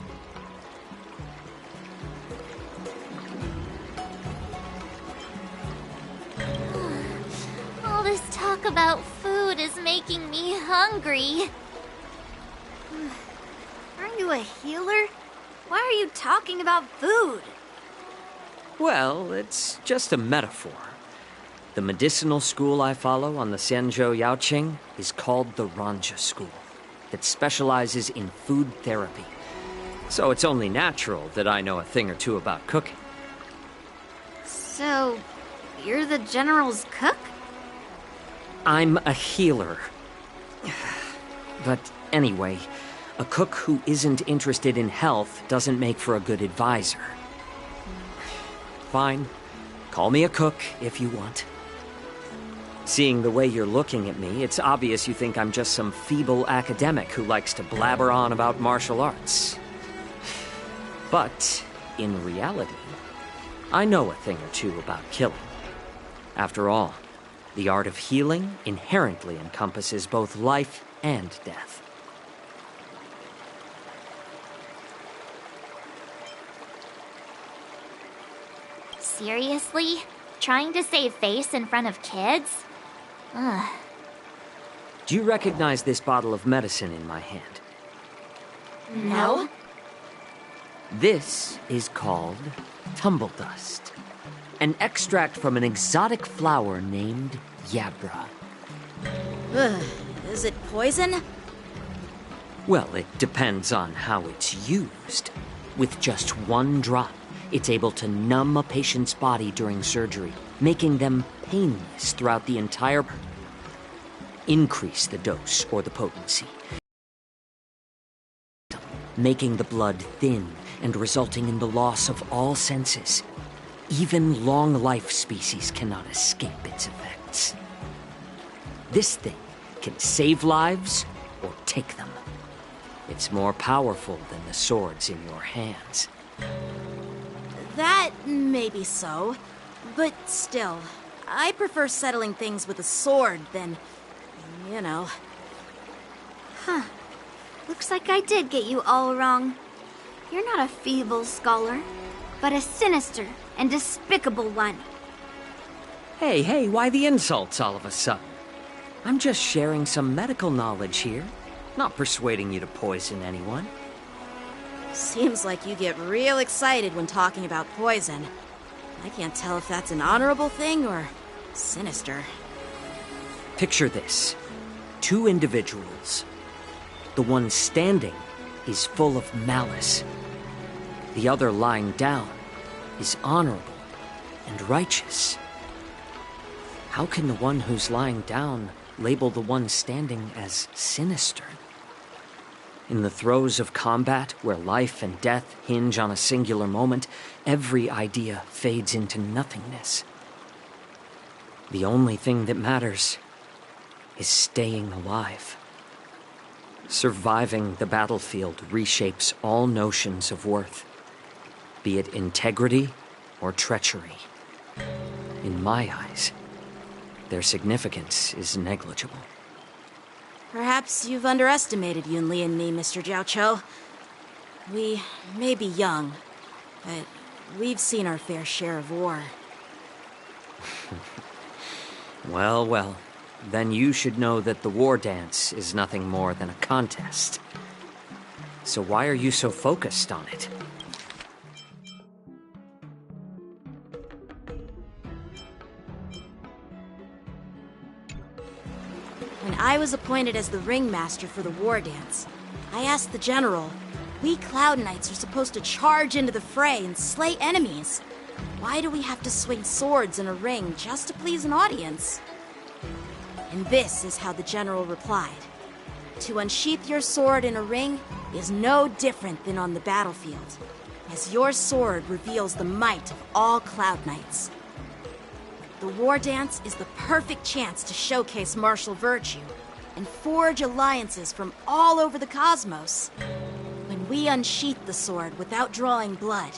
All this talk about food is making me hungry. Aren't you a healer? Why are you talking about food? Well, it's just a metaphor. The medicinal school I follow on the Xianzhou Yaoqing is called the Ranja School, that specializes in food therapy. So it's only natural that I know a thing or two about cooking. So, you're the General's cook? I'm a healer. But anyway, a cook who isn't interested in health doesn't make for a good advisor. Fine. Call me a cook if you want. Seeing the way you're looking at me, it's obvious you think I'm just some feeble academic who likes to blabber on about martial arts. But, in reality, I know a thing or two about killing. After all, the art of healing inherently encompasses both life and death. Seriously? Trying to save face in front of kids? Ugh. Do you recognize this bottle of medicine in my hand? No? This is called tumble dust, an extract from an exotic flower named Yabra. Ugh, is it poison? Well, it depends on how it's used. With just one drop, it's able to numb a patient's body during surgery, making them painless throughout the entire... Increase the dose or the potency, making the blood thin and resulting in the loss of all senses. Even long-life species cannot escape its effects. This thing can save lives or take them. It's more powerful than the swords in your hands. That may be so, but still, I prefer settling things with a sword than, you know. Huh. Looks like I did get you all wrong. You're not a feeble scholar, but a sinister and despicable one. Hey, why the insults all of a sudden? I'm just sharing some medical knowledge here, not persuading you to poison anyone. Seems like you get real excited when talking about poison. I can't tell if that's an honorable thing or sinister. Picture this. Two individuals. The one standing is full of malice. The other lying down is honorable and righteous. How can the one who's lying down label the one standing as sinister? In the throes of combat, where life and death hinge on a singular moment, every idea fades into nothingness. The only thing that matters is staying alive. Surviving the battlefield reshapes all notions of worth, be it integrity or treachery. In my eyes, their significance is negligible. Perhaps you've underestimated Yunli and me, Mr. Jiaoqiu. We may be young, but we've seen our fair share of war. Well, then you should know that the war dance is nothing more than a contest. So why are you so focused on it? When I was appointed as the ringmaster for the war dance, I asked the general, we Cloud Knights are supposed to charge into the fray and slay enemies. Why do we have to swing swords in a ring just to please an audience? And this is how the general replied. To unsheath your sword in a ring is no different than on the battlefield, as your sword reveals the might of all Cloud Knights. The War Dance is the perfect chance to showcase martial virtue and forge alliances from all over the cosmos. When we unsheath the sword without drawing blood,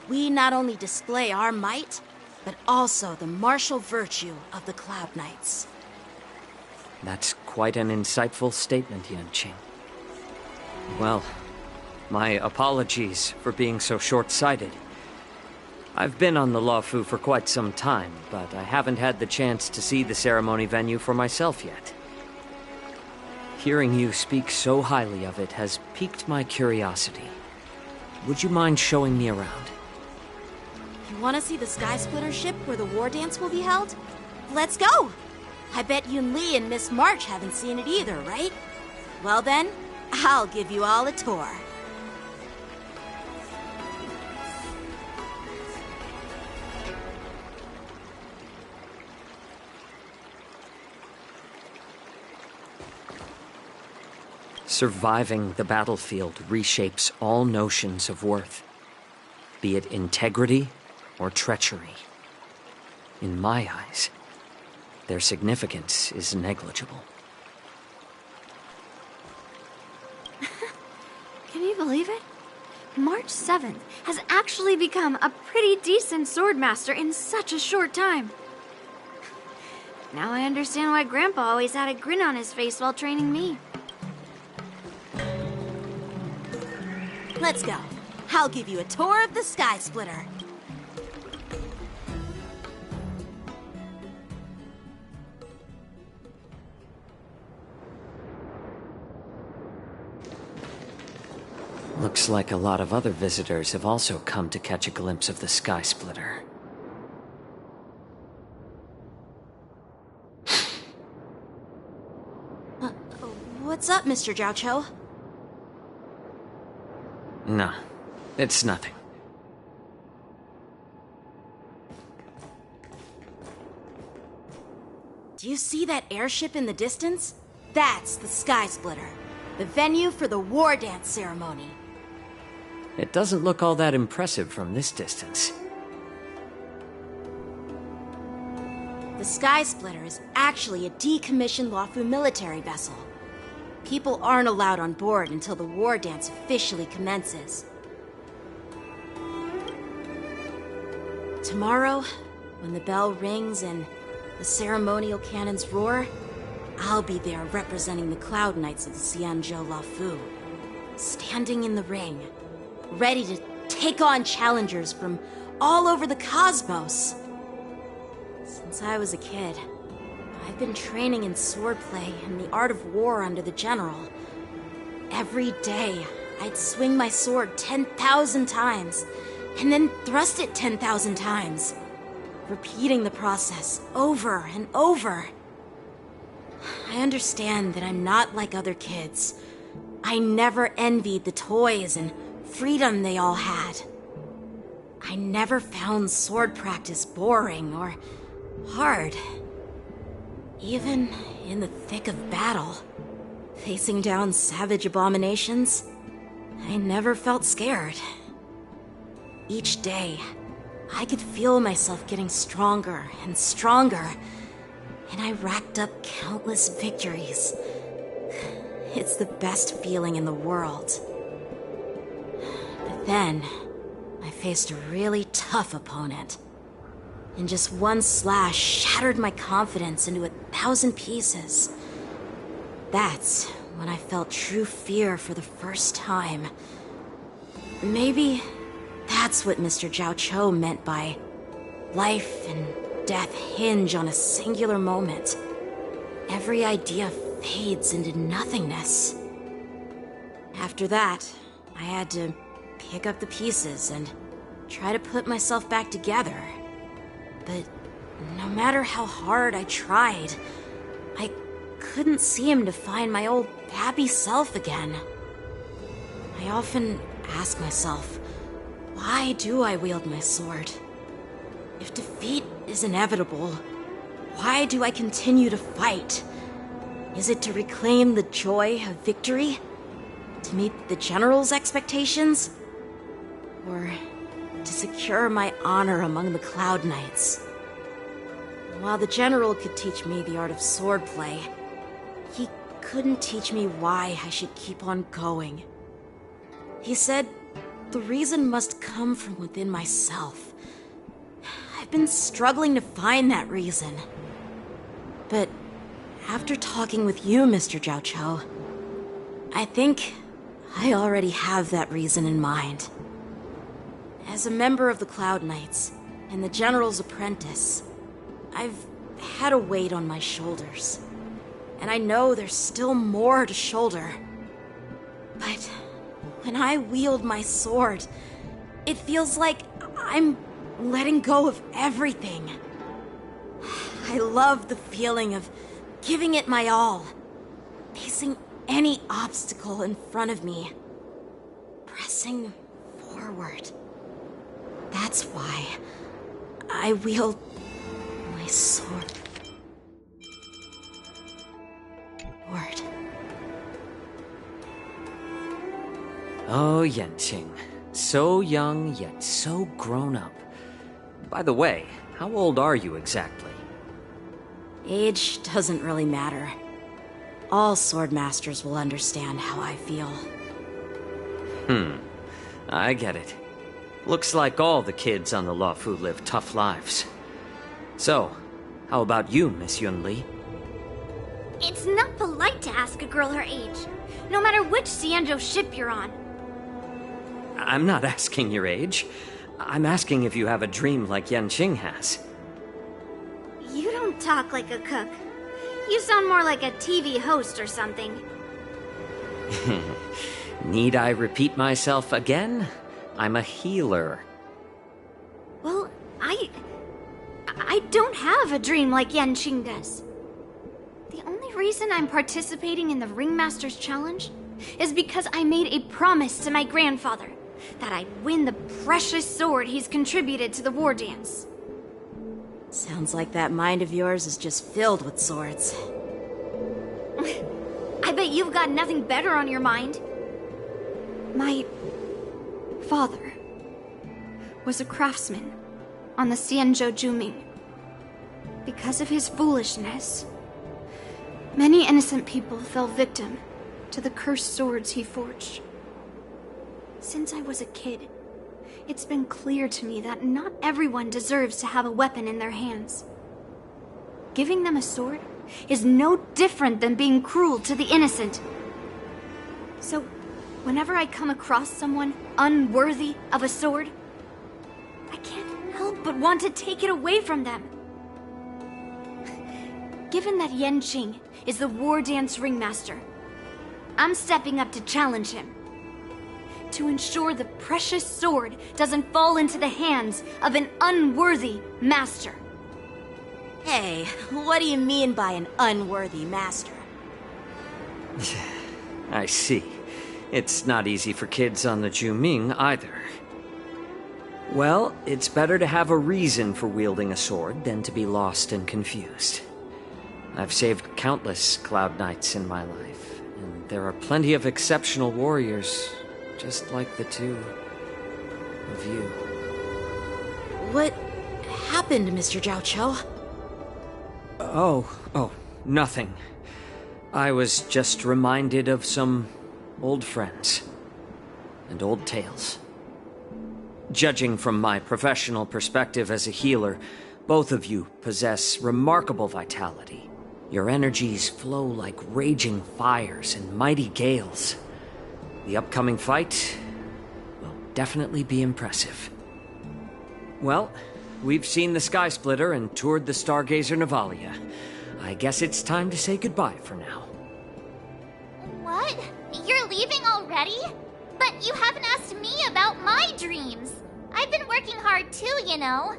we not only display our might, but also the martial virtue of the Cloud Knights. That's quite an insightful statement, Yanqing. Well, my apologies for being so short-sighted. I've been on the Luofu for quite some time, but I haven't had the chance to see the ceremony venue for myself yet. Hearing you speak so highly of it has piqued my curiosity. Would you mind showing me around? You want to see the Sky Splitter ship where the War Dance will be held? Let's go! I bet Yun Li and Miss March haven't seen it either, right? Well then, I'll give you all a tour. Surviving the battlefield reshapes all notions of worth, be it integrity or treachery. In my eyes, their significance is negligible. Can you believe it? March 7th has actually become a pretty decent swordmaster in such a short time. Now I understand why Grandpa always had a grin on his face while training me. Let's go. I'll give you a tour of the Sky Splitter. Looks like a lot of other visitors have also come to catch a glimpse of the Sky Splitter. What's up, Mr. Zhao Cho? No, it's nothing. Do you see that airship in the distance? That's the Sky Splitter, the venue for the War Dance ceremony. It doesn't look all that impressive from this distance. The Sky Splitter is actually a decommissioned Luofu military vessel. People aren't allowed on board until the War Dance officially commences. Tomorrow, when the bell rings and the ceremonial cannons roar, I'll be there representing the Cloud Knights of the Xianzhou Luofu, standing in the ring, ready to take on challengers from all over the cosmos. Since I was a kid, I've been training in swordplay and the art of war under the general. Every day, I'd swing my sword 10,000 times, and then thrust it 10,000 times, repeating the process over and over. I understand that I'm not like other kids. I never envied the toys and freedom they all had. I never found sword practice boring or hard. Even in the thick of battle, facing down savage abominations, I never felt scared. Each day, I could feel myself getting stronger and stronger, and I racked up countless victories. It's the best feeling in the world. But then, I faced a really tough opponent. And just one slash shattered my confidence into 1,000 pieces. That's when I felt true fear for the first time. Maybe that's what Mr. Zhao Cho meant by life and death hinge on a singular moment. Every idea fades into nothingness. After that, I had to pick up the pieces and try to put myself back together. But no matter how hard I tried, I couldn't seem to find my old happy self again. I often ask myself, why do I wield my sword? If defeat is inevitable, why do I continue to fight? Is it to reclaim the joy of victory? To meet the General's expectations? Or to secure my honor among the Cloud Knights? While the General could teach me the art of swordplay, he couldn't teach me why I should keep on going. He said the reason must come from within myself. I've been struggling to find that reason. But after talking with you, Mr. Jiao Cho, I think I already have that reason in mind. As a member of the Cloud Knights and the General's apprentice, I've had a weight on my shoulders. And I know there's still more to shoulder. But when I wield my sword, it feels like I'm letting go of everything. I love the feeling of giving it my all, facing any obstacle in front of me, pressing forward. That's why I wield my sword. Word. Oh, Yanqing. So young, yet so grown up. By the way, how old are you exactly? Age doesn't really matter. All swordmasters will understand how I feel. I get it. Looks like all the kids on the Luofu live tough lives. So, how about you, Miss Yunli? It's not polite to ask a girl her age, no matter which Xianzhou ship you're on. I'm not asking your age. I'm asking if you have a dream like Yanqing has. You don't talk like a cook. You sound more like a TV host or something. Need I repeat myself again? I'm a healer. Well, I don't have a dream like Yanqing does. The only reason I'm participating in the Ringmaster's Challenge is because I made a promise to my grandfather that I'd win the precious sword he's contributed to the war dance. Sounds like that mind of yours is just filled with swords. I bet you've got nothing better on your mind. My father was a craftsman on the Xianzhou Juming. Because of his foolishness, many innocent people fell victim to the cursed swords he forged. Since I was a kid, it's been clear to me that not everyone deserves to have a weapon in their hands. Giving them a sword is no different than being cruel to the innocent. So, whenever I come across someone unworthy of a sword, I can't help but want to take it away from them. Given that Yanqing is the war dance ringmaster, I'm stepping up to challenge him. To ensure the precious sword doesn't fall into the hands of an unworthy master. Hey, what do you mean by an unworthy master? I see. It's not easy for kids on the Juming either. Well, it's better to have a reason for wielding a sword than to be lost and confused. I've saved countless Cloud Knights in my life, and there are plenty of exceptional warriors, just like the two of you. What happened, Mr. Jiao Cho? Oh, nothing. I was just reminded of some old friends and old tales. Judging from my professional perspective as a healer, both of you possess remarkable vitality. Your energies flow like raging fires and mighty gales. The upcoming fight will definitely be impressive. Well, we've seen the Sky Splitter and toured the Stargazer Navalia. I guess it's time to say goodbye for now. What? You're leaving already? But you haven't asked me about my dreams. I've been working hard too, you know.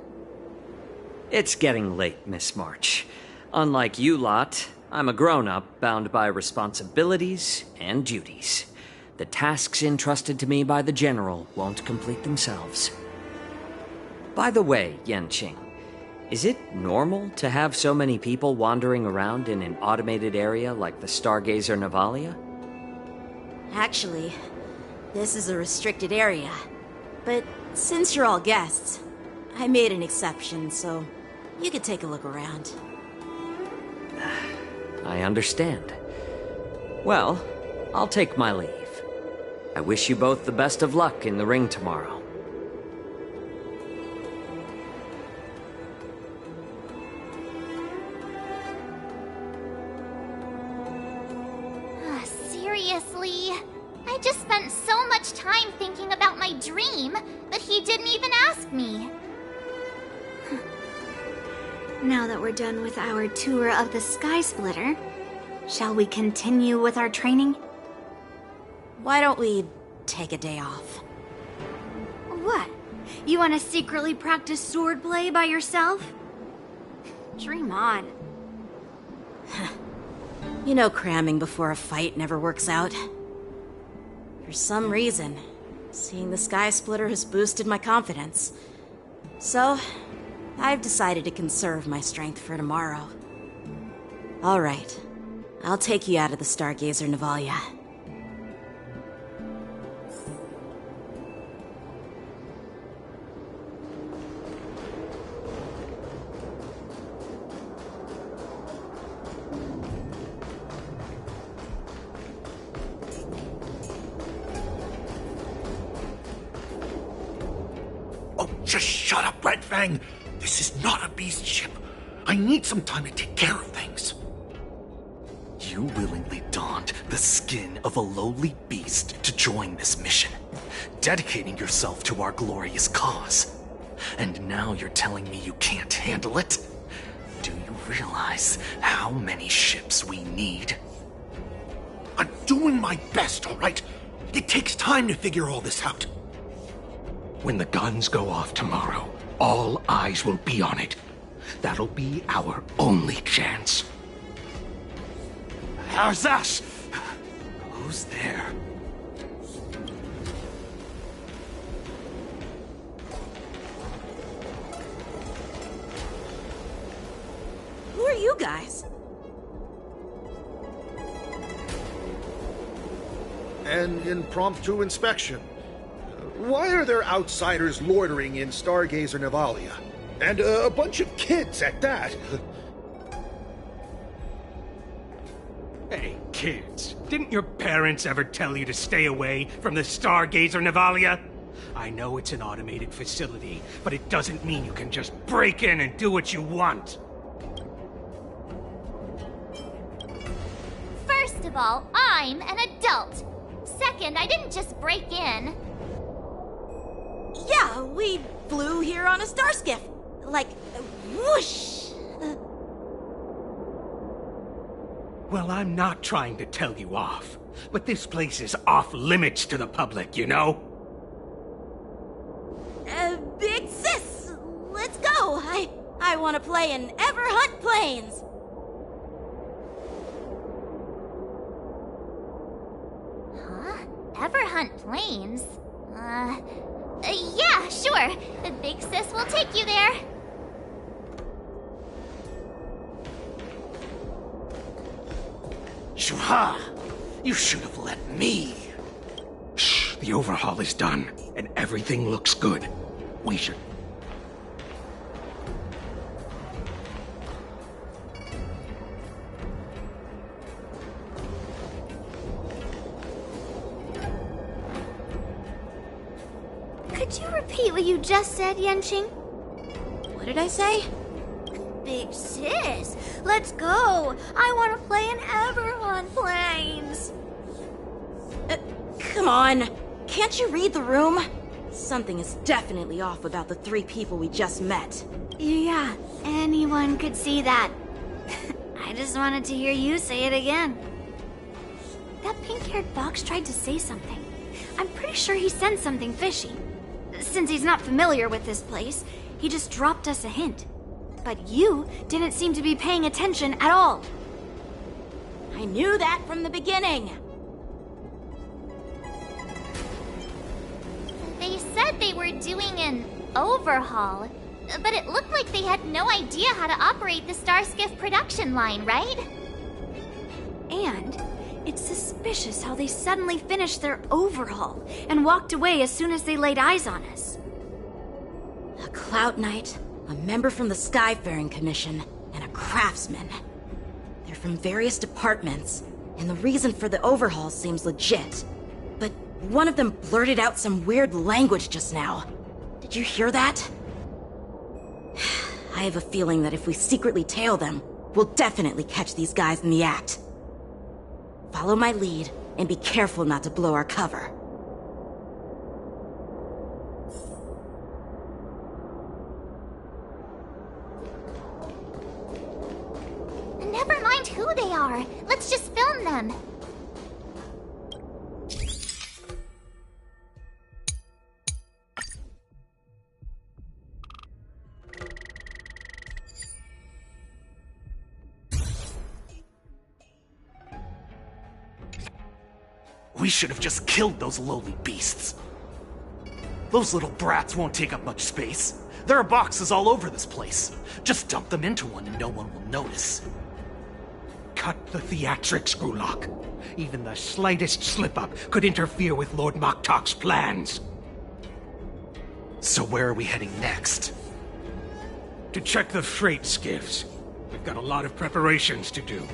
It's getting late, Miss March. Unlike you lot, I'm a grown-up bound by responsibilities and duties. The tasks entrusted to me by the General won't complete themselves. By the way, Yanqing, Is it normal to have so many people wandering around in an automated area like the Stargazer Navalia? Actually, this is a restricted area. But since you're all guests, I made an exception, so you could take a look around. I understand. Well, I'll take my leave. I wish you both the best of luck in the ring tomorrow. Seriously? I just spent so much time thinking about my dream, but he didn't even ask me. Now that we're done with our tour of the Sky Splitter, shall we continue with our training? Why don't we take a day off? What? You want to secretly practice swordplay by yourself? Dream on. You know cramming before a fight never works out. For some reason, seeing the Sky Splitter has boosted my confidence. So, I've decided to conserve my strength for tomorrow. Alright, I'll take you out of the Stargazer Navalia. Just shut up, Red Fang! This is not a beast ship. I need some time to take care of things. You willingly donned the skin of a lowly beast to join this mission, dedicating yourself to our glorious cause. And now you're telling me you can't handle it? Do you realize how many ships we need? I'm doing my best, all right? It takes time to figure all this out. When the guns go off tomorrow, all eyes will be on it. That'll be our only chance. How's that? Who's there? Who are you guys? An impromptu inspection. Why are there outsiders loitering in Stargazer Navalia? And a bunch of kids at that. Hey, kids, didn't your parents ever tell you to stay away from the Stargazer Navalia? I know it's an automated facility, but it doesn't mean you can just break in and do what you want. First of all, I'm an adult. Second, I didn't just break in. Yeah, we flew here on a starskiff. Like, whoosh! Well, I'm not trying to tell you off, but this place is off limits to the public, you know? Big sis! Let's go! I want to play in Ever Hunt Planes! Huh? Ever hunt planes? Yeah, sure. The big sis will take you there. Shuha! You should have let me. Shh, the overhaul is done, and everything looks good. We should... Could you repeat what you just said, Yenqing? What did I say? Big sis, let's go. I want to play in Ever Hunt Planes. Come on. Can't you read the room? Something is definitely off about the three people we just met. Yeah, anyone could see that. I just wanted to hear you say it again. That pink-haired fox tried to say something. I'm pretty sure he sensed something fishy. Since he's not familiar with this place, he just dropped us a hint. But you didn't seem to be paying attention at all. I knew that from the beginning. They said they were doing an overhaul. But it looked like they had no idea how to operate the Starskiff production line, right? And it's suspicious how they suddenly finished their overhaul and walked away as soon as they laid eyes on us. A Cloud Knight, a member from the Skyfaring Commission, and a craftsman. They're from various departments, and the reason for the overhaul seems legit. But one of them blurted out some weird language just now. Did you hear that? I have a feeling that if we secretly tail them, we'll definitely catch these guys in the act. Follow my lead, and be careful not to blow our cover. Never mind who they are. Let's just film them. We should have just killed those lowly beasts. Those little brats won't take up much space. There are boxes all over this place. Just dump them into one and no one will notice. Cut the theatrics, Gulak. Even the slightest slip-up could interfere with Lord Moktok's plans. So where are we heading next? To check the freight skiffs. We've got a lot of preparations to do.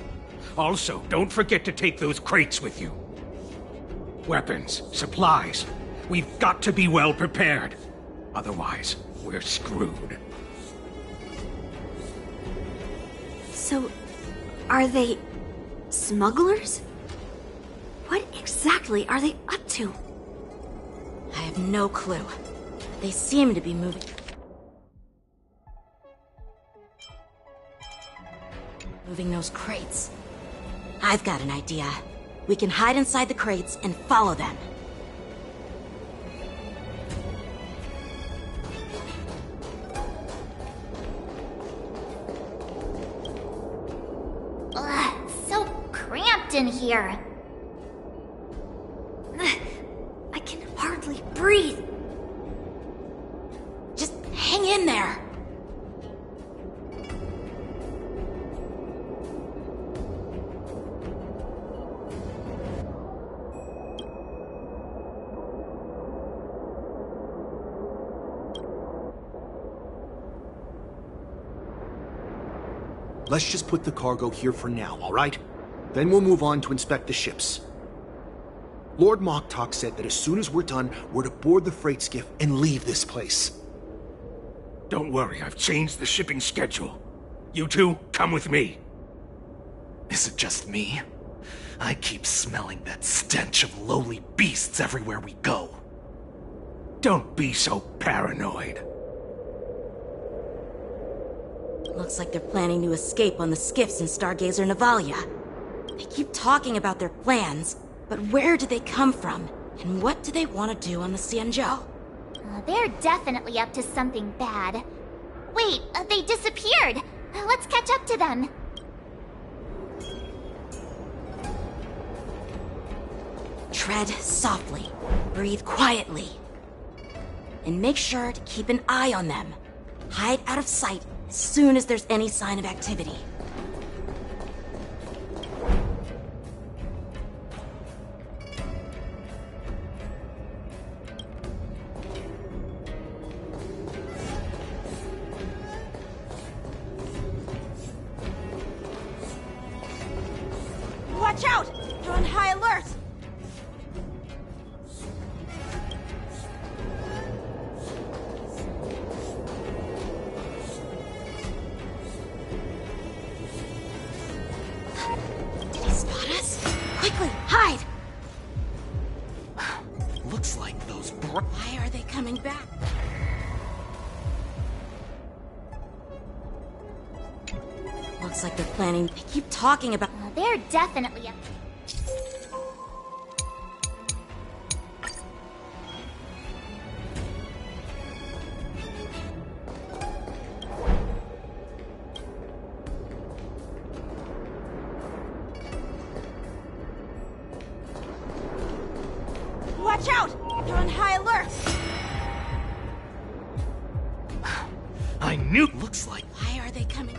Also, don't forget to take those crates with you. Weapons, supplies. We've got to be well prepared. Otherwise, we're screwed. So, are they smugglers? What exactly are they up to? I have no clue. They seem to be moving those crates. I've got an idea. We can hide inside the crates and follow them. Ugh, so cramped in here. I can hardly breathe. Just hang in there. Let's just put the cargo here for now, all right? Then we'll move on to inspect the ships. Lord Moktok said that as soon as we're done, we're to board the freight skiff and leave this place. Don't worry, I've changed the shipping schedule. You two, come with me. Is it just me? I keep smelling that stench of lowly beasts everywhere we go. Don't be so paranoid. Looks like they're planning to escape on the skiffs in Stargazer Navalia. They keep talking about their plans, but where do they come from? And what do they want to do on the Xianzhou? They're definitely up to something bad. Wait, they disappeared! Let's catch up to them. Tread softly, breathe quietly, and make sure to keep an eye on them. Hide out of sight as soon as there's any sign of activity. Watch out! They're on high alert! Did he spot us? Quickly, hide! Looks like those Why are they coming back? Looks like they're planning. They keep talking about. They're definitely up. Watch out! They're on high alert! I new... Looks like... Why are they coming?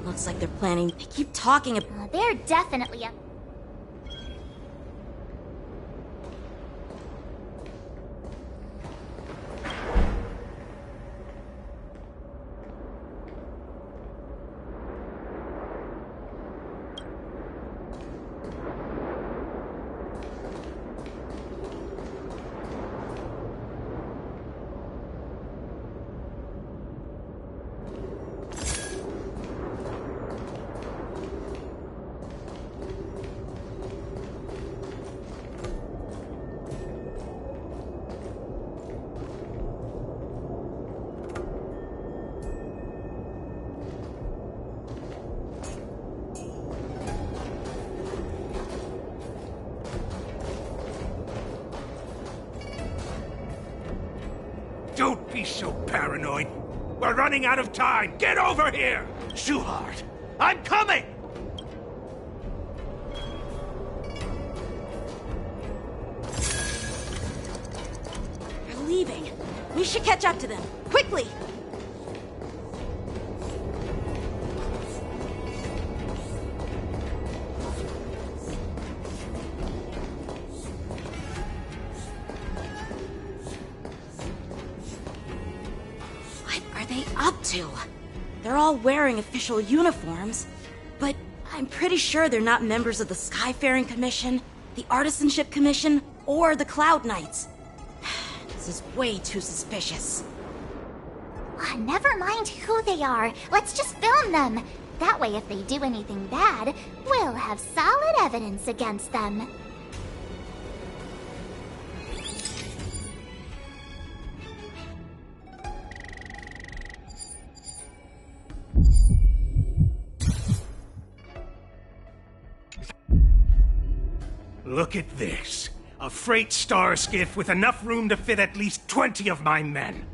Looks like they're planning... They keep talking about... They're definitely up. Don't be so paranoid. We're running out of time. Get over here! Shuhard, I'm coming! They're leaving. We should catch up to them. Quickly! Up to? They're all wearing official uniforms, but I'm pretty sure they're not members of the Skyfaring Commission, the Artisanship Commission, or the Cloud Knights. This is way too suspicious. Never mind who they are. Let's just film them. That way, if they do anything bad, we'll have solid evidence against them. Look at this. A freight star skiff with enough room to fit at least 20 of my men.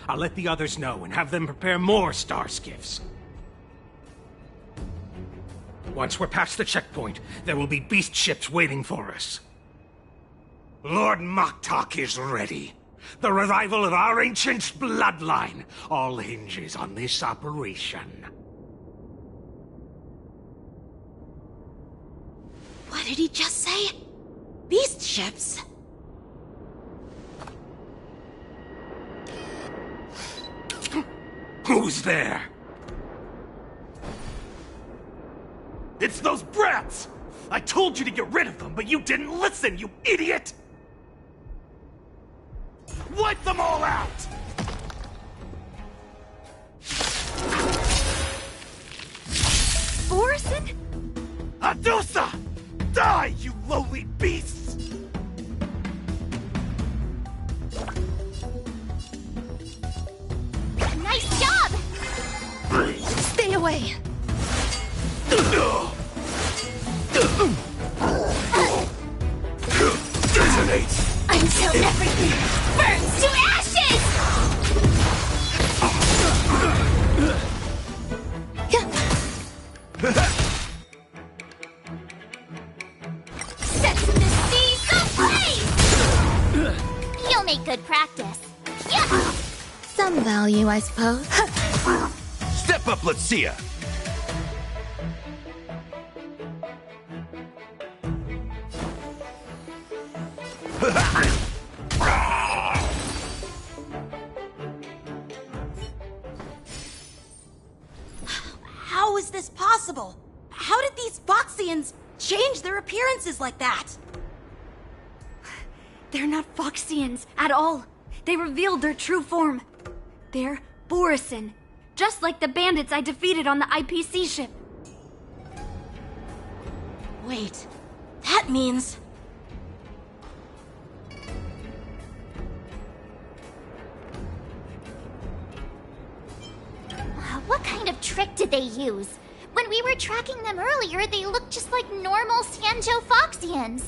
I'll let the others know and have them prepare more star skiffs. Once we're past the checkpoint, there will be beast ships waiting for us. Lord Moktok is ready. The revival of our ancient bloodline all hinges on this operation. What did he just say? Beast ships? Who's there? It's those brats! I told you to get rid of them, but you didn't listen, you idiot! Wipe them all out! Orson? Adusa! Die, you lowly beasts! Nice job! Stay away! Detonate! Until everything burns to ashes! Set the seas ablaze! You'll make good practice. Yeah. Some value, I suppose. Step up, let's see ya! How is this possible? How did these Foxians change their appearances like that? They're not Foxians at all. They revealed their true form. They're Borison, just like the bandits I defeated on the IPC ship. Wait, that means... What kind of trick did they use? When we were tracking them earlier, they looked just like normal Sanjo Foxians.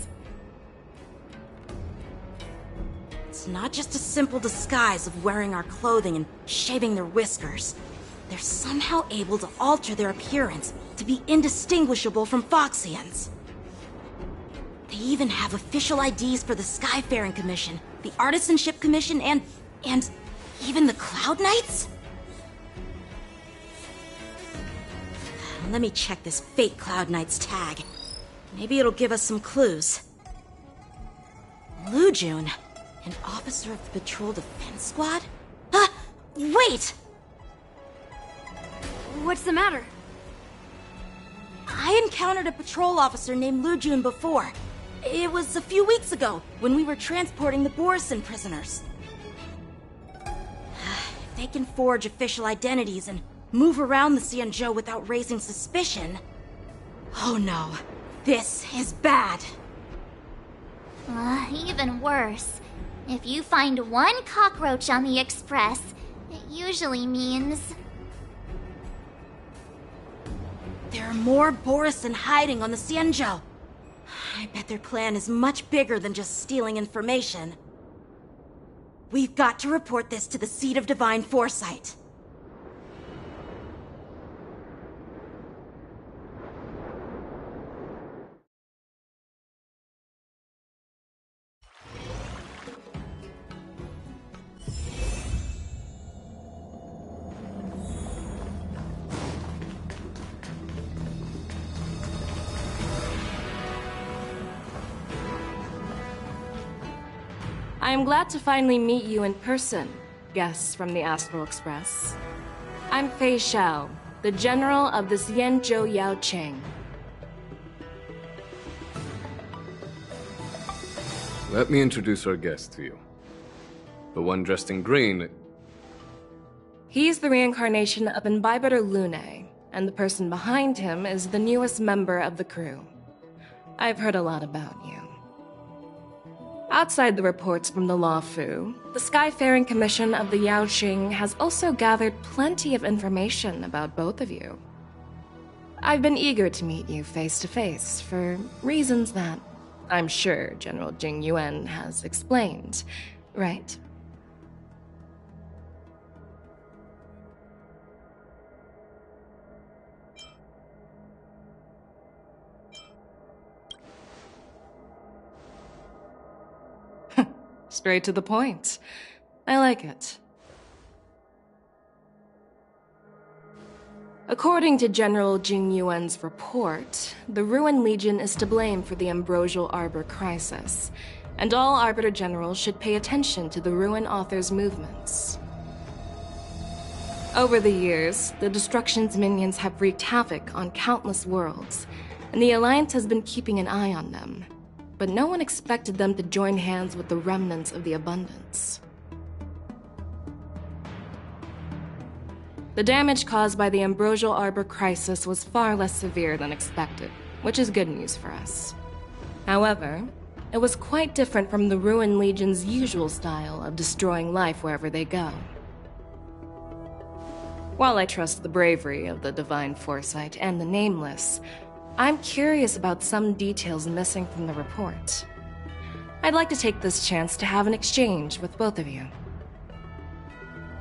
It's not just a simple disguise of wearing our clothing and shaving their whiskers. They're somehow able to alter their appearance to be indistinguishable from Foxians. They They even have official IDs for the Skyfaring Commission, the Artisanship Commission, and even the Cloud Knights? Let me check this fake Cloud Knight's tag. Maybe it'll give us some clues. Lujun, an officer of the Patrol Defense Squad? Wait! What's the matter? I encountered a patrol officer named Lujun before. It was a few weeks ago, when we were transporting the Borison prisoners. If they can forge official identities and move around the Xianzhou without raising suspicion... Oh no, this is bad. Even worse. If you find one cockroach on the Express, it usually means... There are more Borison hiding on the Xianzhou. I bet their plan is much bigger than just stealing information. We've got to report this to the Seat of Divine Foresight. I am glad to finally meet you in person, guests from the Astral Express. I'm Fei Xiao, the General of the Xianzhou Yaocheng. Let me introduce our guest to you. The one dressed in green. He's the reincarnation of Imbibitor Lune, and the person behind him is the newest member of the crew. I've heard a lot about you. Outside the reports from the Law Fu, the Skyfaring Commission of the Yaoqing has also gathered plenty of information about both of you. I've been eager to meet you face to face for reasons that I'm sure General Jing Yuan has explained, right? Straight to the point. I like it. According to General Jing Yuan's report, the Ruin Legion is to blame for the Ambrosial Arbor crisis, and all Arbiter Generals should pay attention to the Ruin Author's movements. Over the years, the Destruction's minions have wreaked havoc on countless worlds, and the Alliance has been keeping an eye on them. But no one expected them to join hands with the remnants of the Abundance. The damage caused by the Ambrosial Arbor crisis was far less severe than expected, which is good news for us. However, it was quite different from the Ruin Legion's usual style of destroying life wherever they go. While I trust the bravery of the Divine Foresight and the Nameless, I'm curious about some details missing from the report. I'd like to take this chance to have an exchange with both of you.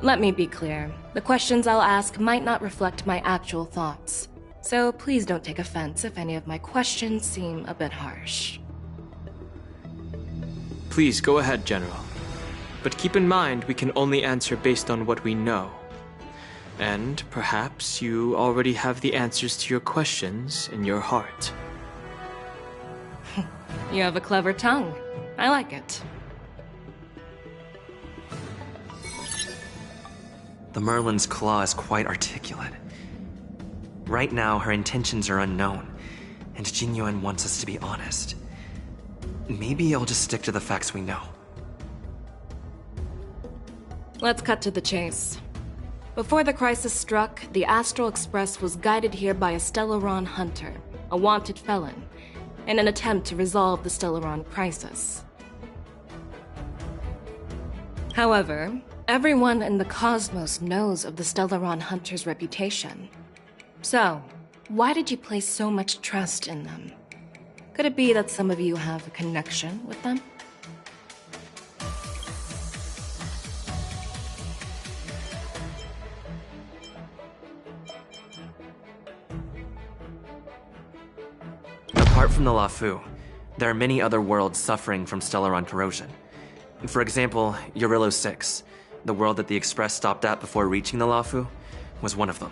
Let me be clear, the questions I'll ask might not reflect my actual thoughts, so please don't take offense if any of my questions seem a bit harsh. Please go ahead, General. But keep in mind we can only answer based on what we know. And perhaps you already have the answers to your questions in your heart. You have a clever tongue. I like it. The Merlin's claw is quite articulate. Right now, her intentions are unknown, and Jing Yuan wants us to be honest. Maybe I'll just stick to the facts we know. Let's cut to the chase. Before the crisis struck, the Astral Express was guided here by a Stellaron hunter, a wanted felon, in an attempt to resolve the Stellaron crisis. However, everyone in the cosmos knows of the Stellaron hunter's reputation. So, why did you place so much trust in them? Could it be that some of you have a connection with them? Apart from the Lafu, There are many other worlds suffering from Stellaron corrosion. For example, Eurillo 6, the world that the Express stopped at before reaching the Luofu, was one of them.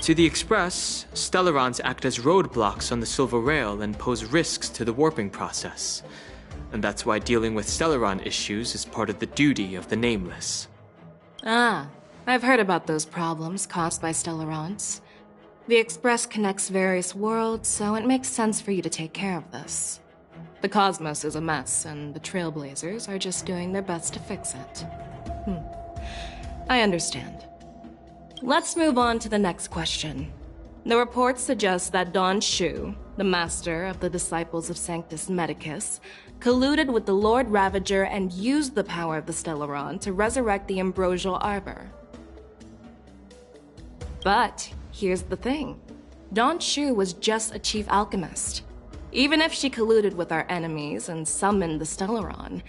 To the Express, Stellarons act as roadblocks on the Silver Rail and pose risks to the warping process. And that's why dealing with Stellaron issues is part of the duty of the Nameless. Ah, I've heard about those problems caused by Stellarons. The Express connects various worlds, so it makes sense for you to take care of this. The cosmos is a mess, and the Trailblazers are just doing their best to fix it. I understand. Let's move on to the next question. The report suggests that Don Shu, the master of the Disciples of Sanctus Medicus, colluded with the Lord Ravager and used the power of the Stellaron to resurrect the Ambrosial Arbor. But here's the thing. Don Shu was just a chief alchemist. Even if she colluded with our enemies and summoned the Stellaron,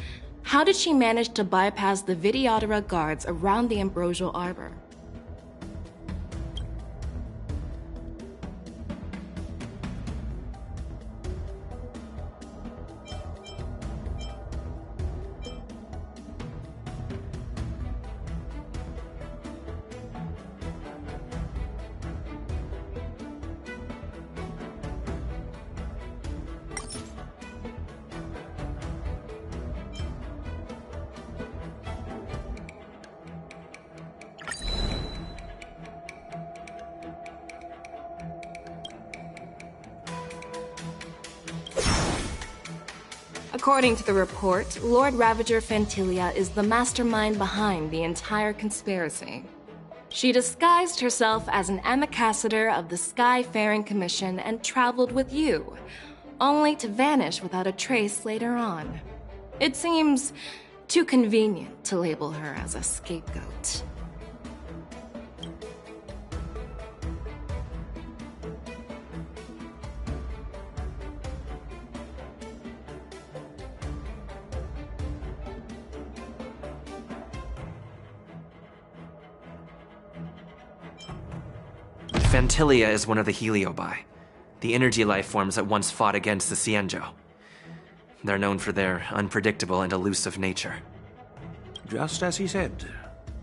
how did she manage to bypass the Videodora guards around the Ambrosial Arbor? According to the report, Lord Ravager Fantilia is the mastermind behind the entire conspiracy. She disguised herself as an ambassador of the Skyfaring Commission and traveled with you, only to vanish without a trace later on. It seems too convenient to label her as a scapegoat. Fantilia is one of the Heliobi, the energy life forms that once fought against the Cienjo. They're known for their unpredictable and elusive nature. Just as he said,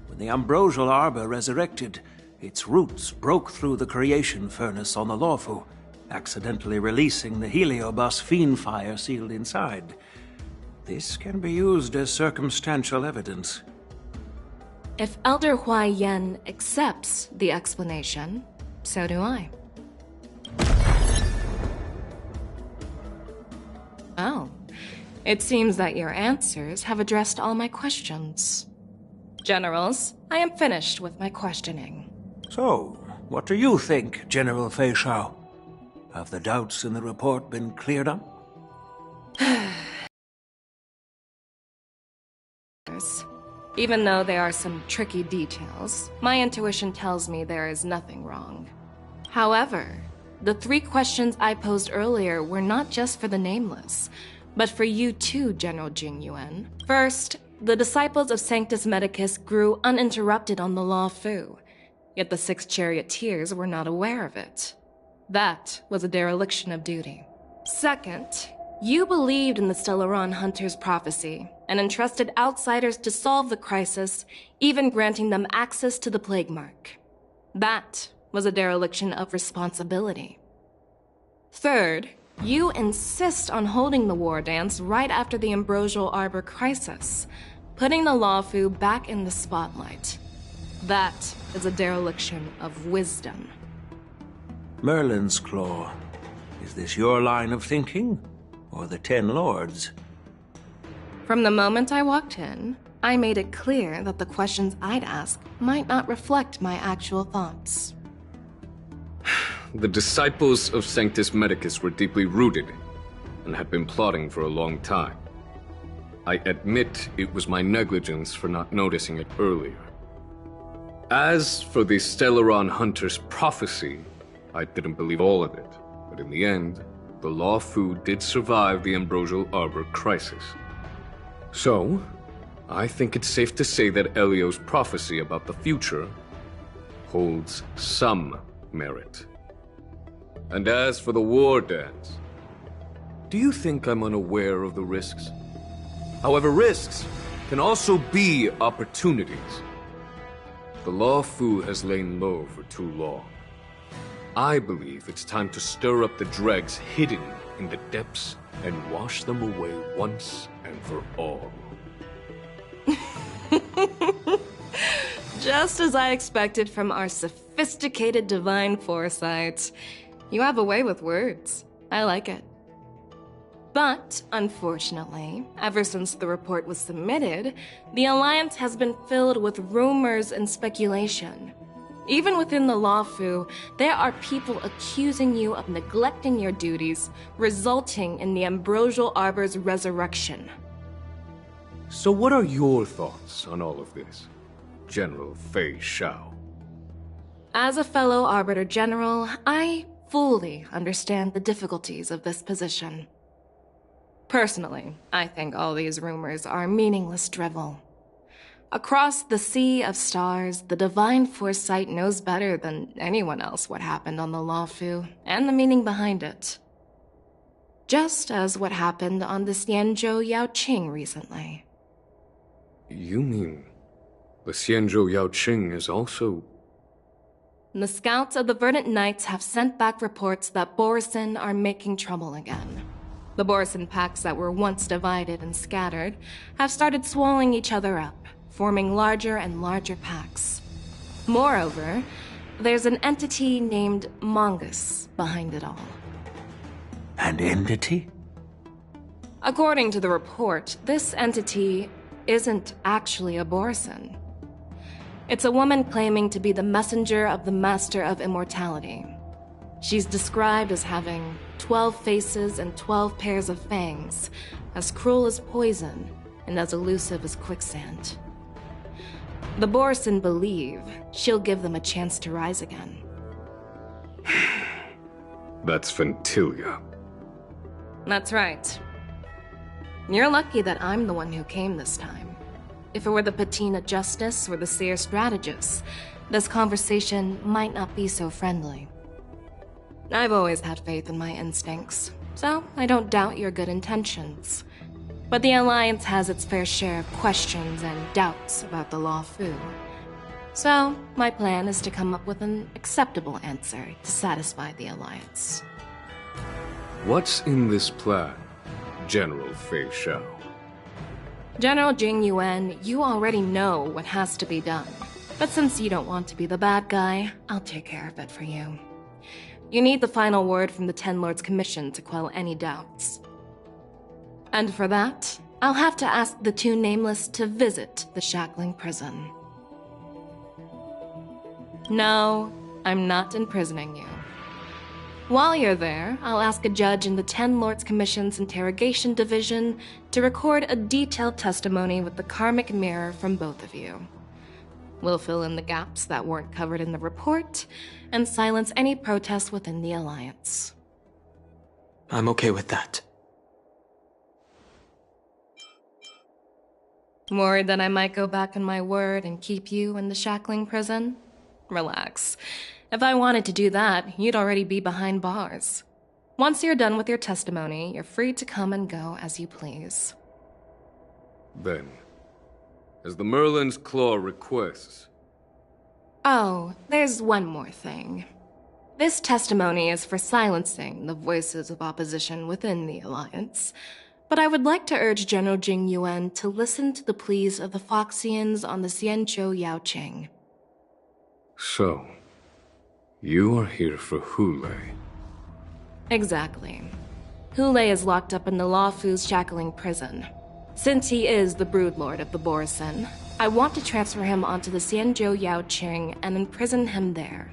when the Ambrosial Arbor resurrected, its roots broke through the creation furnace on the Luofu, accidentally releasing the Heliobus fiend fire sealed inside. This can be used as circumstantial evidence. If Elder Huai-Yen accepts the explanation, so do I. Oh, it seems that your answers have addressed all my questions. Generals, I am finished with my questioning. So, what do you think, General Fei Shao? Have the doubts in the report been cleared up? Even though there are some tricky details, my intuition tells me there is nothing wrong. However, the 3 questions I posed earlier were not just for the Nameless, but for you too, General Jing Yuan. First, the Disciples of Sanctus Medicus grew uninterrupted on the Luofu, yet the 6 charioteers were not aware of it. That was a dereliction of duty. Second, you believed in the Stellaron Hunter's prophecy and entrusted outsiders to solve the crisis, even granting them access to the Plague Mark. That was a dereliction of responsibility. Third, you insist on holding the war dance right after the Ambrosial Arbor crisis, putting the Luofu back in the spotlight. That is a dereliction of wisdom. Merlin's Claw. Is this your line of thinking? Or the 10 Lords? From the moment I walked in, I made it clear that the questions I'd ask might not reflect my actual thoughts. The Disciples of Sanctus Medicus were deeply rooted and had been plotting for a long time. I admit it was my negligence for not noticing it earlier. As for the Stellaron Hunter's prophecy, I didn't believe all of it, but in the end, the Luofu did survive the Ambrosial Arbor crisis. So, I think it's safe to say that Elio's prophecy about the future holds some merit. And as for the war dance, do you think I'm unaware of the risks? However, risks can also be opportunities. The Law Fu has lain low for too long. I believe it's time to stir up the dregs hidden in the depths and wash them away once and for all. Just as I expected from our sophisticated divine foresight. You have a way with words. I like it. But, unfortunately, ever since the report was submitted, the Alliance has been filled with rumors and speculation. Even within the Law Fu, there are people accusing you of neglecting your duties, resulting in the Ambrosial Arbor's resurrection. So what are your thoughts on all of this, General Fei Shao? As a fellow Arbiter General, I fully understand the difficulties of this position. Personally, I think all these rumors are meaningless drivel. Across the sea of stars, the divine foresight knows better than anyone else what happened on the Law Fu and the meaning behind it. Just as what happened on the Xianzhou Yaoqing recently. You mean the Xianzhou Yaoqing is also... The scouts of the Verdant Knights have sent back reports that Borisin are making trouble again. The Borisin packs that were once divided and scattered have started swallowing each other up, forming larger and larger packs. Moreover, there's an entity named Mongus behind it all. An entity? According to the report, this entity isn't actually a Borisin. It's a woman claiming to be the messenger of the Master of Immortality. She's described as having 12 faces and 12 pairs of fangs, as cruel as poison, and as elusive as quicksand. The Borisin believe she'll give them a chance to rise again. That's Ventilia. That's right. You're lucky that I'm the one who came this time. If it were the Patina Justice or the Seer Strategist, this conversation might not be so friendly. I've always had faith in my instincts, so I don't doubt your good intentions. But the Alliance has its fair share of questions and doubts about the Law Fu. So, my plan is to come up with an acceptable answer to satisfy the Alliance. What's in this plan, General Fei Shao? General Jing Yuan, you already know what has to be done. But since you don't want to be the bad guy, I'll take care of it for you. You need the final word from the Ten Lords Commission to quell any doubts. And for that, I'll have to ask the two Nameless to visit the Shackling Prison. No, I'm not imprisoning you. While you're there, I'll ask a judge in the Ten Lords Commission's Interrogation Division to record a detailed testimony with the karmic mirror from both of you. We'll fill in the gaps that weren't covered in the report, and silence any protests within the Alliance. I'm okay with that. Worried that I might go back on my word and keep you in the Shackling Prison? Relax. If I wanted to do that, you'd already be behind bars. Once you're done with your testimony, you're free to come and go as you please. Then, as the Merlin's Claw requests... Oh, there's one more thing. This testimony is for silencing the voices of opposition within the Alliance, but I would like to urge General Jing Yuan to listen to the pleas of the Foxians on the Xianzhou Yaoqing. So, you are here for Hulei. Exactly. Hulei is locked up in the Law Fu's Shackling Prison. Since he is the Broodlord of the Borisin, I want to transfer him onto the Xianzhou Yaoqing and imprison him there.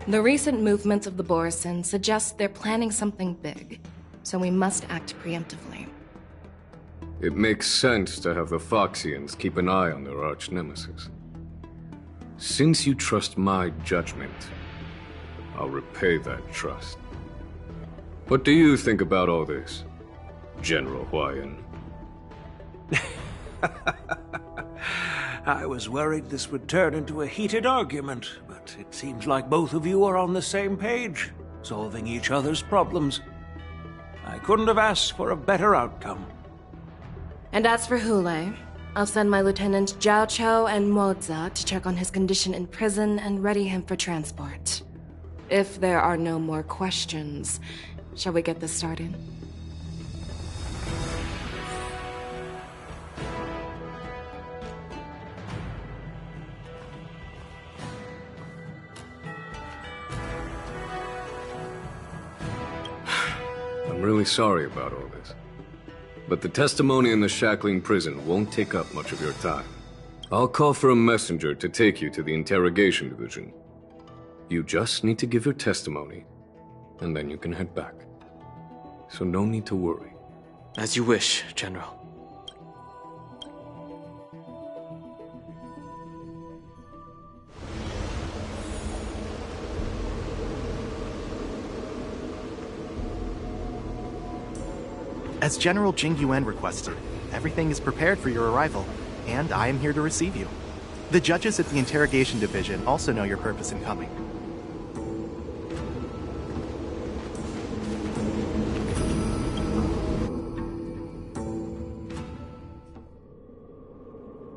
The recent movements of the Borisin suggest they're planning something big, so we must act preemptively. It makes sense to have the Foxians keep an eye on their arch-nemesis. Since you trust my judgment, I'll repay that trust. What do you think about all this, General Huayan? I was worried this would turn into a heated argument, but it seems like both of you are on the same page. solving each other's problems. I couldn't have asked for a better outcome. And as for Hule, I'll send my lieutenants Jiao Cho and Moza to check on his condition in prison and ready him for transport. If there are no more questions, shall we get this started? I'm really sorry about all this. But the testimony in the shackling prison won't take up much of your time. I'll call for a messenger to take you to the interrogation division. You just need to give your testimony, and then you can head back. So no need to worry. As you wish, General. As General Jing Yuan requested, everything is prepared for your arrival, and I am here to receive you. The judges at the interrogation division also know your purpose in coming.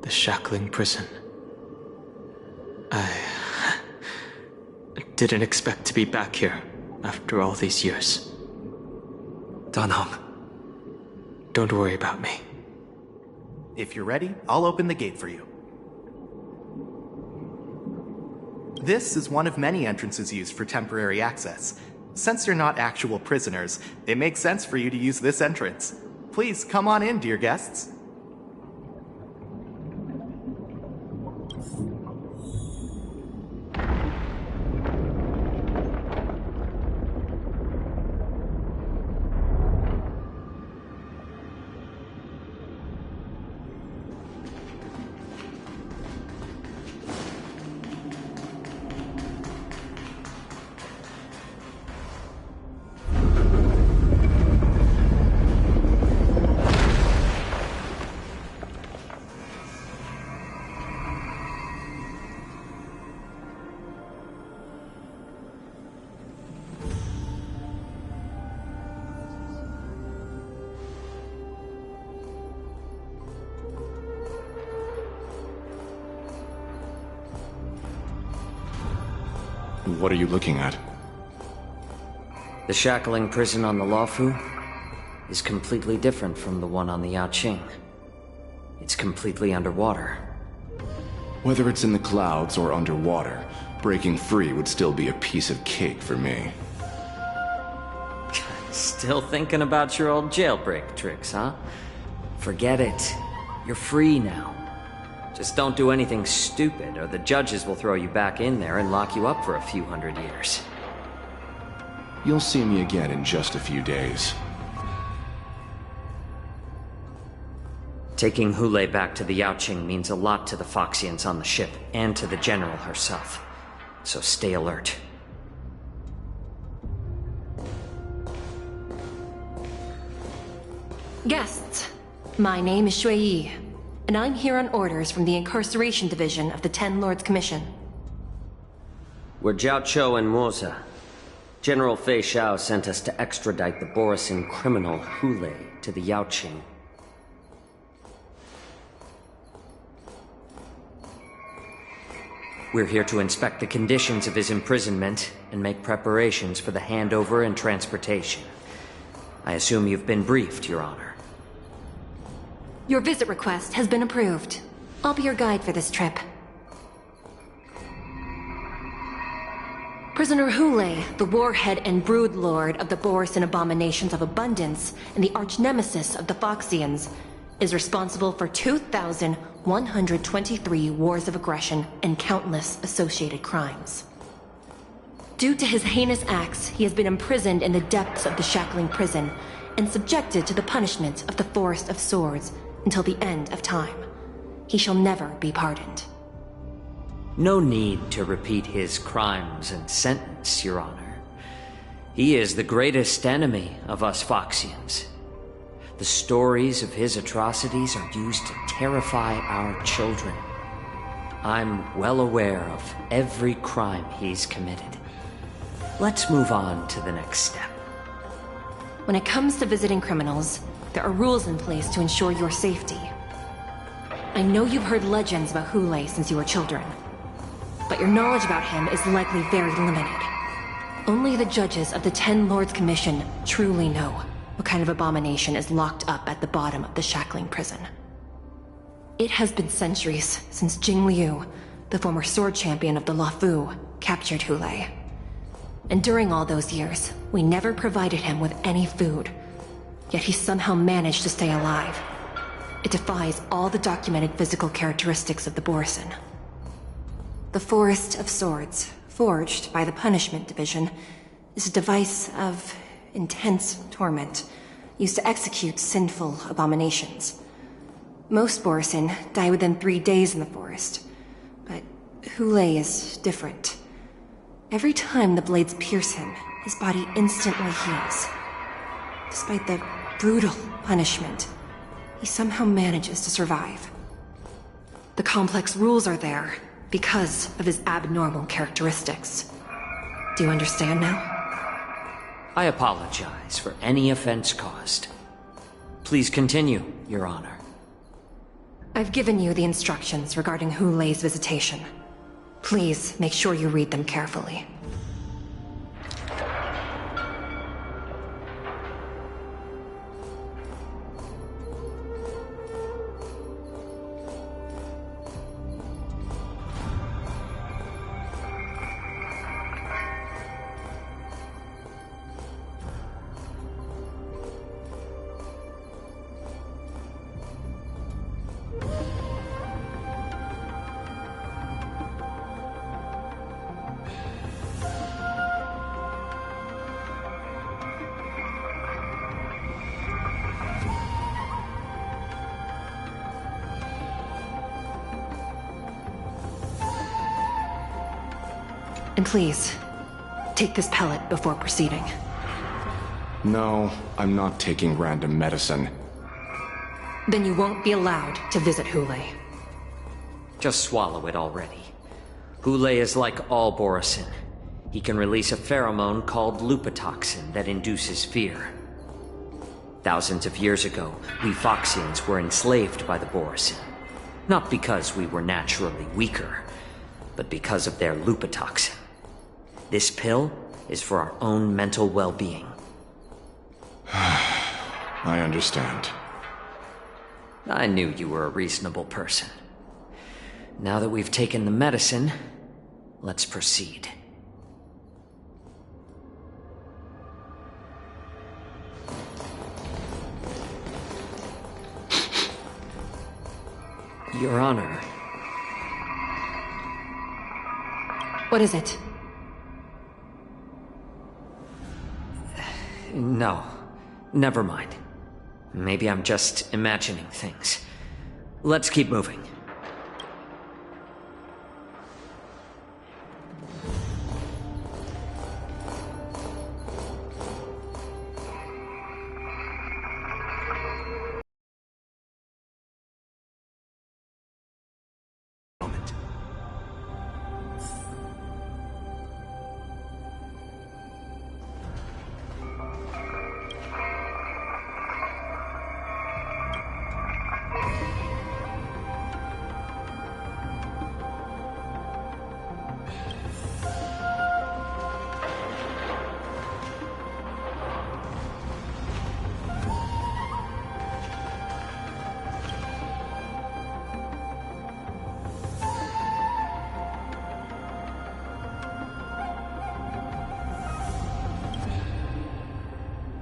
The shackling prison. I didn't expect to be back here after all these years. Dan Heng. Don't worry about me. If you're ready, I'll open the gate for you. This is one of many entrances used for temporary access. Since you're not actual prisoners, it makes sense for you to use this entrance. Please come on in, dear guests. What are you looking at? The shackling prison on the Luofu is completely different from the one on the Yaoqing. It's completely underwater. Whether it's in the clouds or underwater, breaking free would still be a piece of cake for me. Still thinking about your old jailbreak tricks, huh? Forget it. You're free now. Just don't do anything stupid, or the judges will throw you back in there and lock you up for a few hundred years. You'll see me again in just a few days. Taking Hule back to the Yaoqing means a lot to the Foxians on the ship, and to the General herself. So stay alert. Guests, my name is Shui Yi, and I'm here on orders from the Incarceration Division of the Ten Lords Commission. We're Jiao Cho and Moza. General Fei Xiao sent us to extradite the Borisin criminal Hule to the Yaoqing. We're here to inspect the conditions of his imprisonment and make preparations for the handover and transportation. I assume you've been briefed, Your Honor. Your visit request has been approved. I'll be your guide for this trip. Prisoner Hule, the warhead and brood lord of the Borisin abominations of abundance and the arch-nemesis of the Foxians, is responsible for 2,123 wars of aggression and countless associated crimes. Due to his heinous acts, he has been imprisoned in the depths of the shackling prison and subjected to the punishment of the Forest of Swords until the end of time. He shall never be pardoned. No need to repeat his crimes and sentence, Your Honor. He is the greatest enemy of us Foxians. The stories of his atrocities are used to terrify our children. I'm well aware of every crime he's committed. Let's move on to the next step. When it comes to visiting criminals, there are rules in place to ensure your safety. I know you've heard legends about Hule since you were children, but your knowledge about him is likely very limited. Only the judges of the Ten Lords Commission truly know what kind of abomination is locked up at the bottom of the shackling prison. It has been centuries since Jing Liu, the former sword champion of the Luofu, captured Hule. And during all those years, we never provided him with any food. Yet he somehow managed to stay alive. It defies all the documented physical characteristics of the Borisin. The Forest of Swords, forged by the Punishment Division, is a device of intense torment, used to execute sinful abominations. Most Borisin die within 3 days in the forest, but Hule is different. Every time the blades pierce him, his body instantly heals. Despite the brutal punishment, he somehow manages to survive. The complex rules are there because of his abnormal characteristics. Do you understand now? I apologize for any offense caused. Please continue, Your Honor. I've given you the instructions regarding Hule's visitation. Please make sure you read them carefully. And please, take this pellet before proceeding. No, I'm not taking random medicine. Then you won't be allowed to visit Hule. Just swallow it already. Hule is like all Borisin. He can release a pheromone called lupatoxin that induces fear. Thousands of years ago, we Foxians were enslaved by the Borisin. Not because we were naturally weaker, but because of their lupatoxin. This pill is for our own mental well-being. I understand. I knew you were a reasonable person. Now that we've taken the medicine, let's proceed. Your Honor. What is it? No, never mind. Maybe I'm just imagining things. Let's keep moving.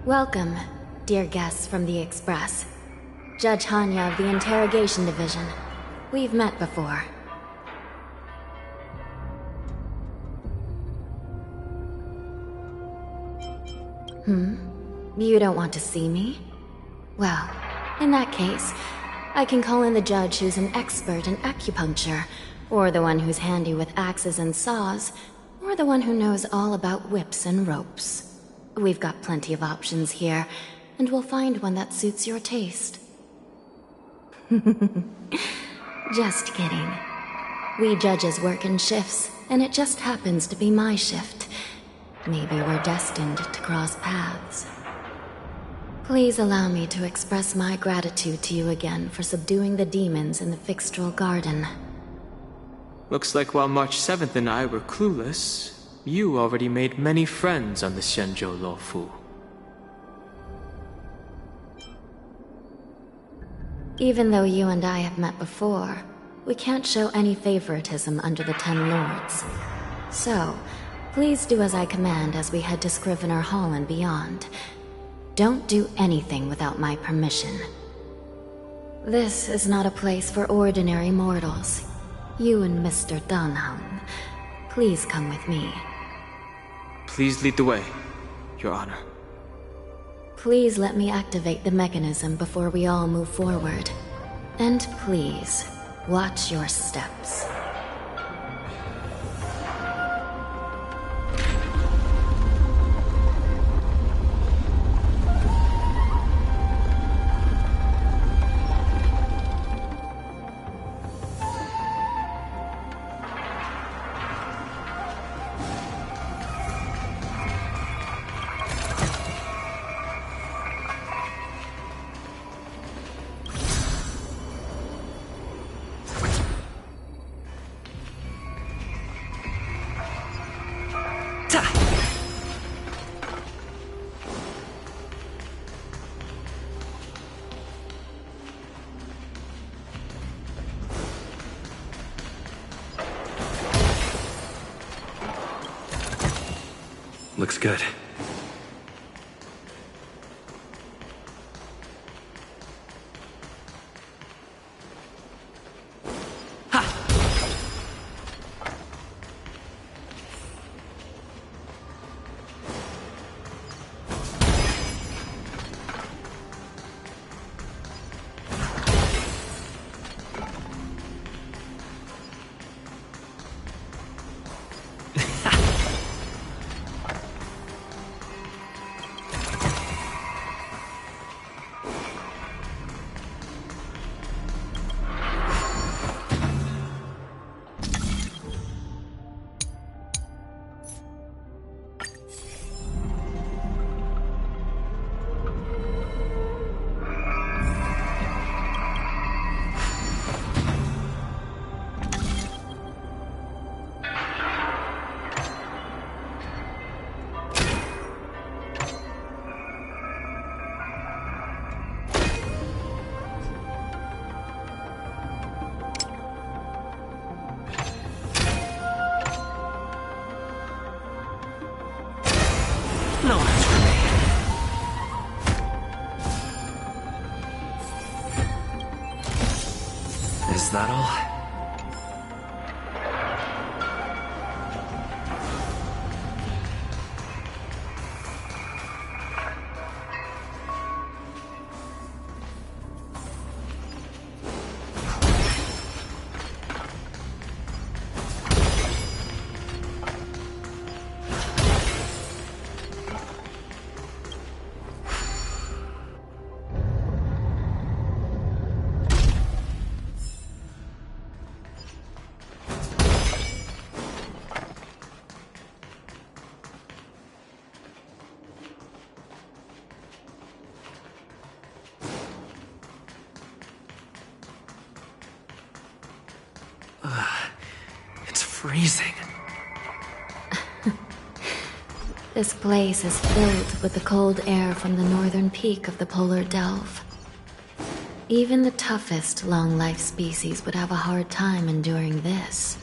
Welcome, dear guests from the Express. Judge Hanya of the Interrogation Division. We've met before. You don't want to see me? Well, in that case, I can call in the judge who's an expert in acupuncture, or the one who's handy with axes and saws, or the one who knows all about whips and ropes. We've got plenty of options here, and we'll find one that suits your taste. Just kidding. We judges work in shifts, and it just happens to be my shift. maybe we're destined to cross paths. Please allow me to express my gratitude to you again for subduing the demons in the Fixtral Garden. Looks like while March 7th and I were clueless, you already made many friends on the Shenzhou Luofu. Even though you and I have met before, we can't show any favoritism under the Ten Lords. So, please do as I command as we head to Scrivener Hall and beyond. Don't do anything without my permission. This is not a place for ordinary mortals. You and Mr. Dunham, please come with me. Please lead the way, Your Honor. Please let me activate the mechanism before we all move forward. And please, watch your steps. Looks good. Is that all? It's freezing. This place is filled with the cold air from the northern peak of the polar delve. Even the toughest long-life species would have a hard time enduring this.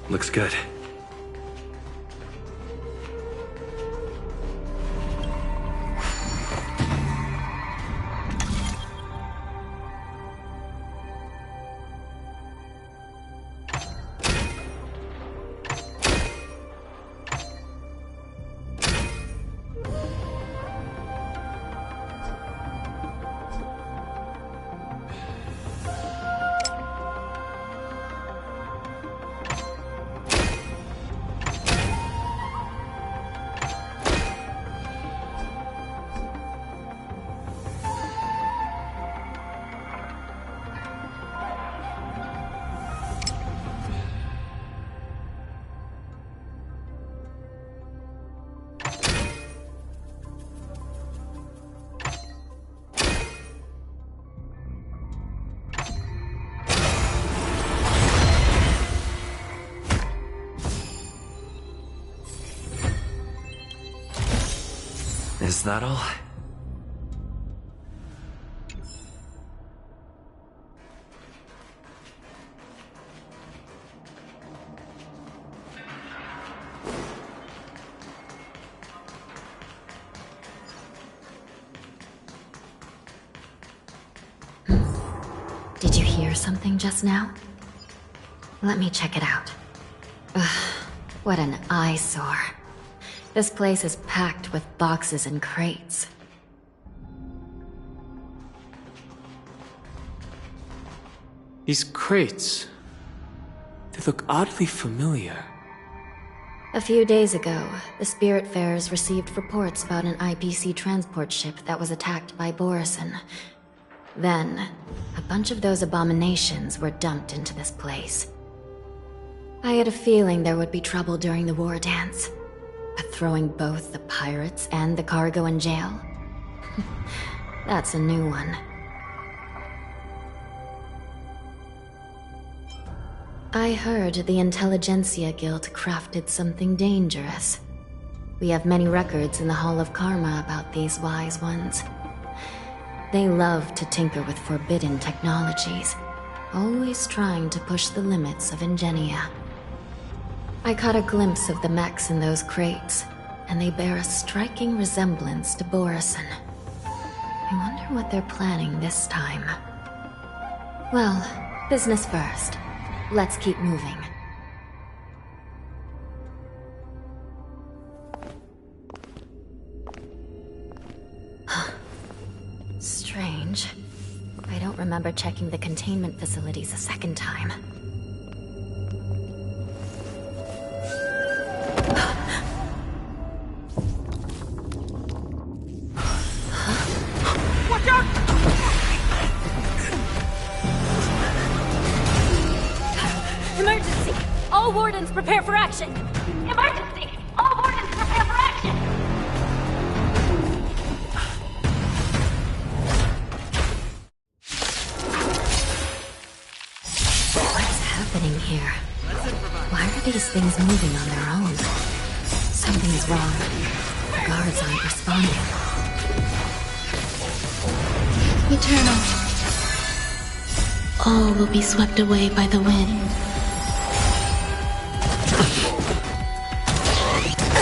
Looks good. Is that all? Did you hear something just now? Let me check it out. Ugh, what an eyesore. This place is packed with boxes and crates. These crates... they look oddly familiar. A few days ago, the Spiritfarers received reports about an IPC transport ship that was attacked by Borison. Then, a bunch of those abominations were dumped into this place. I had a feeling there would be trouble during the war dance, but throwing both the pirates and the cargo in jail? That's a new one. I heard the Intelligentsia Guild crafted something dangerous. We have many records in the Hall of Karma about these wise ones. They love to tinker with forbidden technologies, always trying to push the limits of Ingenia. I caught a glimpse of the mechs in those crates, and they bear a striking resemblance to Borison. I wonder what they're planning this time. Well, business first. Let's keep moving. Strange. I don't remember checking the containment facilities a second time. Watch out! Emergency! All wardens prepare for action! Emergency! All wardens prepare for action! What's happening here? Why are these things moving on their own? Something is wrong. The guards aren't responding. Eternal. All will be swept away by the wind.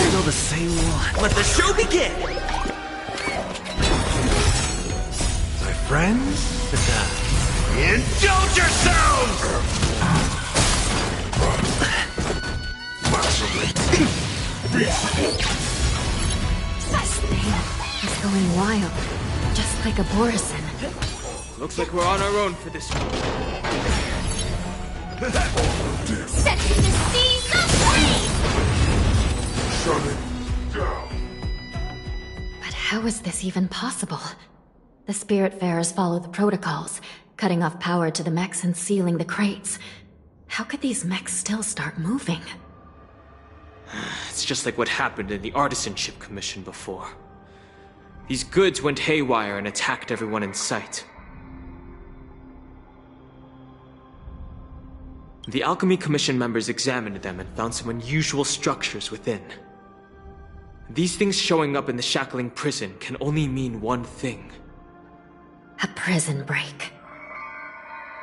Still the same one. Let the show begin! My friends, indulge yourselves! This thing is going wild, just like a Borison. Looks like we're on our own for this one. Set the seas ablaze! Shut it down. But how is this even possible? The Spiritfarers follow the protocols, cutting off power to the mechs and sealing the crates. How could these mechs still start moving? It's just like what happened in the Artisanship Commission before. These goods went haywire and attacked everyone in sight. The Alchemy Commission members examined them and found some unusual structures within. These things showing up in the Shackling prison can only mean one thing. A prison break.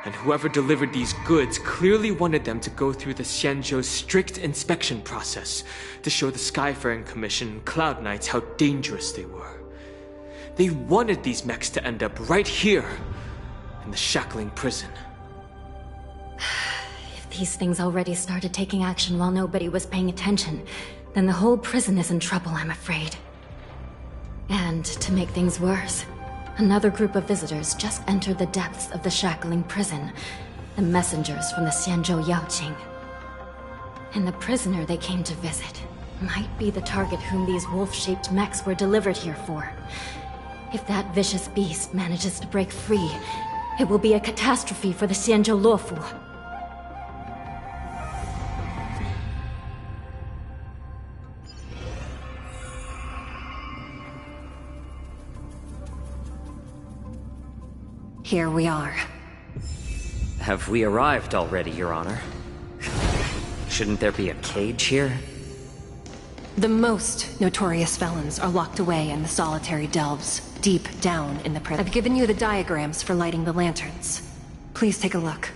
And whoever delivered these goods clearly wanted them to go through the Xianzhou's strict inspection process to show the Skyfaring Commission and Cloud Knights how dangerous they were. They wanted these mechs to end up right here, in the Shackling prison. If these things already started taking action while nobody was paying attention, then the whole prison is in trouble, I'm afraid. And to make things worse, another group of visitors just entered the depths of the Shackling prison, the messengers from the Xianzhou Yaoqing. And the prisoner they came to visit might be the target whom these wolf-shaped mechs were delivered here for. If that vicious beast manages to break free, it will be a catastrophe for the Xianzhou Luofu. Here we are. Have we arrived already, Your Honor? Shouldn't there be a cage here? The most notorious felons are locked away in the solitary delves, deep down in the prison. I've given you the diagrams for lighting the lanterns. Please take a look.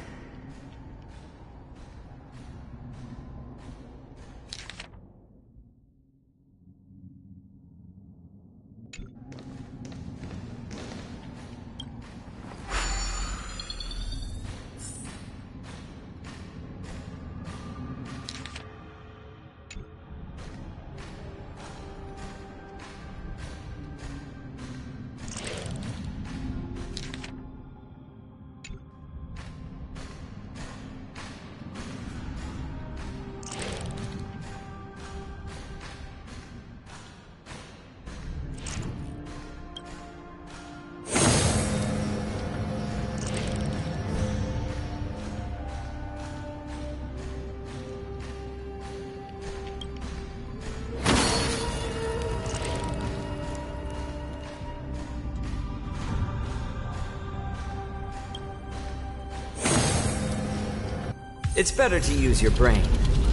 It's better to use your brain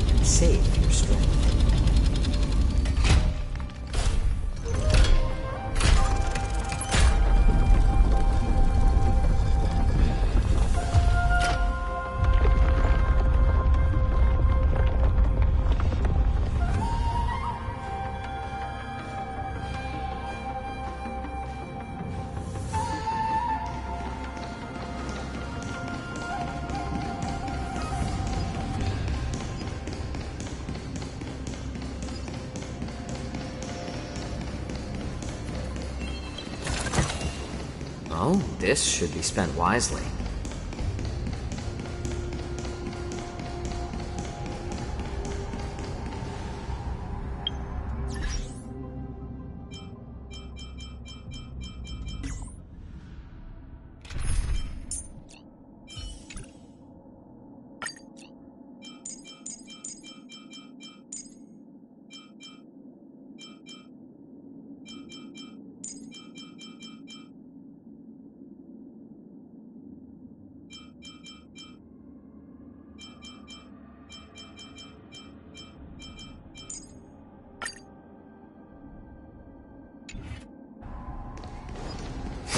and save your strength. Oh, this should be spent wisely.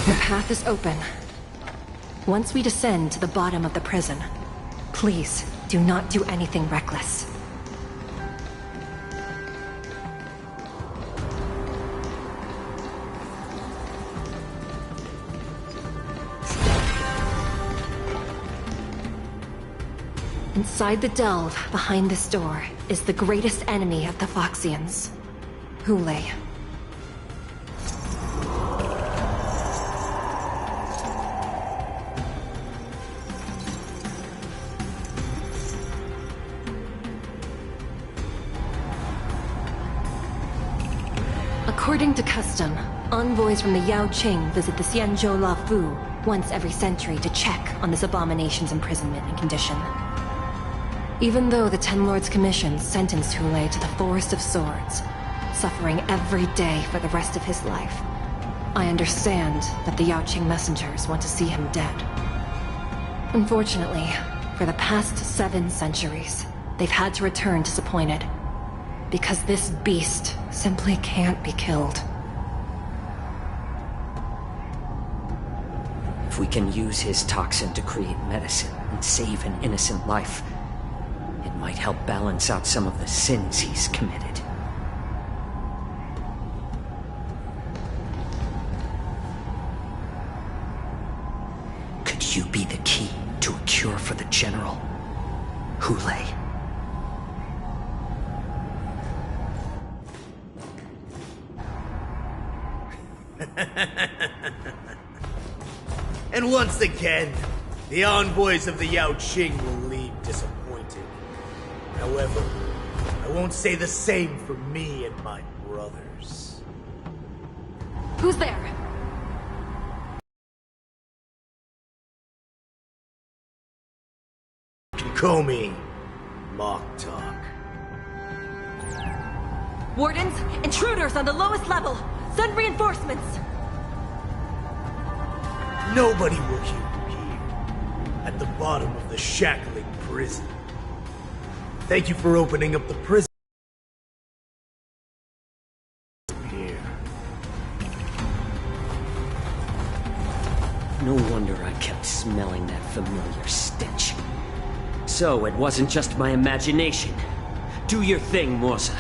The path is open. Once we descend to the bottom of the prison, please do not do anything reckless. Inside the delve, behind this door, is the greatest enemy of the Foxians, Hule. According to custom, envoys from the Yao Qing visit the Xianzhou La Fu once every century to check on this abomination's imprisonment and condition. Even though the Ten Lords Commission sentenced Hule to the Forest of Swords, suffering every day for the rest of his life, I understand that the Yao Qing messengers want to see him dead. Unfortunately, for the past 7 centuries, they've had to return disappointed. Because this beast simply can't be killed. If we can use his toxin to create medicine and save an innocent life, it might help balance out some of the sins he's committed. Could you be the key to a cure for the General, Hule? And once again, the envoys of the Yao Qing will leave disappointed. However, I won't say the same for me and my brothers. Who's there? You can call me Mock Talk. Wardens, intruders on the lowest level! Send reinforcements! Nobody will hear you here, at the bottom of the shackling prison. Thank you for opening up the prison. No wonder I kept smelling that familiar stench. So it wasn't just my imagination. Do your thing, Morza.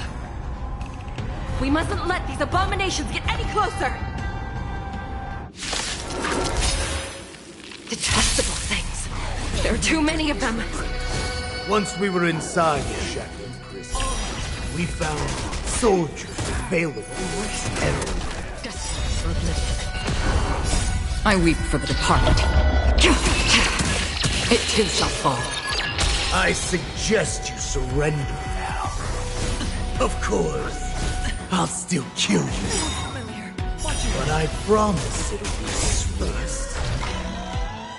We mustn't let these abominations get any closer! Detestable things. There are too many of them. Once we were inside the shackling prison, we found soldiers available everywhere. I weep for the departed. It too shall fall. I suggest you surrender now. Of course, I'll still kill you. But I promise it'll be swift.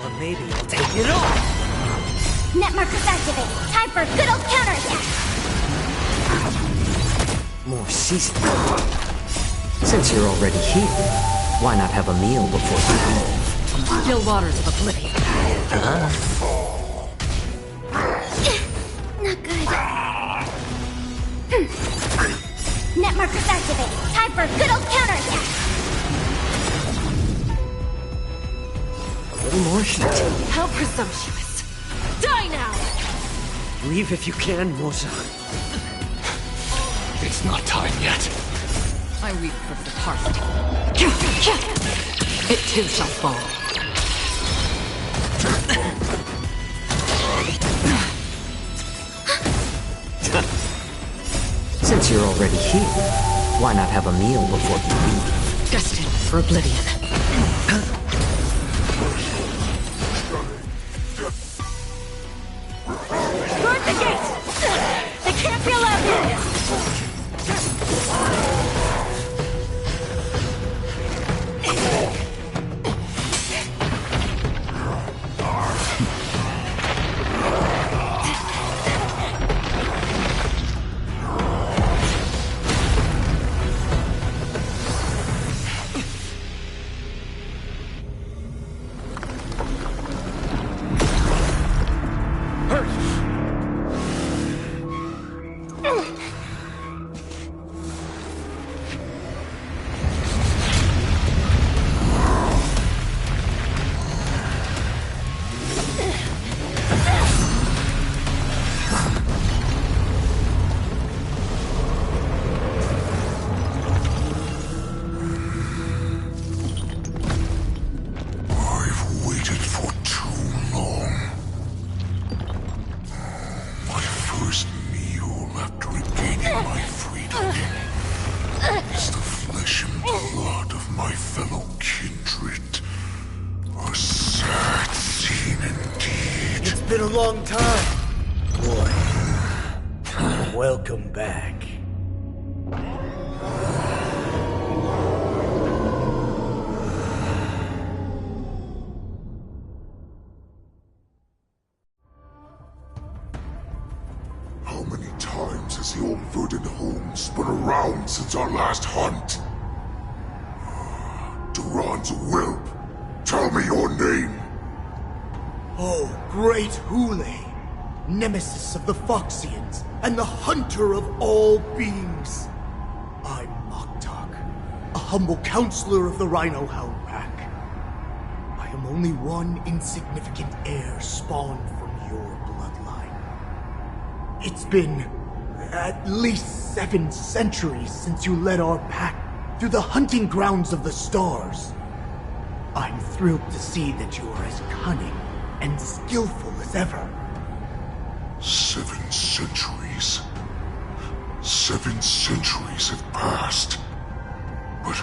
Or maybe I'll take it off! Net markers activated. Time for a good old counterattack. More seasoning. Since you're already here, why not have a meal before you leave? Still waters of oblivion. Not good. Net markers activated. Time for a good old counterattack. A little more heat. How presumptuous. Die now! Leave if you can, Morza. It's not time yet. I weep for the departed. It too shall fall. Since you're already here, why not have a meal before you leave? Destined for oblivion. Guard the gate! They can't be allowed in! Been a long time. Boy, welcome back. How many times has the old verdant home spun around since our last hunt? Duran's whelp, tell me your name! Oh, great Hule, nemesis of the Foxians, and the hunter of all beings. I'm Moktok, a humble counselor of the Rhino Hound Pack. I am only one insignificant heir spawned from your bloodline. It's been at least 7 centuries since you led our pack through the hunting grounds of the stars. I'm thrilled to see that you are as cunning and skillful as ever. 7 centuries. 7 centuries have passed. But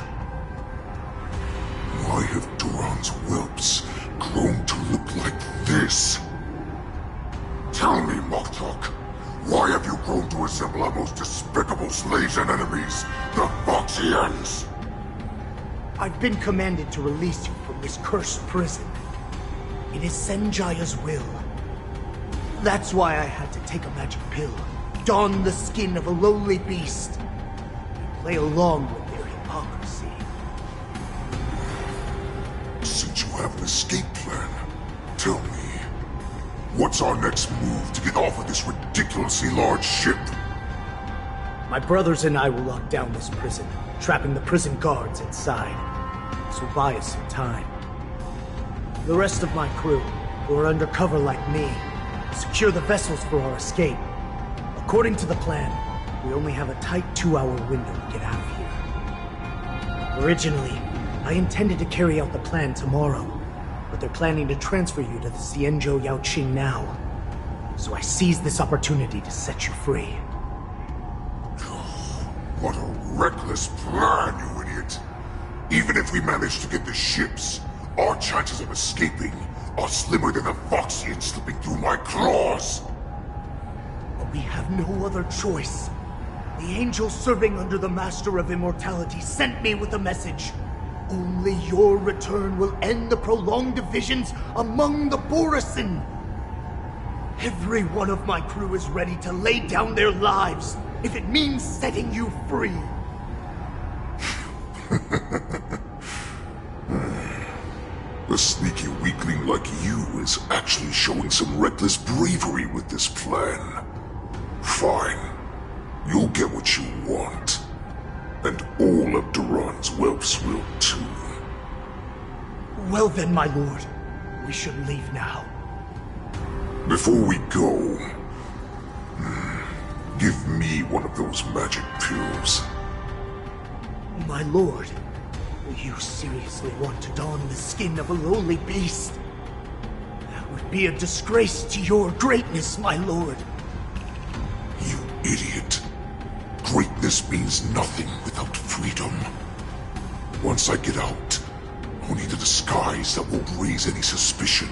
why have Duran's whelps grown to look like this? Tell me, Moktok, why have you grown to resemble our most despicable slaves and enemies, the Foxians? I've been commanded to release you from this cursed prison. It is Senjaya's will. That's why I had to take a magic pill, don the skin of a lowly beast, and play along with their hypocrisy. Since you have an escape plan, tell me, what's our next move to get off of this ridiculously large ship? My brothers and I will lock down this prison, trapping the prison guards inside. This will buy us some time. The rest of my crew, who are undercover like me, secure the vessels for our escape. According to the plan, we only have a tight 2-hour window to get out of here. Originally, I intended to carry out the plan tomorrow, but they're planning to transfer you to the Xianzhou Yaoqing now. So I seized this opportunity to set you free. What a reckless plan, you idiot! Even if we manage to get the ships, our chances of escaping are slimmer than the Foxians slipping through my claws! But we have no other choice. The angel serving under the Master of Immortality sent me with a message. Only your return will end the prolonged divisions among the Borisin. Every one of my crew is ready to lay down their lives if it means setting you free. A sneaky weakling like you is actually showing some reckless bravery with this plan. Fine. You'll get what you want. And all of Duran's whelps will too. Well then, my lord. We should leave now. Before we go, give me one of those magic pills. My lord, you seriously want to don the skin of a lowly beast? That would be a disgrace to your greatness, my lord. You idiot. Greatness means nothing without freedom. Once I get out, I'll need a disguise that won't raise any suspicion.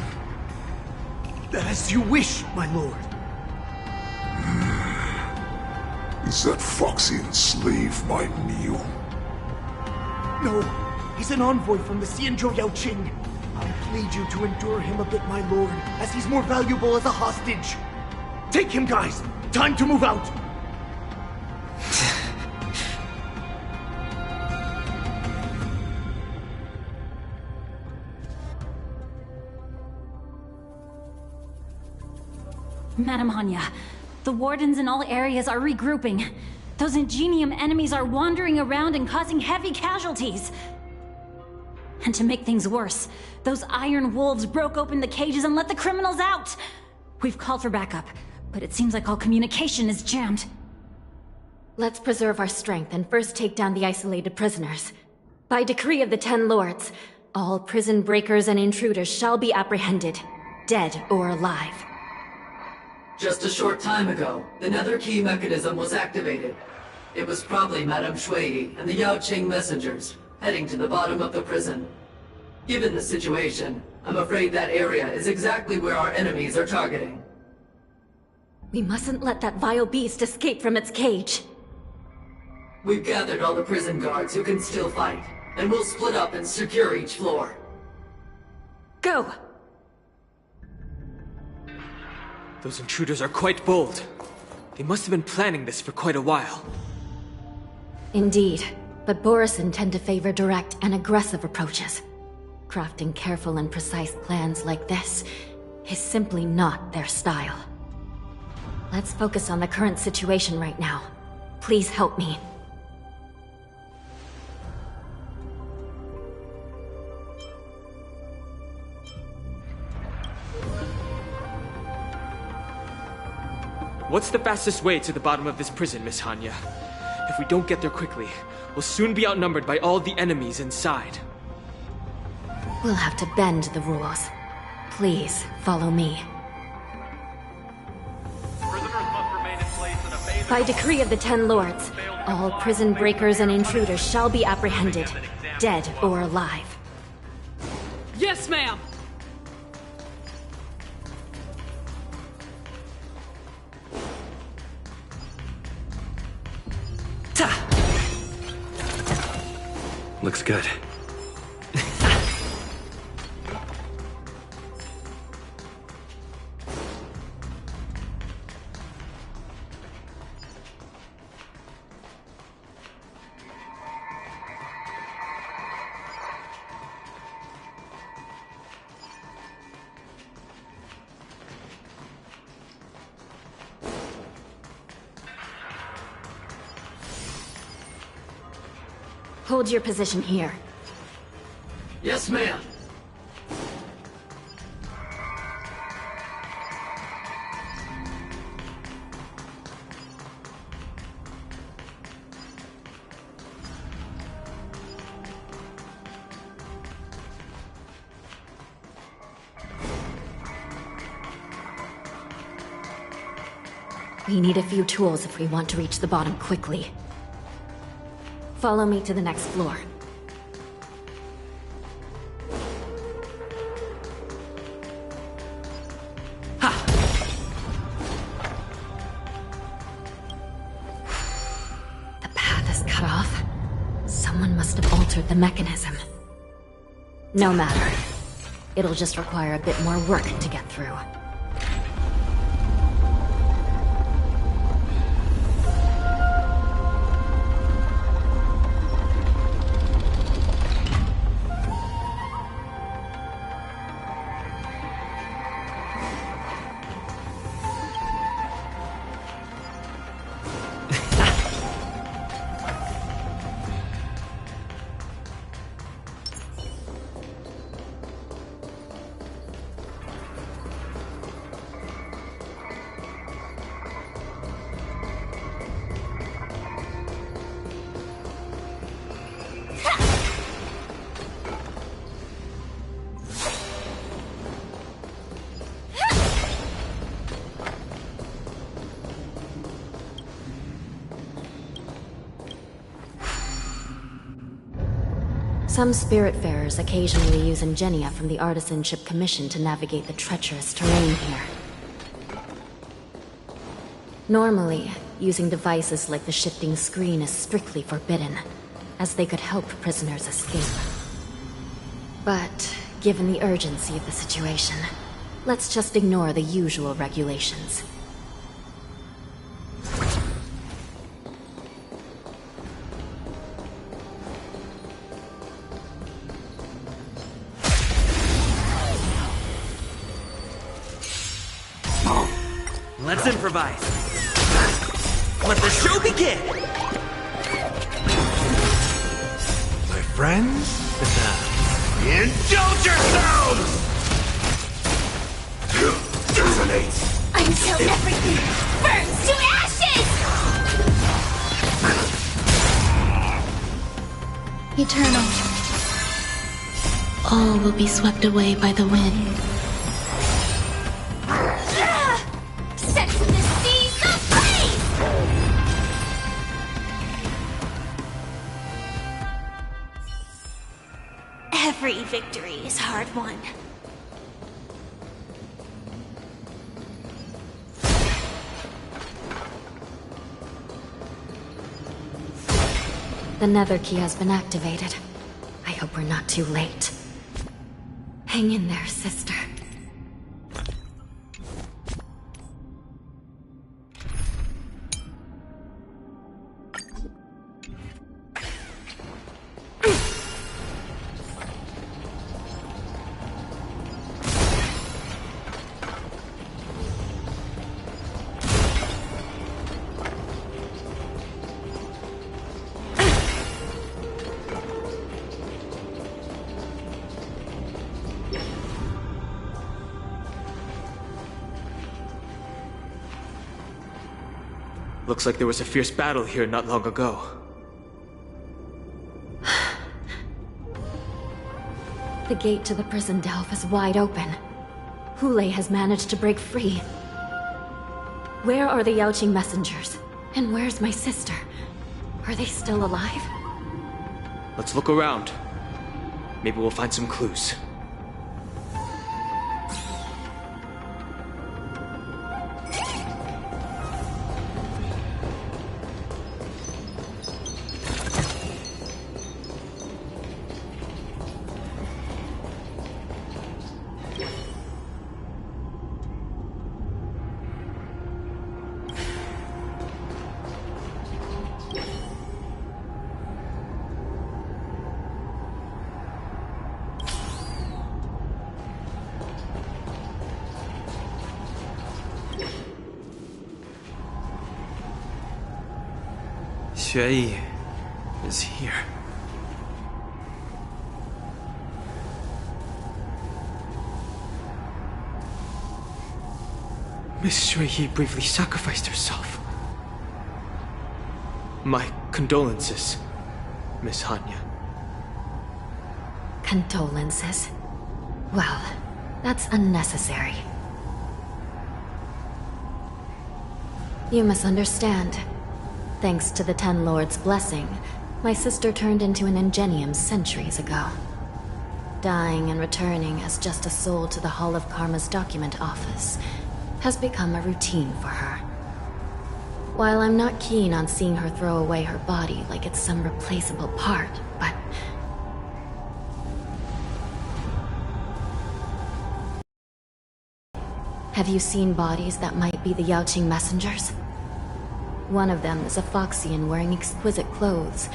As you wish, my lord. Is that Foxian slave my meal? No, he's an envoy from the Xianzhou Yaoqing. I plead you to endure him a bit, my lord, as he's more valuable as a hostage. Take him, guys! Time to move out! Madam Hanya, the wardens in all areas are regrouping. Those Ingenium enemies are wandering around and causing heavy casualties. And to make things worse, those iron wolves broke open the cages and let the criminals out! We've called for backup, but it seems like all communication is jammed. Let's preserve our strength and first take down the isolated prisoners. By decree of the 10 Lords, all prison breakers and intruders shall be apprehended, dead or alive. Just a short time ago, the Nether Key mechanism was activated. It was probably Madame Shui and the Yaoqing messengers, heading to the bottom of the prison. Given the situation, I'm afraid that area is exactly where our enemies are targeting. We mustn't let that vile beast escape from its cage. We've gathered all the prison guards who can still fight, and we'll split up and secure each floor. Go! Those intruders are quite bold. They must have been planning this for quite a while. Indeed, but Borisin tend to favor direct and aggressive approaches. Crafting careful and precise plans like this is simply not their style. Let's focus on the current situation right now. Please help me. What's the fastest way to the bottom of this prison, Miss Hanya? If we don't get there quickly, we'll soon be outnumbered by all the enemies inside. We'll have to bend the rules. Please, follow me. By decree of the 10 Lords, all prison breakers and intruders shall be apprehended, dead or alive. Yes, ma'am! Looks good. Hold your position here. Yes, ma'am. We need a few tools if we want to reach the bottom quickly. Follow me to the next floor. The path is cut off. Someone must have altered the mechanism. No matter. It'll just require a bit more work to get through. Some Spiritfarers occasionally use ingenia from the Artisanship Commission to navigate the treacherous terrain here. Normally, using devices like the shifting screen is strictly forbidden, as they could help prisoners escape. But, given the urgency of the situation, let's just ignore the usual regulations. Let's improvise. Let the show begin! My friends, indulge yourselves! Detonate! Until everything burns to ashes! Eternal. All will be swept away by the wind. Set to the seas ablaze! Every victory is hard won. The Nether Key has been activated. I hope we're not too late. Hang in there, sister. Looks like there was a fierce battle here not long ago. The gate to the prison delve is wide open. Hulei has managed to break free. Where are the Yaoqing messengers? And where's my sister? Are they still alive? Let's look around. Maybe we'll find some clues. Xueyi is here. Miss Xueyi bravely sacrificed herself. My condolences, Miss Hanya. Condolences? Well, that's unnecessary. You misunderstand. Thanks to the Ten Lords' blessing, my sister turned into an Ingenium centuries ago. Dying and returning as just a soul to the Hall of Karma's document office has become a routine for her. While I'm not keen on seeing her throw away her body like it's some replaceable part, but... Have you seen bodies that might be the Yaoqing messengers? One of them is a Foxian wearing exquisite clothes,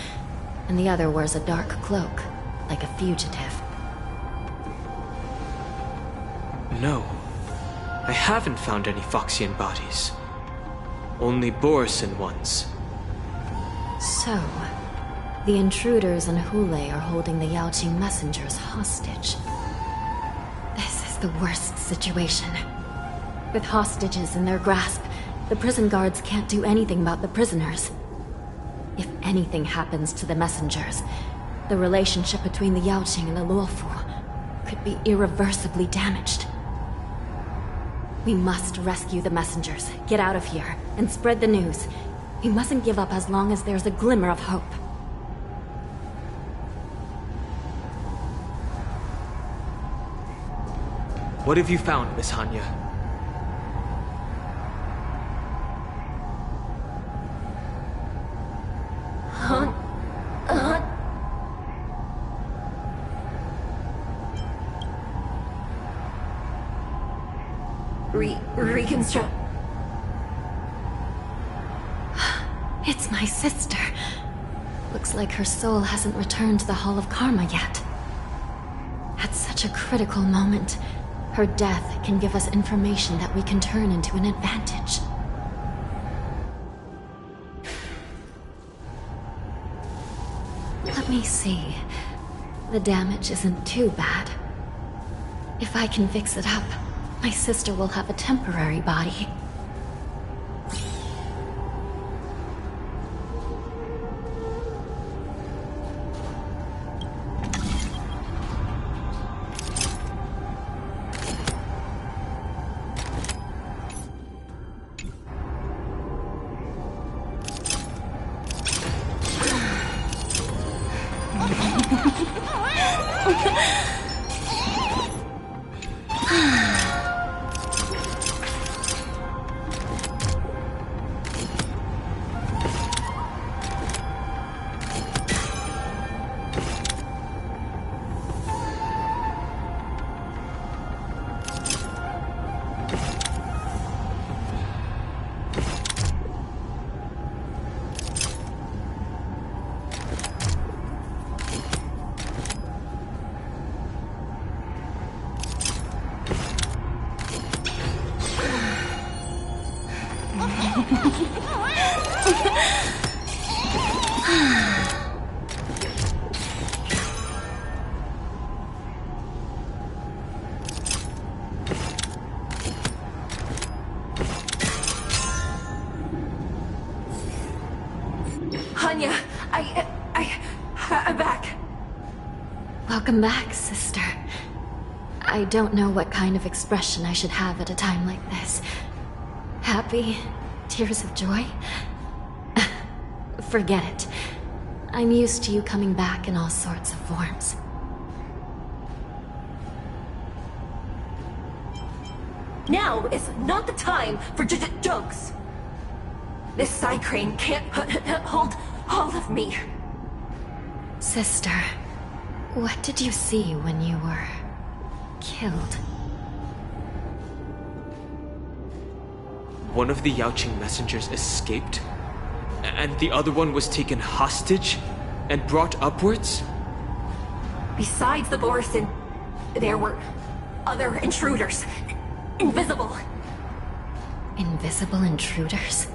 and the other wears a dark cloak, like a fugitive. No. I haven't found any Foxian bodies. Only Borisin ones. So, the intruders and Hule are holding the Yaoqing messengers hostage. This is the worst situation. With hostages in their grasp, the prison guards can't do anything about the prisoners. If anything happens to the messengers, the relationship between the Yaoqing and the Luofu could be irreversibly damaged. We must rescue the messengers, get out of here, and spread the news. We mustn't give up as long as there's a glimmer of hope. What have you found, Miss Hanya? Reconstruct. It's my sister. Looks like her soul hasn't returned to the Hall of Karma yet. At such a critical moment, her death can give us information that we can turn into an advantage. Let me see. The damage isn't too bad. If I can fix it up, my sister will have a temporary body. Hanya, I'm back. Welcome back, sister. I don't know what kind of expression I should have at a time like this. Happy? Tears of joy? Forget it. I'm used to you coming back in all sorts of forms. Now is not the time for jokes. This side crane can't hold all of me. Sister, what did you see when you were killed? One of the Yaoqing messengers escaped, and the other one was taken hostage and brought upwards? Besides the Borisin, there were other intruders. Invisible. Invisible intruders?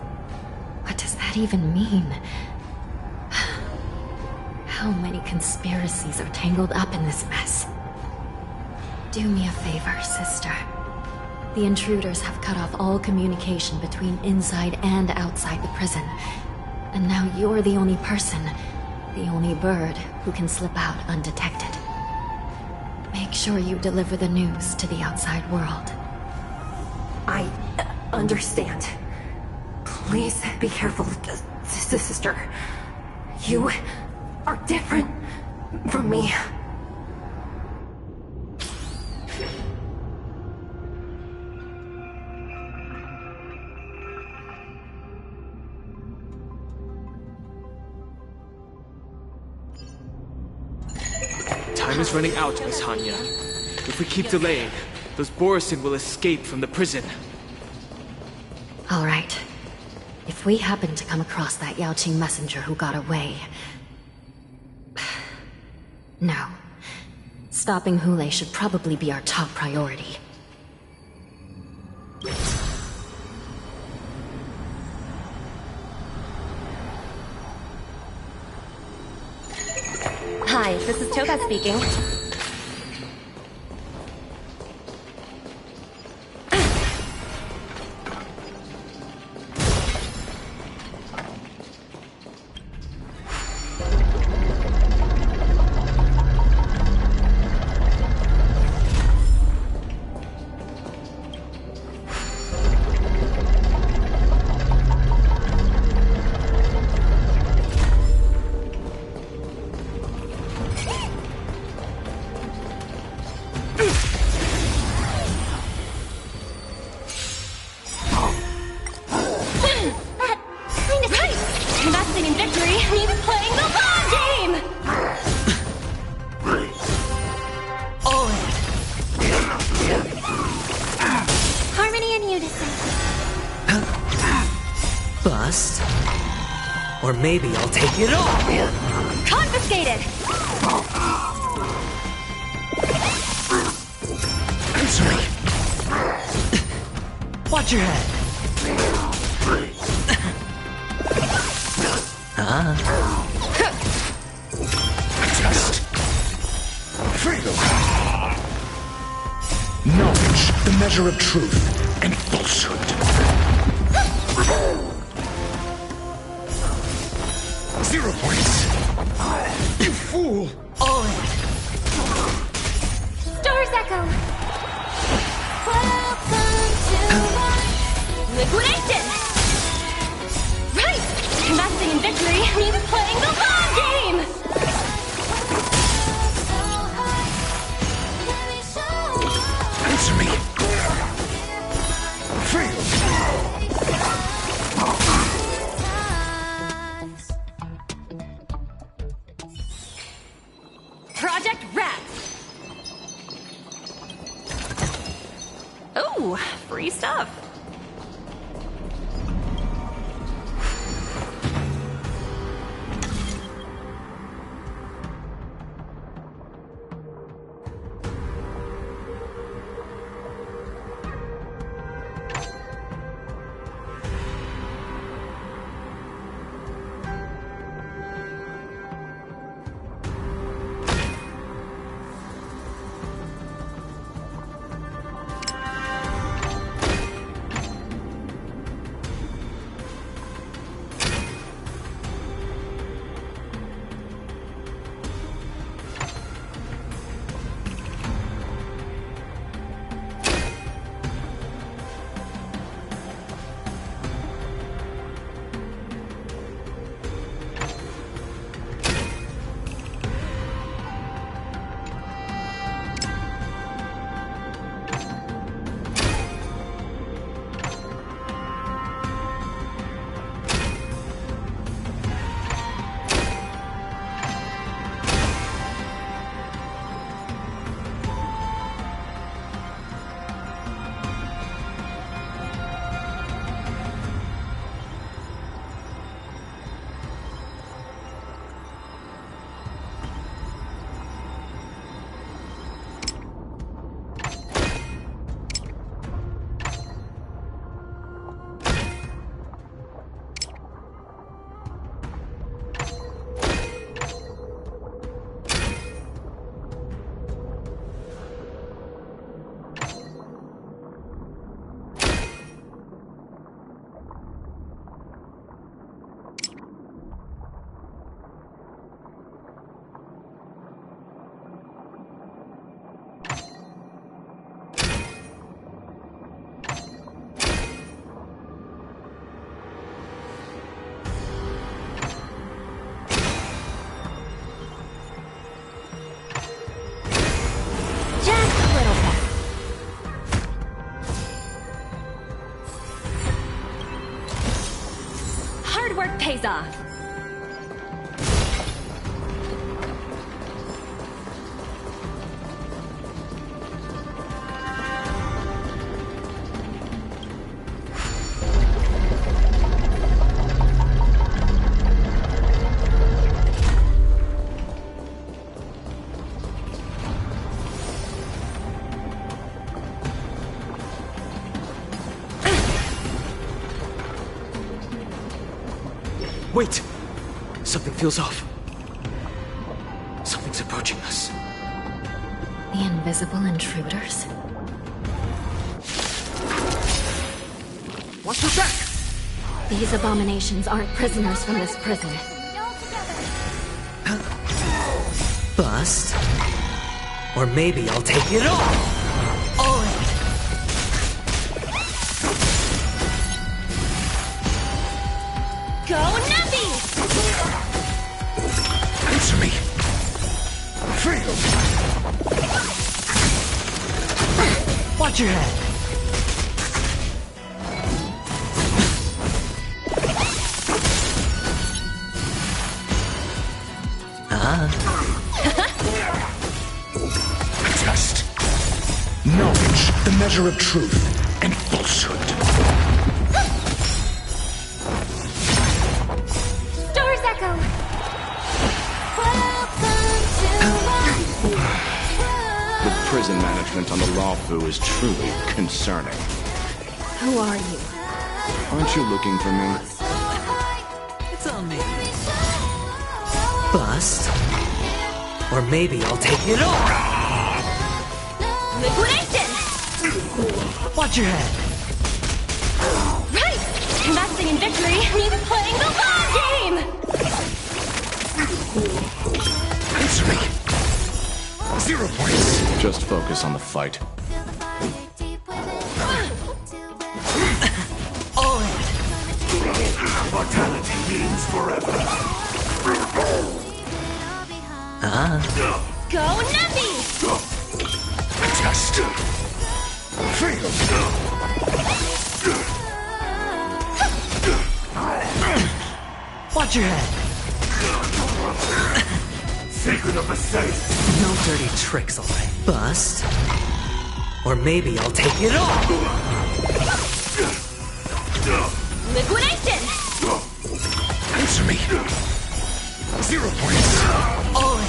What does that even mean? How many conspiracies are tangled up in this mess? Do me a favor, sister. The intruders have cut off all communication between inside and outside the prison. And now you're the only person, the only bird, who can slip out undetected. Make sure you deliver the news to the outside world. I understand. Please be careful, sister. You are different from me. Time is running out, Miss Hanya. If we keep delaying, those Borisin will escape from the prison. All right. If we happen to come across that Yaoqing messenger who got away... No. Stopping Hule should probably be our top priority. Hi, this is Toga speaking. Bust? Or maybe I'll take it all! Confiscated! I'm sorry. Watch your head. Just freedom. Knowledge, the measure of truth and falsehood. 0 points. You fool! All in. Stars echo. Welcome to my Liquidation! Right! Investing in victory means playing the long game! Answer me. Freedom. Project Rat! Ooh, free stuff. pays off. Wait! Something feels off. Something's approaching us. The invisible intruders? Watch your back! These abominations aren't prisoners from this prison. Bust. Or maybe I'll take it all. All in. Go Nappy! Answer me. Fail. Watch your head. Test. Knowledge, the measure of truth and falsehood. Stars Echo! The prison management on the Lawfu is truly concerning. Who are you? Aren't you looking for me? It's on me. Bust. Or maybe I'll take it all. Liquidation! Watch your head. Right! Investing in victory means playing the long game! Answer me. 0 points. Just focus on the fight. All in. Mortality means forever. Go Nappy! Test. Fail. Watch your head. Secret of the safe. No dirty tricks, all right. Bust. Or maybe I'll take it all. Liquidation! Answer me. 0 points. All in.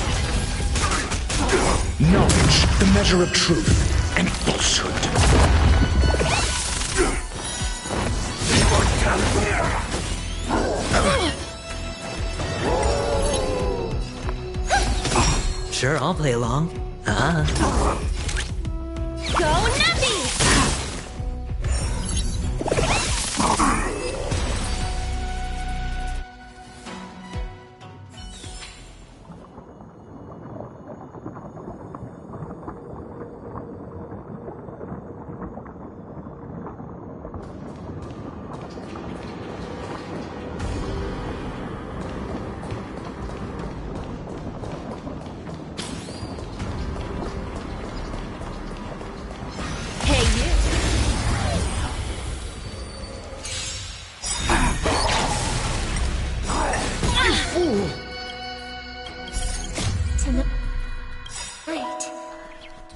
Knowledge, the measure of truth and falsehood. Sure, I'll play along. Go Nappy! Hey, you. Wait.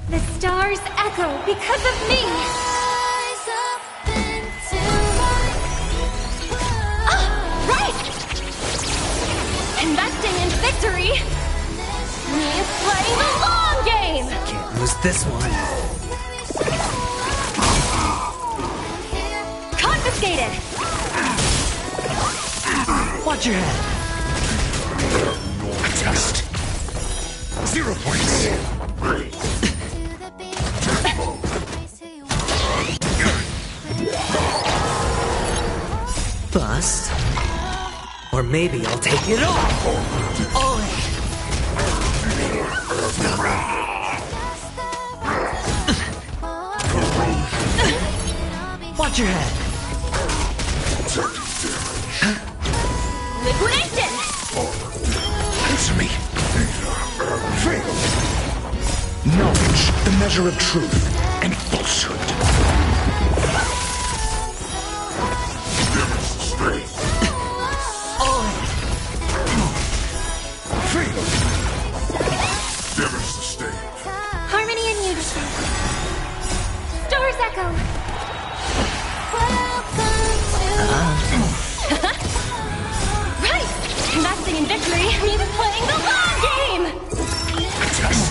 The stars echo because of me! Right! Investing in victory means playing the long game! Can't lose this one. Confiscated! Watch your head. Test. 0 points. Bust. Or maybe I'll take it all. All in. Watch your head. Liquidation! Answer me. Fail. Knowledge, the measure of truth and falsehood. All He's playing the long game! Test.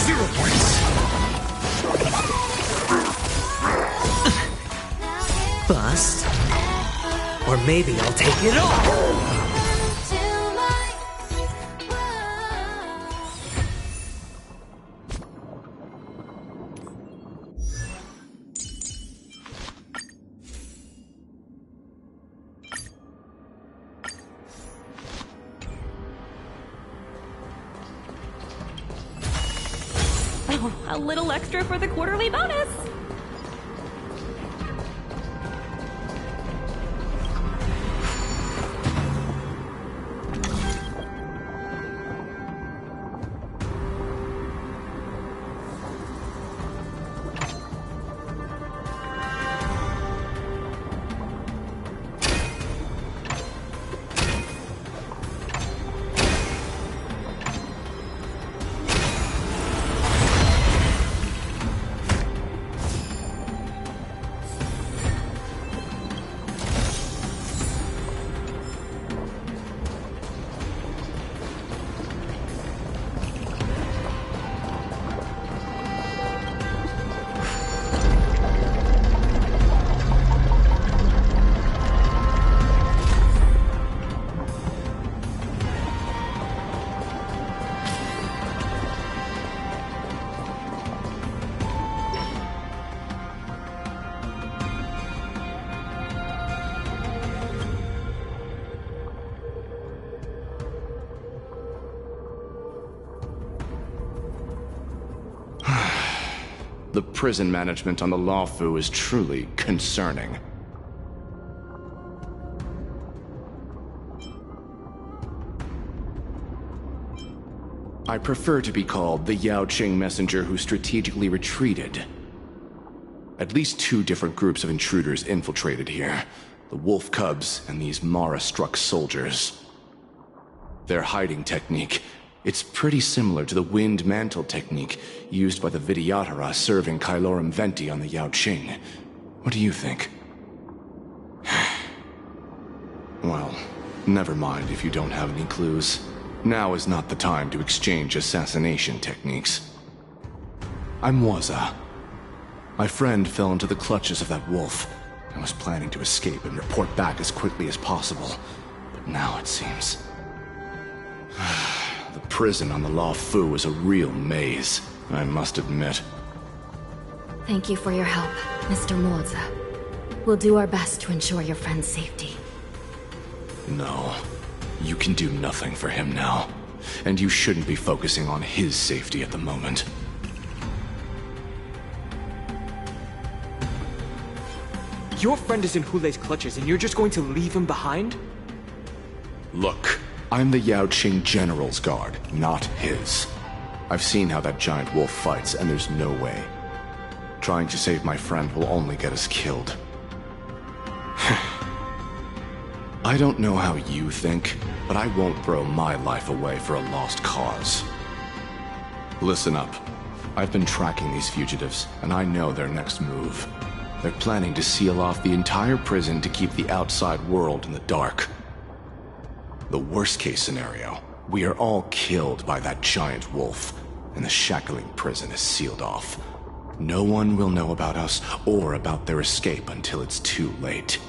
0 points. Bust. Or maybe I'll take it all! A little extra for the quarterly bonus! The prison management on the Lawfu is truly concerning. I prefer to be called the Yao Qing messenger who strategically retreated. At least 2 different groups of intruders infiltrated here. The wolf cubs and these Mara-struck soldiers. Their hiding technique, it's pretty similar to the wind mantle technique used by the Vidyadhara serving Kailorum Venti on the Yao Qing. What do you think? Well, never mind if you don't have any clues. Now is not the time to exchange assassination techniques. I'm Waza. My friend fell into the clutches of that wolf. I was planning to escape and report back as quickly as possible. But now it seems... The prison on the Lawfu is a real maze, I must admit. Thank you for your help, Mr. Moza. We'll do our best to ensure your friend's safety. No. You can do nothing for him now. And you shouldn't be focusing on his safety at the moment. Your friend is in Hulei's clutches and you're just going to leave him behind? Look, I'm the Yao Qing General's guard, not his. I've seen how that giant wolf fights, and there's no way. Trying to save my friend will only get us killed. I don't know how you think, but I won't throw my life away for a lost cause. Listen up. I've been tracking these fugitives, and I know their next move. They're planning to seal off the entire prison to keep the outside world in the dark. The worst-case scenario, we are all killed by that giant wolf, and the shackling prison is sealed off. No one will know about us or about their escape until it's too late.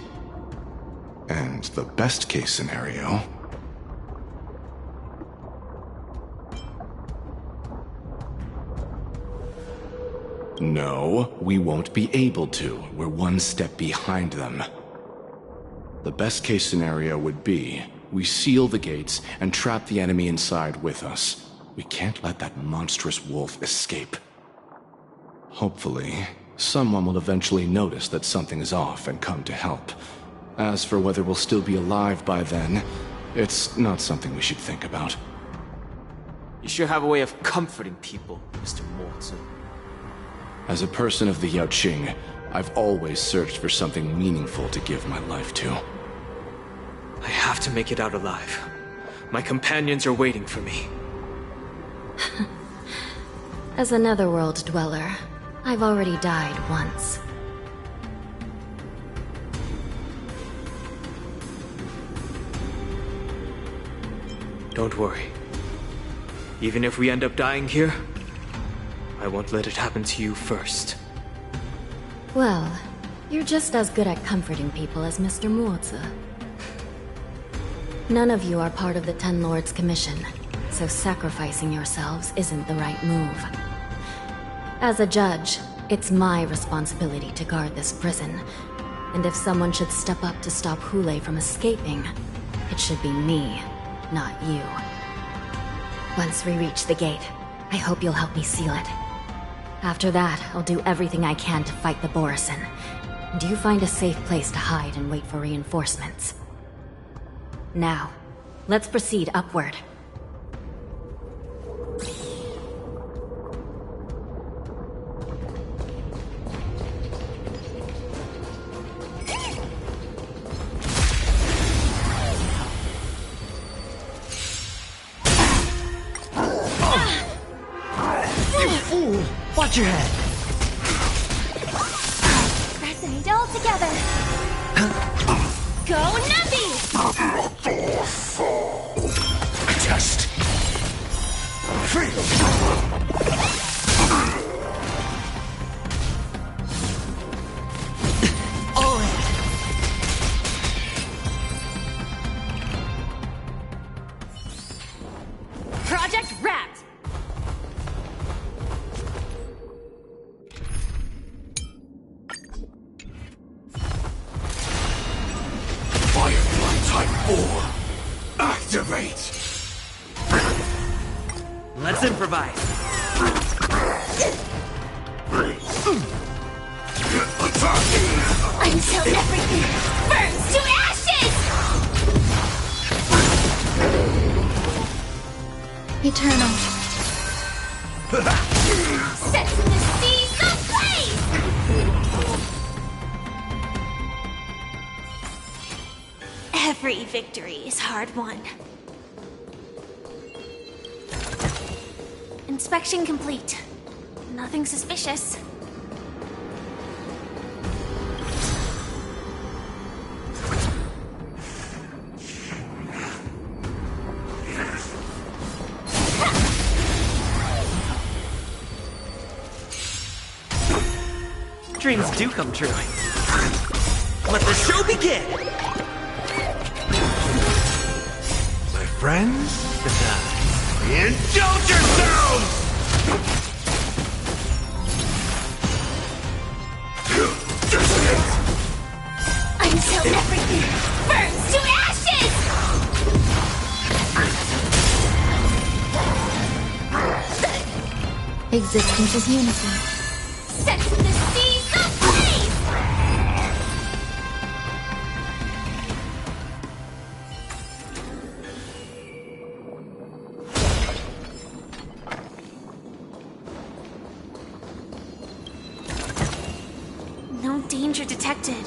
And the best-case scenario... No, we won't be able to. We're one step behind them. The best-case scenario would be... we seal the gates and trap the enemy inside with us. We can't let that monstrous wolf escape. Hopefully, someone will eventually notice that something is off and come to help. As for whether we'll still be alive by then, it's not something we should think about. You sure have a way of comforting people, Mr. Mortson. As a person of the Yao Qing, I've always searched for something meaningful to give my life to. I have to make it out alive. My companions are waiting for me. As a netherworld dweller, I've already died once. Don't worry. Even if we end up dying here, I won't let it happen to you first. Well, you're just as good at comforting people as Mr. Muozi. None of you are part of the Ten Lords' commission, so sacrificing yourselves isn't the right move. As a judge, it's my responsibility to guard this prison, and if someone should step up to stop Hule from escaping, it should be me, not you. Once we reach the gate, I hope you'll help me seal it. After that, I'll do everything I can to fight the Borisin, and you find a safe place to hide and wait for reinforcements. Now, let's proceed upward. Watch your head. Resonate all together. Go Navi! Test. Feel. All in. Project wrapped! Firefly Type 4. Activate. Let's improvise. Until everything burns to ashes! Eternal. Set the seas ablaze! Every victory is hard won. Inspection complete. Nothing suspicious. Dreams do come true. Let the show begin! My friends, indulge yourselves! Until everything burns to ashes! Existence is unity. Set the seas ablaze! No danger detected.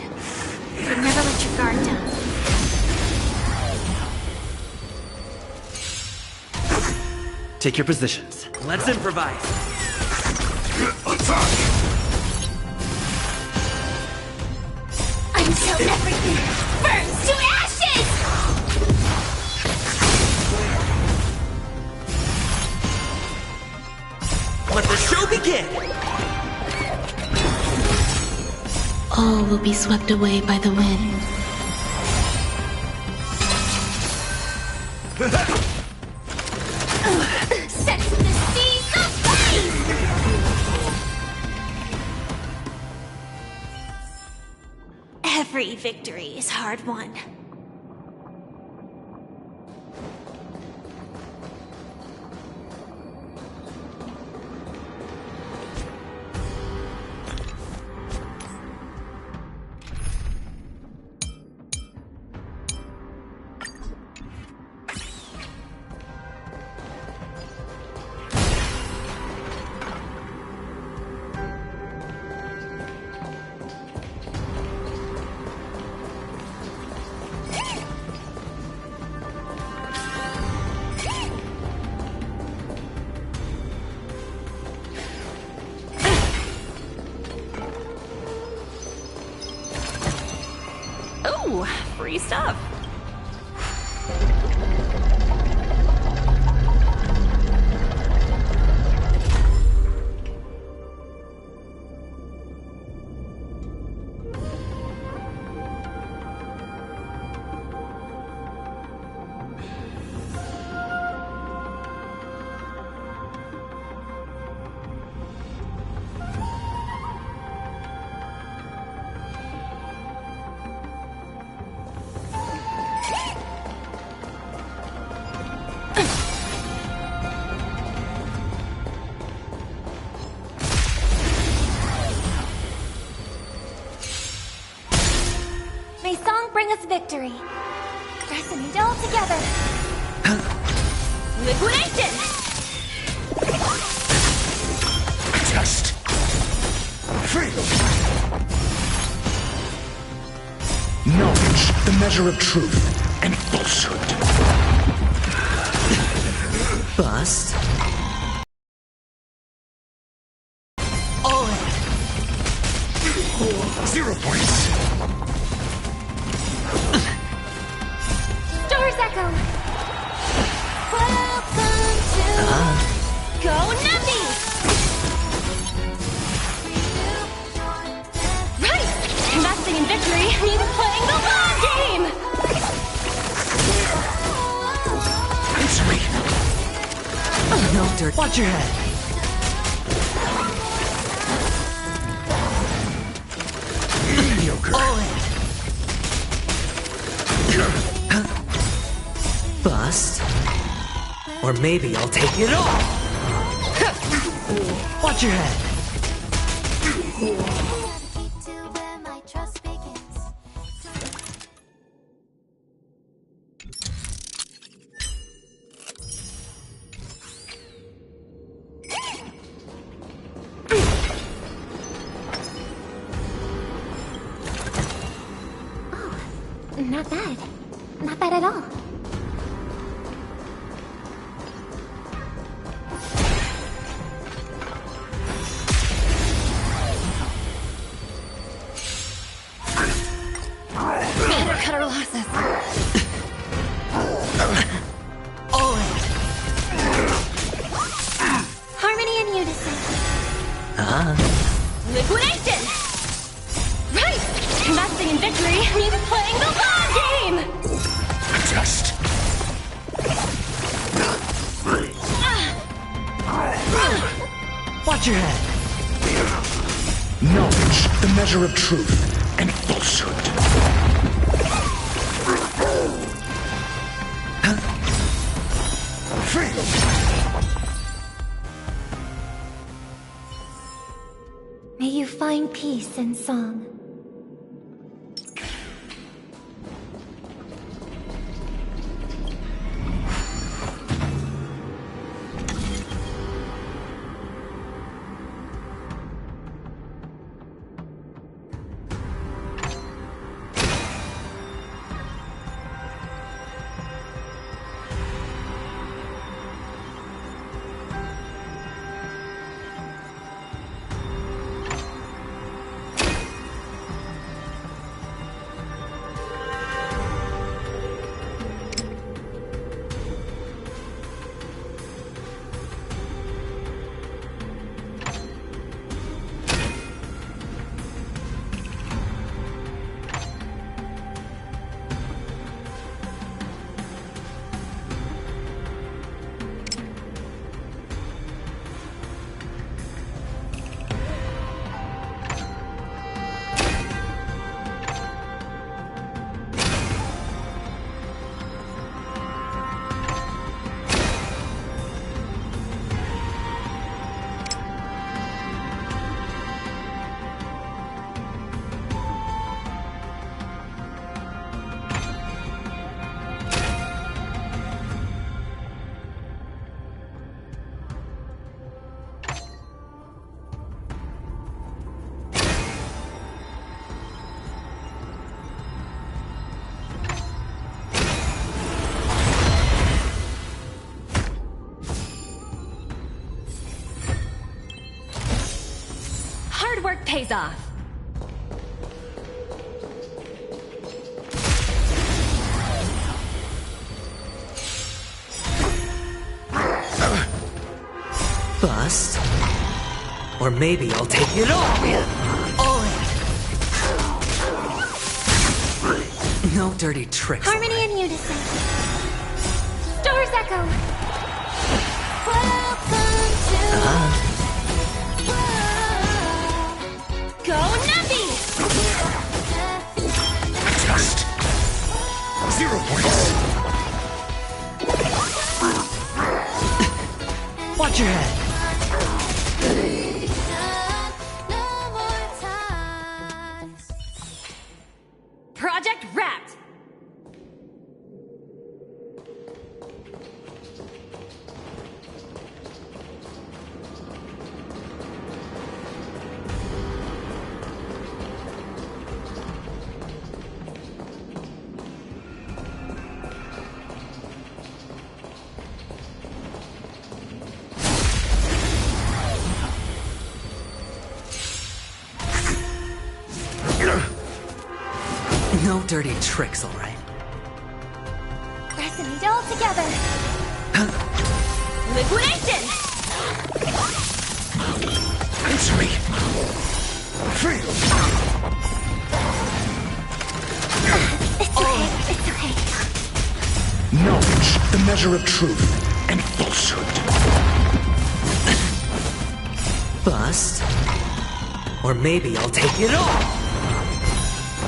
But never let your guard down. Take your positions. Let's improvise. Attack! Until everything burns to ashes! Let the show begin! All will be swept away by the wind. Set the seas ablaze! Every victory is hard won. Ooh, free stuff. bring us victory. Resonate all together. Liquidation! Test. Freedom. Knowledge, the measure of truth and falsehood. Bust. All in. 0 points. Stars echo. Welcome to Go Nuppy! Right! Investing in victory means playing the long game! Answer me. No dirt. Watch your head. Mediocre. All in. Bust. Or maybe I'll take it all. Watch your head. Not bad. Not bad at all. Cut our losses. All in. Harmony and unison. Liquidation! Right! Investing in victory means playing the long game! Test. Watch your head. Knowledge, the measure of truth and falsehood. Freedom. May you find peace in song. Hard work pays off. Bust. Or maybe I'll take it all. All in. No dirty tricks. Harmony and unison. Stars echo. Welcome to Go Nuppy! Test. 0 points. Watch your head. Project wrapped! No dirty tricks, alright? Resonate all together. Liquidation! Answer me! Free! It's okay. Knowledge, the measure of truth and falsehood. Bust? Or maybe I'll take it all!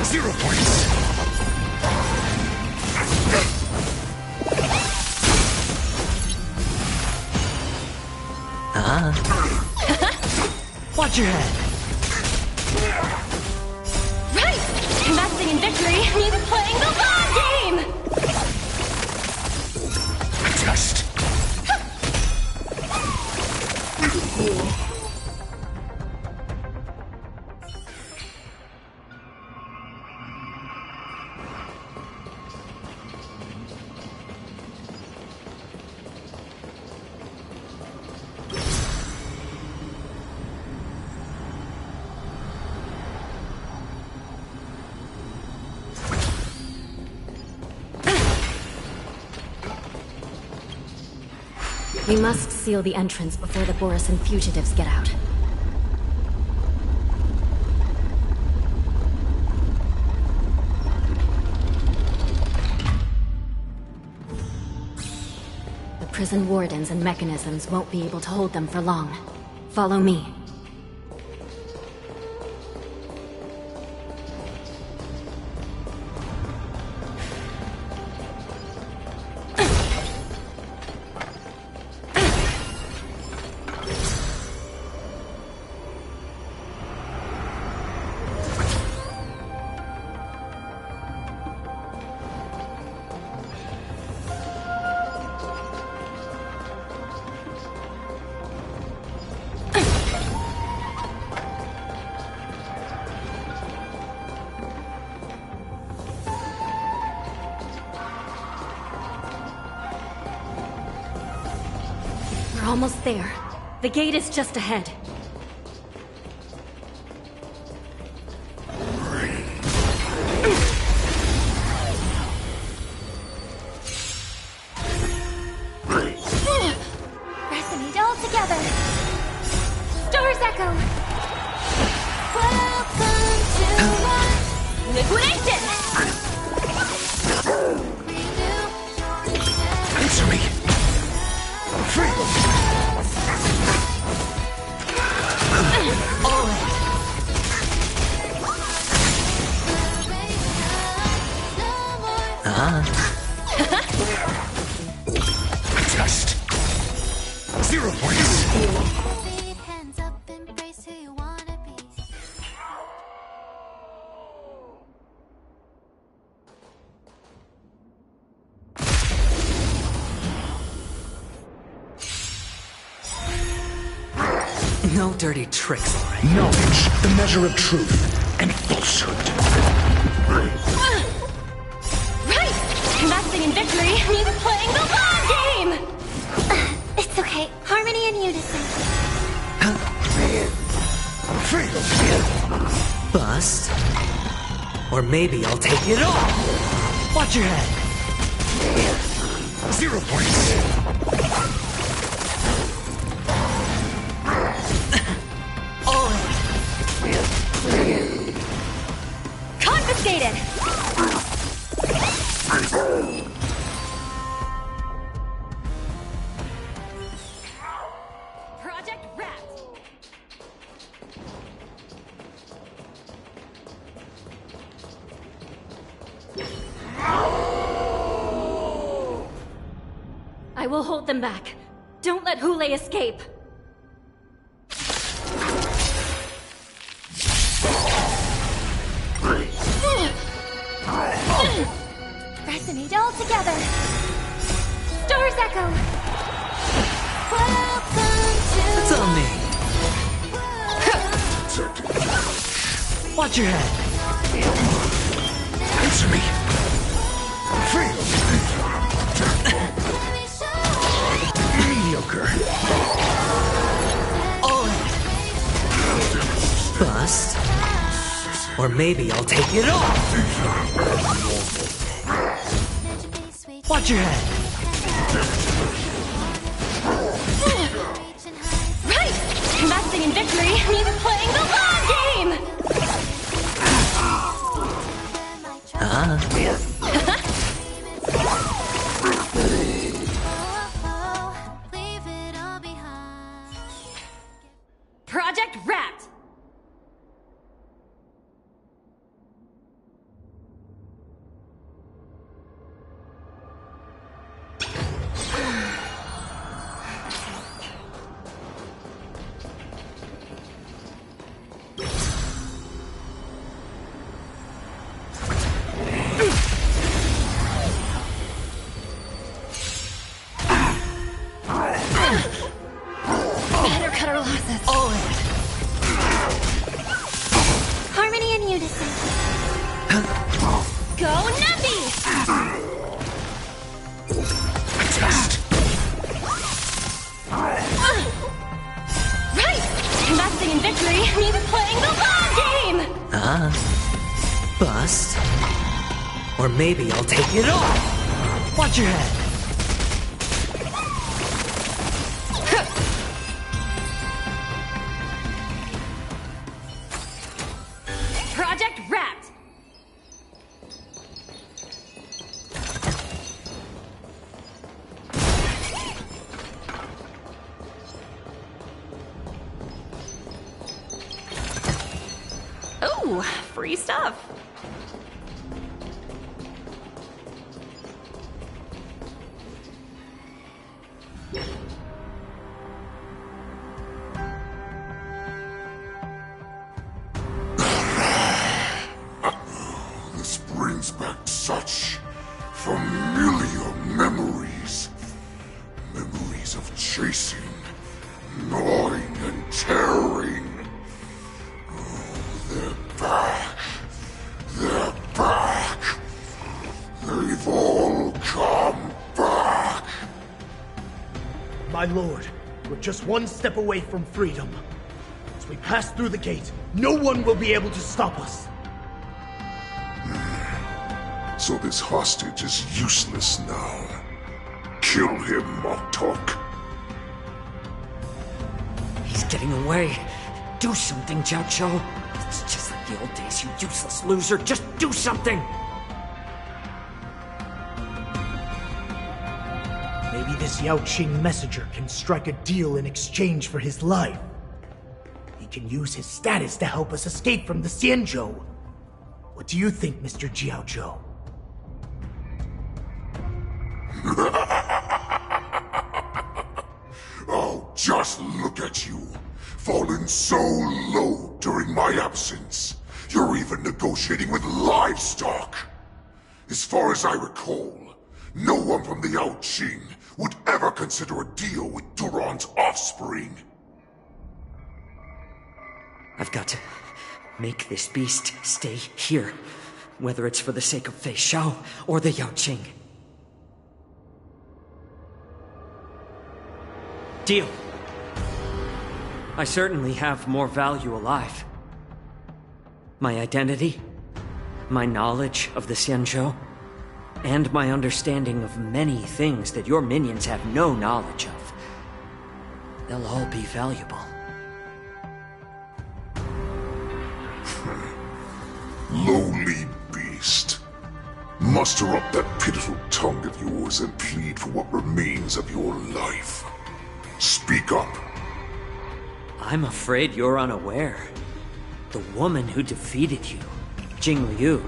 0 points! Watch your head! Right! Investing in victory means playing the long game! Just. We must seal the entrance before the Borisan fugitives get out. The prison wardens and mechanisms won't be able to hold them for long. Follow me. We're almost there. The gate is just ahead. Resonate all together. Stars echo. Welcome to my liquidation. Answer me! Free! Just 0 points. Hands up, embrace who you wanna be. No dirty tricks, alright? Knowledge, the measure of truth and falsehood. Right! Investing in victory means playing the long game! It's okay. Harmony and unison. Free! Bust? Or maybe I'll take it all! Watch your head! 0 points. Confiscated! Project Rat! I will hold them back. Don't let Hule escape. Resonate all together. Stars echo. Welcome to It's on me! Watch your head! Answer me! Free! Mediocre. Bust? Or maybe I'll take it off! Watch your head! Right! Investing in victory means playing the long game! Project Wrapped! Better cut our losses. All in! Harmony and unison. Go Nuppy! Right! Investing in victory means playing the long game! Bust. Or maybe I'll take it off! Watch your head! Project Wrapped! Ooh, free stuff. This brings back such familiar memories. Memories of chasing, gnawing, and tearing. Oh, they're back. They're back. They've all come back. My lord, we're just one step away from freedom. As we pass through the gate, no one will be able to stop us. So this hostage is useless now. Kill him, Moktok. He's getting away. Do something, Jiao Cho. It's just like the old days, you useless loser. Just do something! Maybe this Yao Qing messenger can strike a deal in exchange for his life. He can use his status to help us escape from the Xianzhou. What do you think, Mr. Jiao Zhou? Oh, just look at you. Fallen so low during my absence. You're even negotiating with livestock. As far as I recall, no one from the Yao Qing would ever consider a deal with Duran's offspring. I've got to make this beast stay here, whether it's for the sake of Fei Xiao or the Yao Qing. Deal. I certainly have more value alive. My identity, my knowledge of the Xianzhou, and my understanding of many things that your minions have no knowledge of. They'll all be valuable. Lowly beast. Muster up that pitiful tongue of yours and plead for what remains of your life. Speak up. I'm afraid you're unaware. The woman who defeated you, Jing Liu,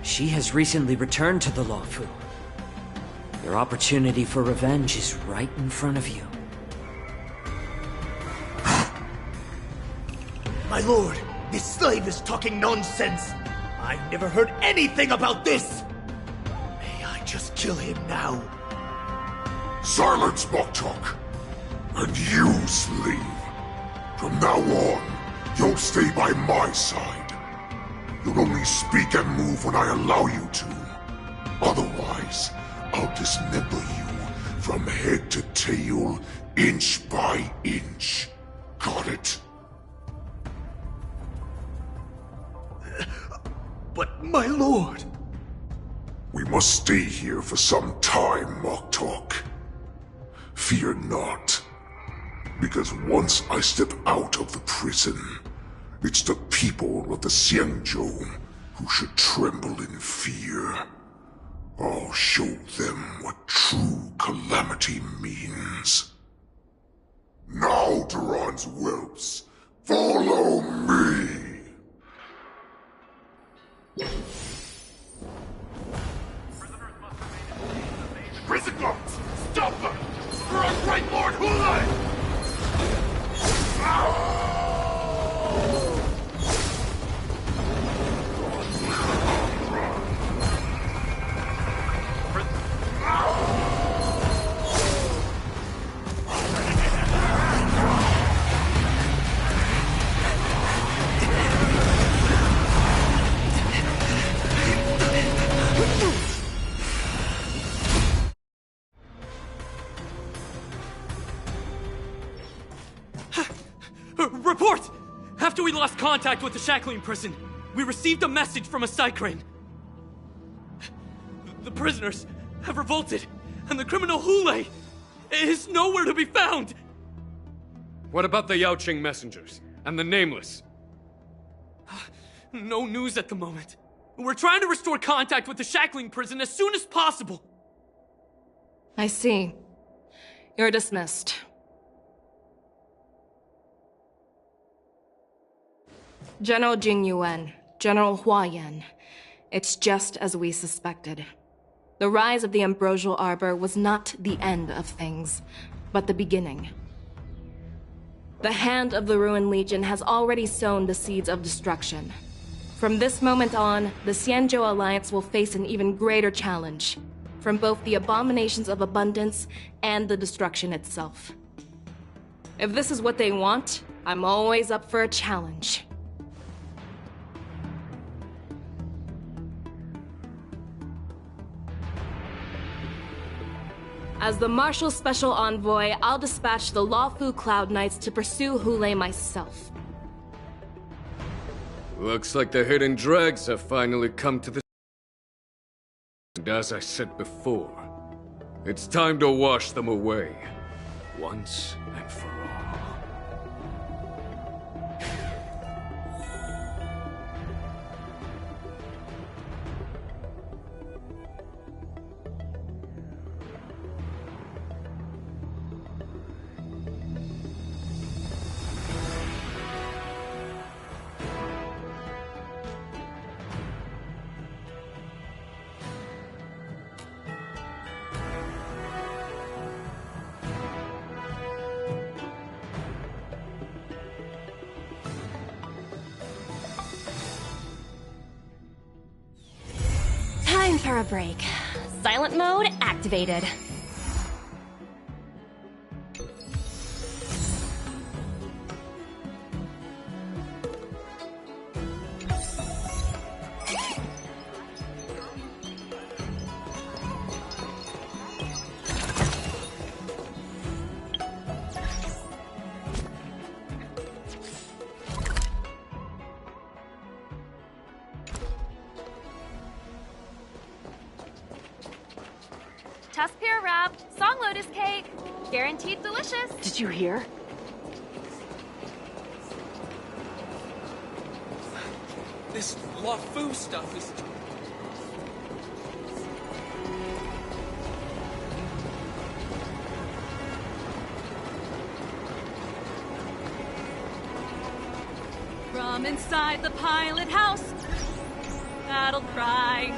she has recently returned to the Luofu. Your opportunity for revenge is right in front of you. My lord, this slave is talking nonsense. I've never heard anything about this. May I just kill him now? Silence, Moktok. And you, slave. From now on, you'll stay by my side. You'll only speak and move when I allow you to. Otherwise, I'll dismember you from head to tail, inch by inch. Got it? But, my lord... We must stay here for some time, Moktok. Fear not. Because once I step out of the prison, it's the people of the Xianzhou who should tremble in fear. I'll show them what true calamity means. Now, Duran's whelps, follow me! Prison guards, stop them! For our great Lord Hulai! Report! After we lost contact with the shackling prison, we received a message from a Psycrane. The prisoners have revolted, and the criminal Hulei is nowhere to be found! What about the Yaoqing messengers, and the Nameless? No news at the moment. We're trying to restore contact with the shackling prison as soon as possible. I see. You're dismissed. General Jing Yuan, General Hua Yan. It's just as we suspected. The rise of the Ambrosial Arbor was not the end of things, but the beginning. The hand of the Ruined Legion has already sown the seeds of destruction. From this moment on, the Xianzhou Alliance will face an even greater challenge, from both the abominations of abundance and the destruction itself. If this is what they want, I'm always up for a challenge. As the Marshal Special Envoy, I'll dispatch the Lawfu Cloud Knights to pursue Hulei myself. Looks like the hidden dregs have finally come to the... And as I said before, it's time to wash them away, once and for all. Time for a break. Silent mode activated. Tuskpear wrapped, song lotus cake, guaranteed delicious. Did you hear? This Lawfu stuff is... From inside the pilot house, that'll cry.